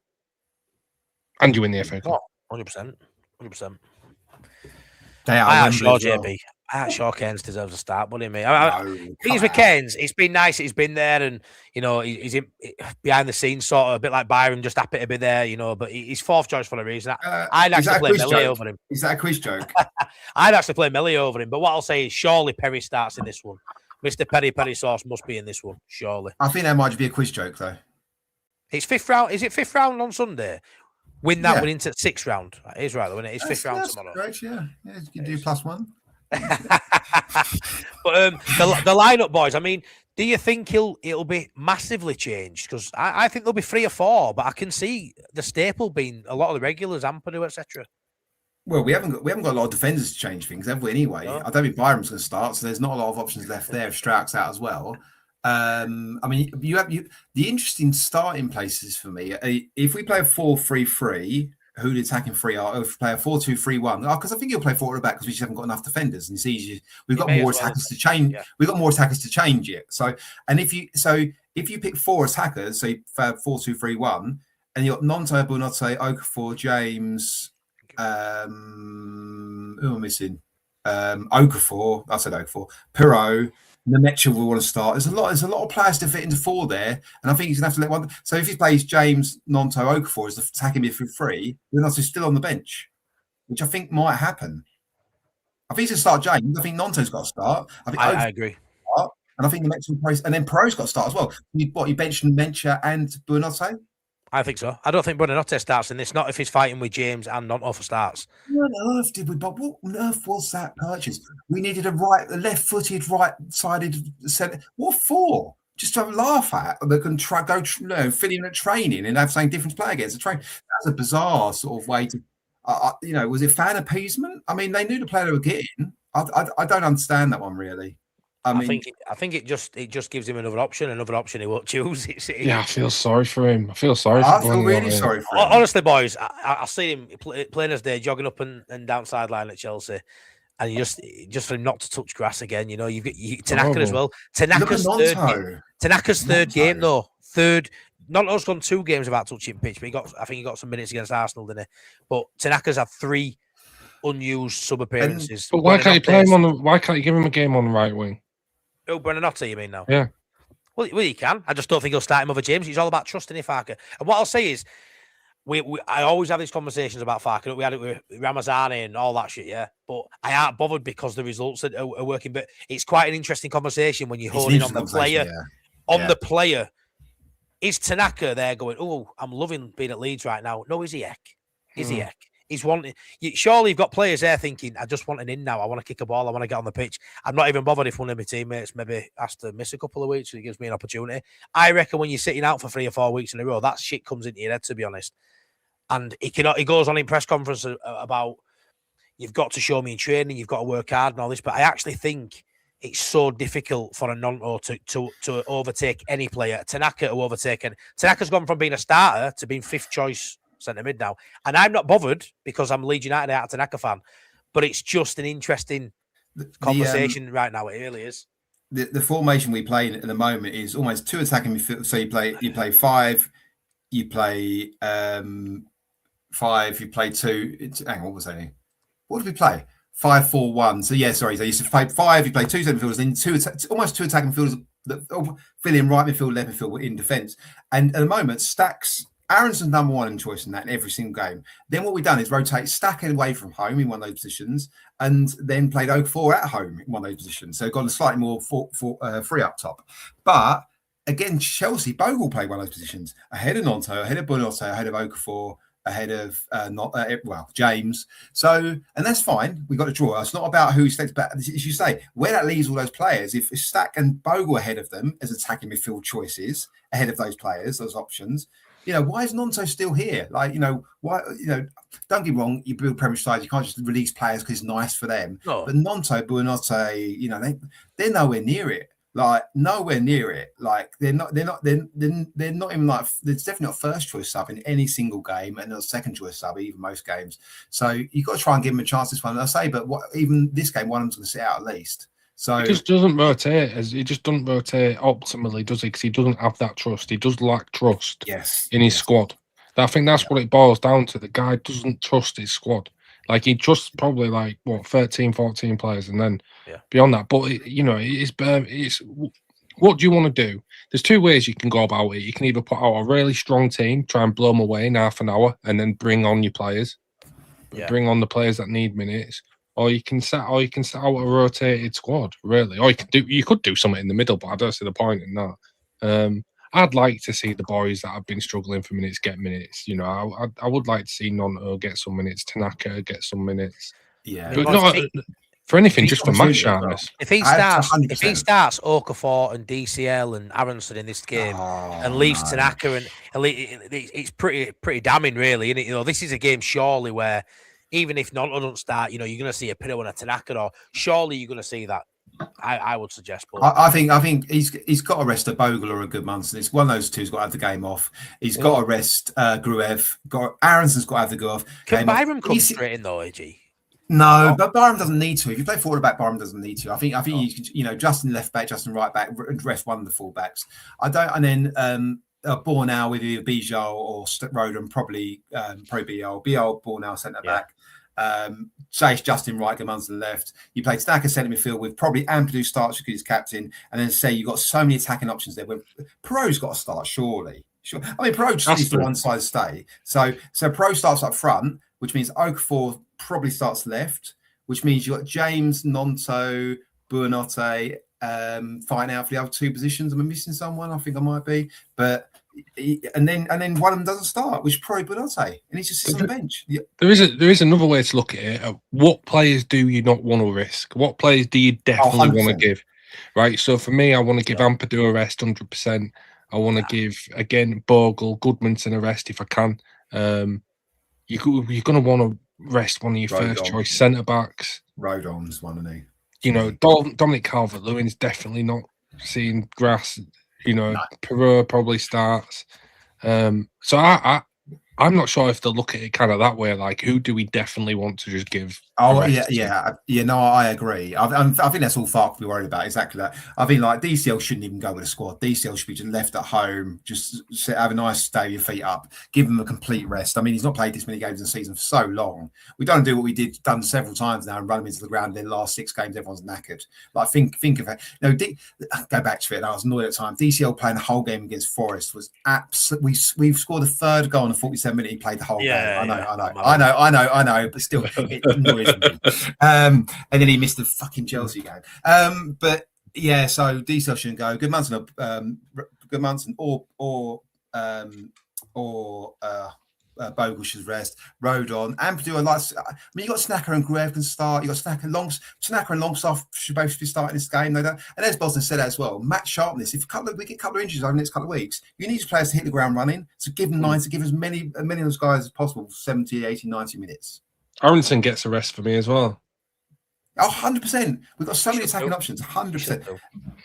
And you win the FA Cup. 100%. 100%. They are I am Wembley sure as well. JB. I am sure Keynes deserves a start, buddy, mate. No, Things with Keynes, it's been nice that he's been there, and he's behind the scenes, sort of a bit like Byron, just happy to be there, but he's fourth choice for a reason. I'd is that actually a play quiz Millie joke? over him. Is that a quiz joke? I'd actually play Millie over him, but what I'll say is surely Perry starts in this one. Mr. Perry Sauce must be in this one, surely. I think that might be a quiz joke though. It's fifth round. Is it fifth round on Sunday? Win that Yeah. one into sixth round. That is right, though, isn't it? It's fifth round That's tomorrow. correct, yeah. You can do +1. But the lineup, boys. I mean, do you think it'll be massively changed? Because I think there'll be 3 or 4, but I can see the staple being a lot of the regulars, Ampadu, etc. Well, we haven't got a lot of defenders to change things, have we? Anyway, No. I don't think Byram's going to start, so there's not a lot of options left there. If Strout's out as well. I mean, the interesting starting places for me. If we play a 4-3-3, who the attacking three are? If we play a 4-2-3-1, because I think he'll play 4 at the back because we just haven't got enough defenders, and it's easy. We've got more attackers to change. Yeah. We've got more attackers to change it. So, and if you pick 4 attackers, so you 4-2-3-1, and you got Nonto, Buonanotte, Okafor, James. Who am I missing? Okafor. I said Okafor. Pirot. Nemecha will want to start. There's a lot of players to fit into 4 there, and I think he's gonna have to let one. So if he plays James, Nonto, Okafor as the attacking midfield 3, Buonanotte's still on the bench, which I think might happen. I think he's gonna start James. I think Nonto's got to start. I agree. Start, and I think Nemecha will play, and then Pirot's got to start as well. You bench Nemecha and Buonanotte? I think so. I don't think Buonanotte starts in this. Not if he's fighting with James and Nonto for starts. What on earth did we? But what on earth was that purchase? We needed a left-footed, right-sided centre. What for? Just to laugh at that can fill in at training and have something different to play against. That's a bizarre sort of way to. Was it fan appeasement? I mean, they knew the player they were getting. I don't understand that one really. I think it just gives him another option he won't choose. Yeah, I feel sorry for him. I feel sorry for him. I feel really sorry for him. Honestly, boys, I see him playing as day, jogging up and down sideline at Chelsea, and just for him not to touch grass again. You've got Tanaka as well. Tanaka's third game though. Nonto's gone 2 games without touching pitch, but I think he got some minutes against Arsenal, didn't he? But Tanaka's had 3 unused sub appearances. But why can't you play him why can't you give him a game on the right wing? Oh, Buonanotte, you mean now? Yeah. Well, he can. I just don't think he'll start him over James. It's all about trusting Farke. And what I'll say is, I always have these conversations about Farke. We had it with Ramazani and all that shit, yeah. But I aren't bothered because the results are working. But it's quite an interesting conversation when you're holding on the player. Yeah. The player, is Tanaka there going, oh, I'm loving being at Leeds right now? No, is he heck? Is he heck? He's wanting. Surely you've got players there thinking, I just want an in now. I want to kick a ball. I want to get on the pitch. I'm not even bothered if one of my teammates maybe has to miss a couple of weeks, so it gives me an opportunity. I reckon when you're sitting out for 3 or 4 weeks in a row, that shit comes into your head, to be honest. And he goes on in press conference about you've got to show me in training, you've got to work hard and all this. But I actually think it's so difficult for a Nonto to overtake any player. Tanaka to overtake, and Tanaka's gone from being a starter to being 5th choice centre mid now, and I'm not bothered because I'm Leeds United out Tanaka fan, but it's just an interesting conversation right now. It really is. The formation we play at the moment is almost 2 attacking midfield. So you play 5, you play 5, you play 2. Hang on, what was that? What did we play? 5-4-1. So yeah, sorry. So you play 5, you play 2 centre midfielders, then almost 2 attacking midfielders that fill in right midfield, left midfield in defence. And at the moment, Stacks. Aaronson's number 1 in choice in that in every single game. Then what we've done is rotate Stack away from home in one of those positions, and then played Okafor at home in one of those positions. So gone slightly more free up top. But again, Chelsea, Bogle played one of those positions ahead of Nonto, ahead of Buonanotte, ahead of Okafor, ahead of James. So, and that's fine. We got a draw. It's not about who selects, but as you say, where that leaves all those players, if Stack and Bogle ahead of them as attacking midfield choices, ahead of those players, those options. why is Nonto still here? Like, why, don't get me wrong, you build Premier sides, you can't just release players because it's nice for them. No. But Nonto, Buonanotte, they're nowhere near it. Like, nowhere near it. Like, they're not even like, there's definitely not first choice sub in any single game, and not second choice sub, even most games. So you've got to try and give them a chance this one. And I say, but even this game, one of them's going to sit out at least. So he just doesn't rotate. He just doesn't rotate optimally, does he? Because he doesn't have that trust. He does lack trust in his squad. I think that's what it boils down to. The guy doesn't trust his squad. Like, he trusts probably 13, 14 players, and then beyond that. But it's what do you want to do? There's two ways you can go about it. You can either put out a really strong team, try and blow them away in half an hour, and then bring on your players, bring on the players that need minutes. Or you can set out a rotated squad, really. Or you could do something in the middle, but I don't see the point in that. I'd like to see the boys that have been struggling for minutes get minutes. I would like to see Nonto get some minutes, Tanaka get some minutes. Yeah, but not for anything, just for match sharpness. If he starts Okafor and DCL and Aronson in this game, and leaves Tanaka, and it's pretty damning, really. Isn't it? This is a game surely where, even if Nonto doesn't start, you're going to see a Pito and a Tanaka, or surely you're going to see that. I would suggest. But I think he's got to rest a Bogle or a Goodmanson. It's one of those two who's got to have the game off. He's got to rest Gruev. Aronson's got to have the go off. Can Byram come straight in though, AG? No, but Byram doesn't need to. If you play forward back, Byram doesn't need to. I think you can, Justin left back, Justin right back, rest one of the full backs. And then Bornau with either Bijal or Roden, probably Bijal. Bornau centre back. Say it's Justin right, Goodmanson left. You play Stacker centre midfield with probably Ampadu starts because he's captain, and then say you've got so many attacking options there. Where Perot's got to start, surely. Sure. I mean, Perot just needs to one side stay. So Perot starts up front, which means Okafor probably starts left, which means you've got James, Nonto, Buonanotte fighting out for the other two positions. Am I missing someone? I think I might be, but. And then one of them doesn't start, which probably Buonanotte, and he just sits on the bench. There is another way to look at it. What players do you not want to risk? What players do you definitely want to give? Right. So for me, I want to give Ampadu a rest 100%. I want to give again Bogle, Goodmanson a rest if I can. You're going to want to rest one of your first choice centre backs. Rodon's one of them. Dominic Calvert-Lewin's definitely not seeing grass. Perot probably starts. So I'm not sure if they'll look at it kind of that way. Like, who do we definitely want to just give? Oh, yeah. No, I agree. I think that's all Fark to be worried about. Exactly that. I think DCL shouldn't even go with a squad. DCL should be just left at home, just have a nice day, your feet up, give him a complete rest. I mean, he's not played this many games in the season for so long. We don't do what we done several times now and run him into the ground. Then last 6 games, everyone's knackered. Like, think of it. Go back to it. I was annoyed at the time. DCL playing the whole game against Forest was absolutely. We've scored the 3rd goal in the 47-minute. He played the whole game. I know, but still, it annoys me. And then he missed the fucking Chelsea game. But yeah, so DCL shouldn't go. Goodmanson or Bogle should rest. Rodon, Ampadu. You got Snacker and Gruev can start. You got Snacker and Longstaff should both be starting this game. And as Boston said as well, match sharpness. If we get a couple of injuries over the next couple of weeks, you need players to hit the ground running. So give them to give as many of those guys as possible 70, 80, 90 minutes. Aronson gets a rest for me as well. Oh, 100%. We've got so many attacking options. 100%.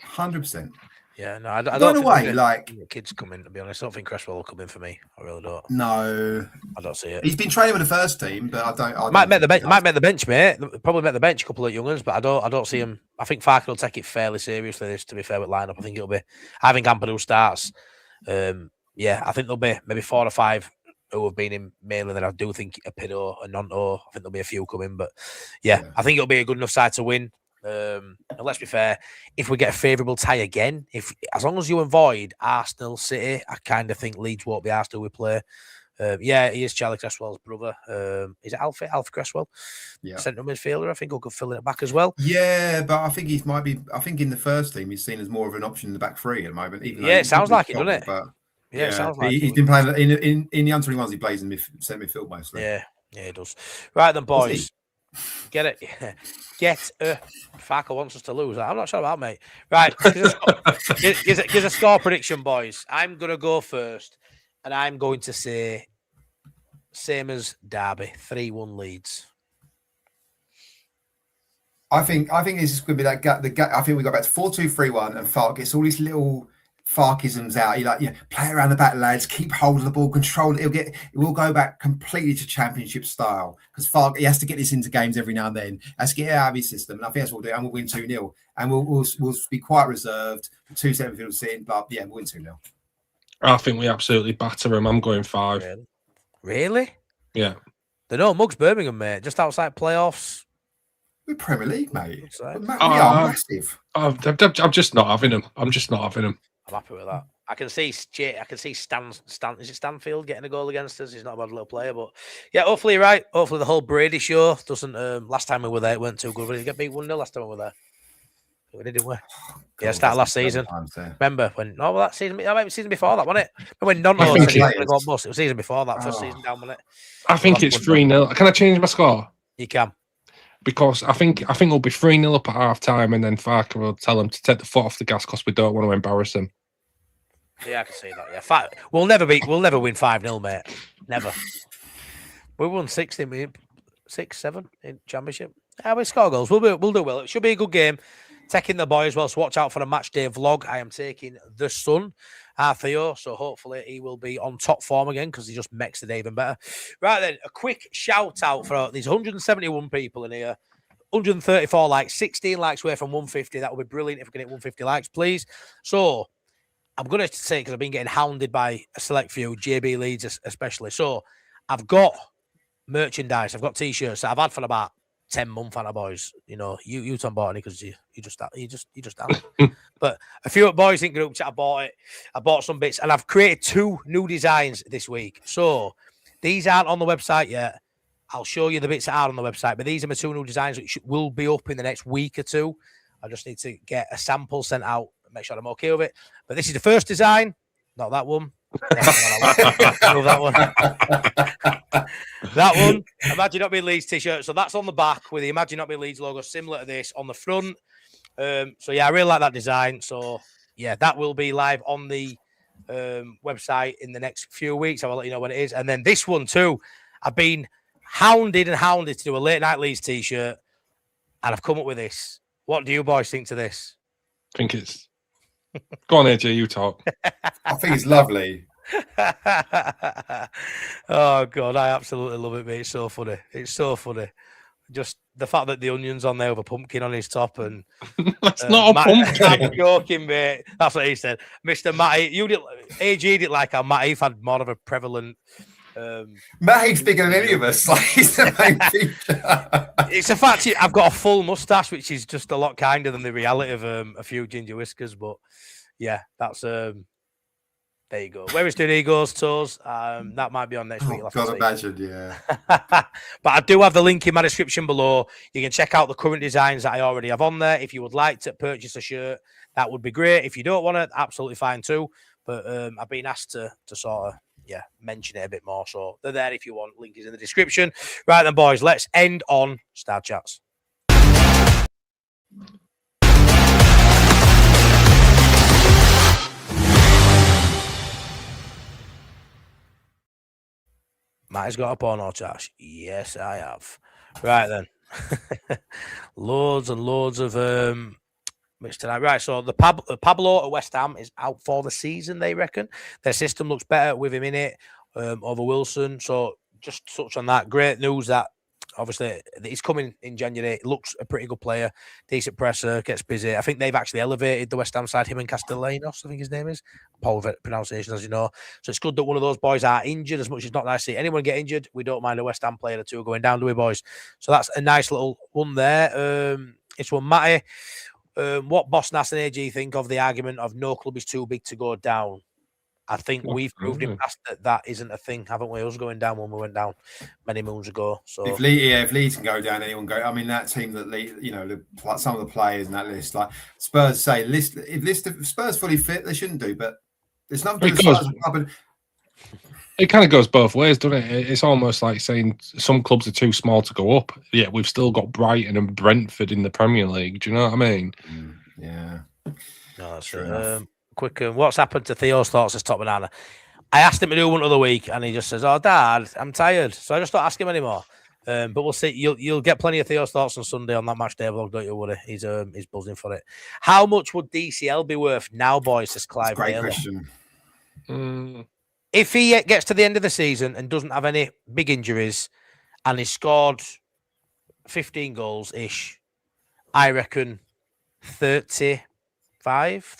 100%. Yeah, no, I don't think kids come in, to be honest. I don't think Cresswell will come in for me. I really don't. No. I don't see it. He's been training with the first team, but I don't might make the bench, mate. Probably make the bench a couple of young ones, but I don't see him. I think Farke will take it fairly seriously, this, to be fair, with lineup. I think Ampadu starts. I think there'll be maybe 4 or 5 who have been in mainly. Then I do think a Pito and Nonto. I think there'll be a few coming, but I think it'll be a good enough side to win. And let's be fair, if we get a favourable tie again, as long as you avoid Arsenal, City, I kind of think Leeds won't be Arsenal we play. He is Charlie Cresswell's brother. Is it Alfie Cresswell? Yeah, centre midfielder. I think he'll go filling it back as well. Yeah, but I think he might be. I think in the first team he's seen as more of an option in the back three at the moment. It sounds like it, doesn't it? But, it sounds like he's been playing in the under 21s. He plays in centre midfield mostly. Yeah, he does. Right then, boys. Get it. Get Farker wants us to lose. I'm not sure about, mate. Right. Give us a score prediction, boys. I'm going to go first. And I'm going to say, same as Derby, 3-1 Leeds. I think this is going to be that gut. I think we got back to 4-2-3-1, and Fark gets all these little Farkisms out. He play around the back, lads. Keep hold of the ball, control it. It will go back completely to Championship style because Fark he has to get this into games every now and then. Has to get it out of his system, and I think that's what we'll do. And we'll win 2-0, and we'll be quite reserved. 2 centre field sitting, but yeah, we'll win 2-0. I think we absolutely batter them. I'm going 5. Really? Yeah. They're no mugs, Birmingham, mate. Just outside playoffs. We're Premier League, mate. Right. We are massive. I'm just not having them. I'm happy with that. I can see Stan. Is it Stanfield getting a goal against us? He's not a bad little player, but yeah, hopefully you're right. Hopefully the whole Brady show doesn't. Last time we were there, it weren't too good. We didn't get beat 1-0 last time we were there. We did, didn't we? Yeah, started last season. Remember when? No, well, that season. Maybe season before that, wasn't it? When Nonto said he was going to go bust. It was season before that. First season down, wasn't it? I think it's 3-0. Can I change my score? You can. Because I think we'll be 3-0 up at half time, and then Farker will tell them to take the foot off the gas because we don't want to embarrass them. Yeah, I can see that. Yeah, we'll never win 5-0, mate. Never. We won 6-7 in Championship. Yeah, we score goals. We'll do well. It should be a good game. Taking the boy as well, so watch out for the match day vlog. I am taking the son, Theo, so hopefully he will be on top form again because he just makes the day even better. Right then, a quick shout out for these 171 people in here. 134 likes, 16 likes away from 150. That would be brilliant if we can hit 150 likes, please. So I'm going to say, because I've been getting hounded by a select few, JB Leeds especially. So I've got merchandise, I've got t-shirts that I've had for about 10 months, and boys, you don't bought any because you just have. But a few boys in group chat, I bought it. I bought some bits, and I've created 2 new designs this week. So these aren't on the website yet. I'll show you the bits that are on the website, but these are my 2 new designs which will be up in the next week or 2. I just need to get a sample sent out, make sure I'm okay with it. But this is the first design, not that one. That one, Imagine Not Being Leeds t-shirt. So that's on the back with the Imagine Not Being Leeds logo, similar to this on the front. So yeah, I really like that design. So yeah, that will be live on the website in the next few weeks. I will let you know when it is. And then this one too, I've been hounded to do a Late Night Leeds t-shirt, and I've come up with this. What do you boys think to this? I think it's... Go on, AJ, you talk. I think it's lovely. Oh God, I absolutely love it, mate. It's so funny. It's so funny. Just the fact that the onion's on there with a pumpkin on his top, and that's not a pumpkin. I'm joking, mate. That's what he said. Mr. Matt Heath, AG didn't like how Matt Heath had more of a prevalent. Matt Heath's bigger than any of us. Like, he's the main feature. It's a fact. I've got a full mustache, which is just a lot kinder than the reality of a few ginger whiskers. But yeah, that's there you go. Where is doing egos toes? That might be on next week. God, imagine, yeah. But I do have the link in my description below. You can check out the current designs that I already have on there. If you would like to purchase a shirt, that would be great. If you don't want it, absolutely fine too. But I've been asked to sort of mention it a bit more. So they're there if you want. Link is in the description. Right then, boys, let's end on Star Chats. Matt has got a porno chat. Yes, I have. Right then. Loads and loads of match tonight. Right, so the Pablo at West Ham is out for the season, they reckon. Their system looks better with him in it over Wilson. So just touch on that. Great news that obviously he's coming in January. Looks a pretty good player, decent presser, gets busy. I think they've actually elevated the West Ham side, him and Castellanos, I think his name is. Paul pronunciation, as you know. So it's good that one of those boys are injured, as much as not nice to see anyone get injured. We don't mind a West Ham player or two going down, do we, boys? So that's a nice little one there. It's one, Matty. What Boss Nass and AG think of the argument of no club is too big to go down? I think we've proved in past that isn't a thing, haven't we? Us going down when we went down many moons ago. So if Leeds can go down, anyone go. I mean, that team that some of the players in that list, like Spurs say, if Spurs fully fit, they shouldn't do. But there's nothing. It kind of goes both ways, doesn't it? It's almost like saying some clubs are too small to go up. Yeah, we've still got Brighton and Brentford in the Premier League. Do you know what I mean? Yeah. No, that's quick. What's happened to Theo's thoughts as top banana? I asked him to do one of the week, and he just says, "Oh, Dad, I'm tired," so I just don't ask him anymore. But we'll see. You'll get plenty of Theo's thoughts on Sunday on that match day vlog, don't you, Woody? He's buzzing for it. How much would DCL be worth now, boys? Says Clive. Great Taylor. question. If he gets to the end of the season and doesn't have any big injuries, and he scored 15 goals ish, I reckon 35.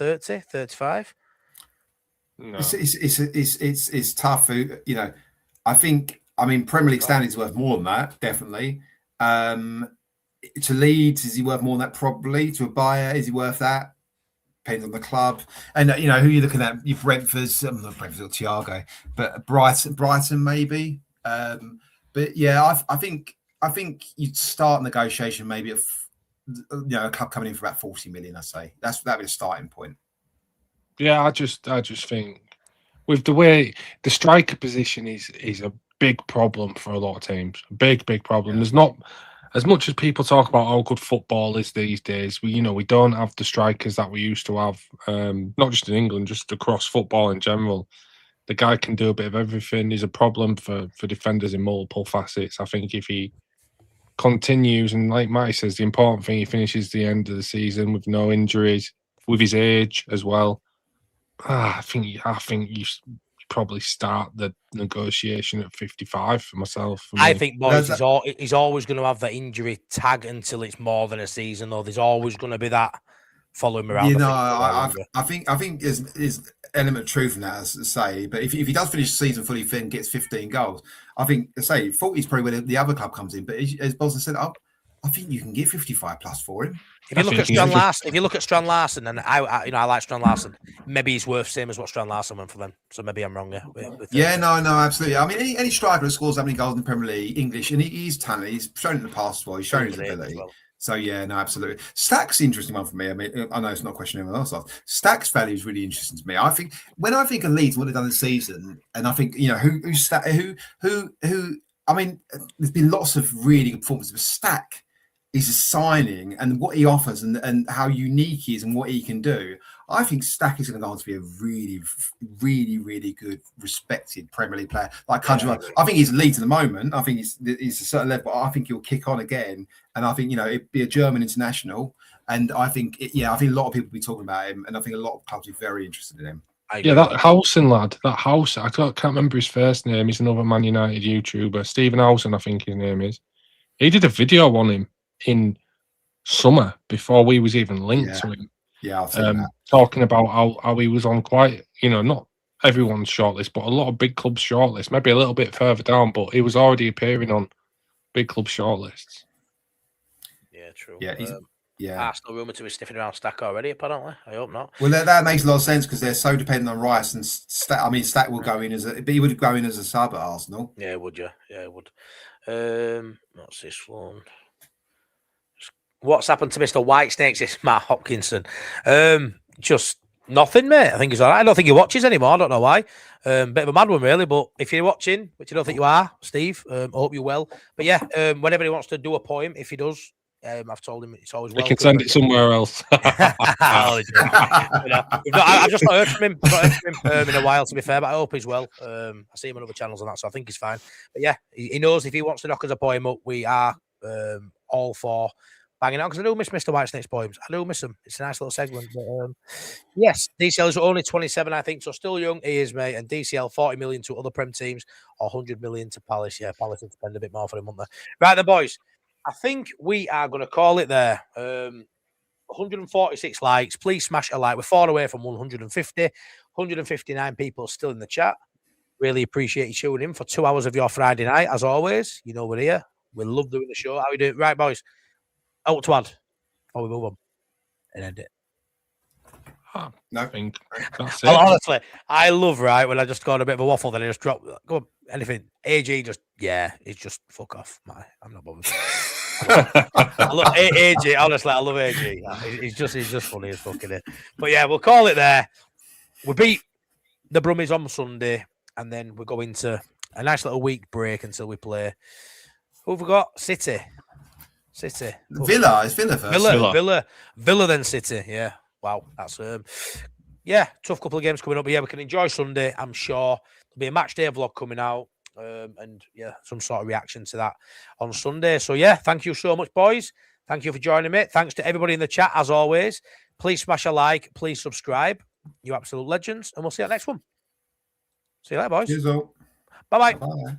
No. It's tough. I mean, Premier League standings worth more than that, definitely. To Leeds, is he worth more than that? Probably. To a buyer, is he worth that? Depends on the club. And who you're looking at. You've Brentford's, not Brentford or Thiago, but Brighton maybe. But yeah, I think you'd start negotiation maybe at a club coming in for about 40 million. I say that'd be a starting point. Yeah, I just think with the way the striker position is a big problem for a lot of teams. A big problem. There's not as much as people talk about how good football is these days. We don't have the strikers that we used to have. Not just in England, just across football in general. The guy can do a bit of everything. He's a problem for defenders in multiple facets. I think if he continues, and like Matty says, the important thing, he finishes the end of the season with no injuries, with his age as well. I think you probably start the negotiation at 55 for myself. I think, boys, he's always going to have that injury tag until it's more than a season, though. There's always going to be that following him around. I think there's element of truth in that, as I say. But if he does finish the season fully fit and gets 15 goals, I think, 40 is probably where the other club comes in. But as Boston said, I think you can get 55 plus for him. If you look at Strand Larsen, and I like Strand Larsen, maybe he's worth same as what Strand Larsen went for them. So maybe I'm wrong there. No, absolutely. I mean, any striker that scores that many goals in the Premier League, English, and he's talented. He's shown in the past as well. He's shown his ability. Well. So yeah, no, absolutely. Stack's an interesting one for me. I mean, I know it's not a question anyone else asked. Stack's value is really interesting to me. I think when I think of Leeds, what they've done this season, and I think who. I mean, there's been lots of really good performances, but Stack is a signing and what he offers and how unique he is and what he can do. I think Stack is going to go on to be a really, really, really good, respected Premier League player. I think he's Leeds at the moment. I think he's a certain level, but I think he'll kick on again. And I think, it'd be a German international. And I think, a lot of people will be talking about him. And I think a lot of clubs are very interested in him. Yeah, that Howson lad, I can't remember his first name. He's another Man United YouTuber. Stephen Howson, I think his name is. He did a video on him in summer before we was even linked to him. Yeah, I'll say that. Talking about how he was on quite, not everyone's shortlist, but a lot of big clubs' shortlist, maybe a little bit further down, but he was already appearing on big club shortlists. Yeah, true. Yeah, Arsenal rumoured to be sniffing around Stack already, apparently. I hope not. Well, that makes a lot of sense because they're so dependent on Rice and Stack. I mean, Stack will go in but he would go in as a sub at Arsenal. Yeah, would you? Yeah, it would. What's this one? What's happened to Mr. Whitesnakes? It's Matt Hopkinson. Just nothing, mate. I think he's all right. I don't think he watches anymore. I don't know why. Bit of a mad one, really. But if you're watching, which I don't think you are, Steve, I hope you're well. But yeah, whenever he wants to do a poem, if he does, I've told him it's always well. He can send it somewhere else. I've just not heard from him. In a while, to be fair, but I hope he's well. I see him on other channels and that, so I think he's fine. But yeah, he knows if he wants to knock us a poem up, we are all for banging out, because I do miss Mr. Whitesnake's poems. I do miss him. It's a nice little segment. But, yes, DCL is only 27, I think, so still young. He is, mate. And DCL 40 million to other Prem teams or 100 million to Palace. Yeah, Palace will spend a bit more for him, won't they? Right, then, boys. I think we are going to call it there. 146 likes. Please smash a like. We're far away from 150. 159 people still in the chat. Really appreciate you tuning in for 2 hours of your Friday night. As always, we're here. We love doing the show. How we do? Right, boys. Oh, to add before we move on and end it. I think that's it. Honestly, I love when I just got a bit of a waffle, then I just drop. Go on, anything. AG it's just fuck off. I'm not bothered. I love AG. Honestly, I love AG. He's just funny as fucking it. But yeah, we'll call it there. We beat the Brummies on Sunday, and then we go into a nice little week break until we play. Who have we got? City. Villa. It's Villa first. Villa, then City. Yeah. Wow. That's tough couple of games coming up. But yeah, we can enjoy Sunday. I'm sure be a match day vlog coming out. And yeah, some sort of reaction to that on Sunday. So yeah, thank you so much, boys. Thank you for joining me. Thanks to everybody in the chat, as always. Please smash a like. Please subscribe. You absolute legends. And we'll see you at the next one. See you later, boys. Cheers, all. Bye-bye. Bye.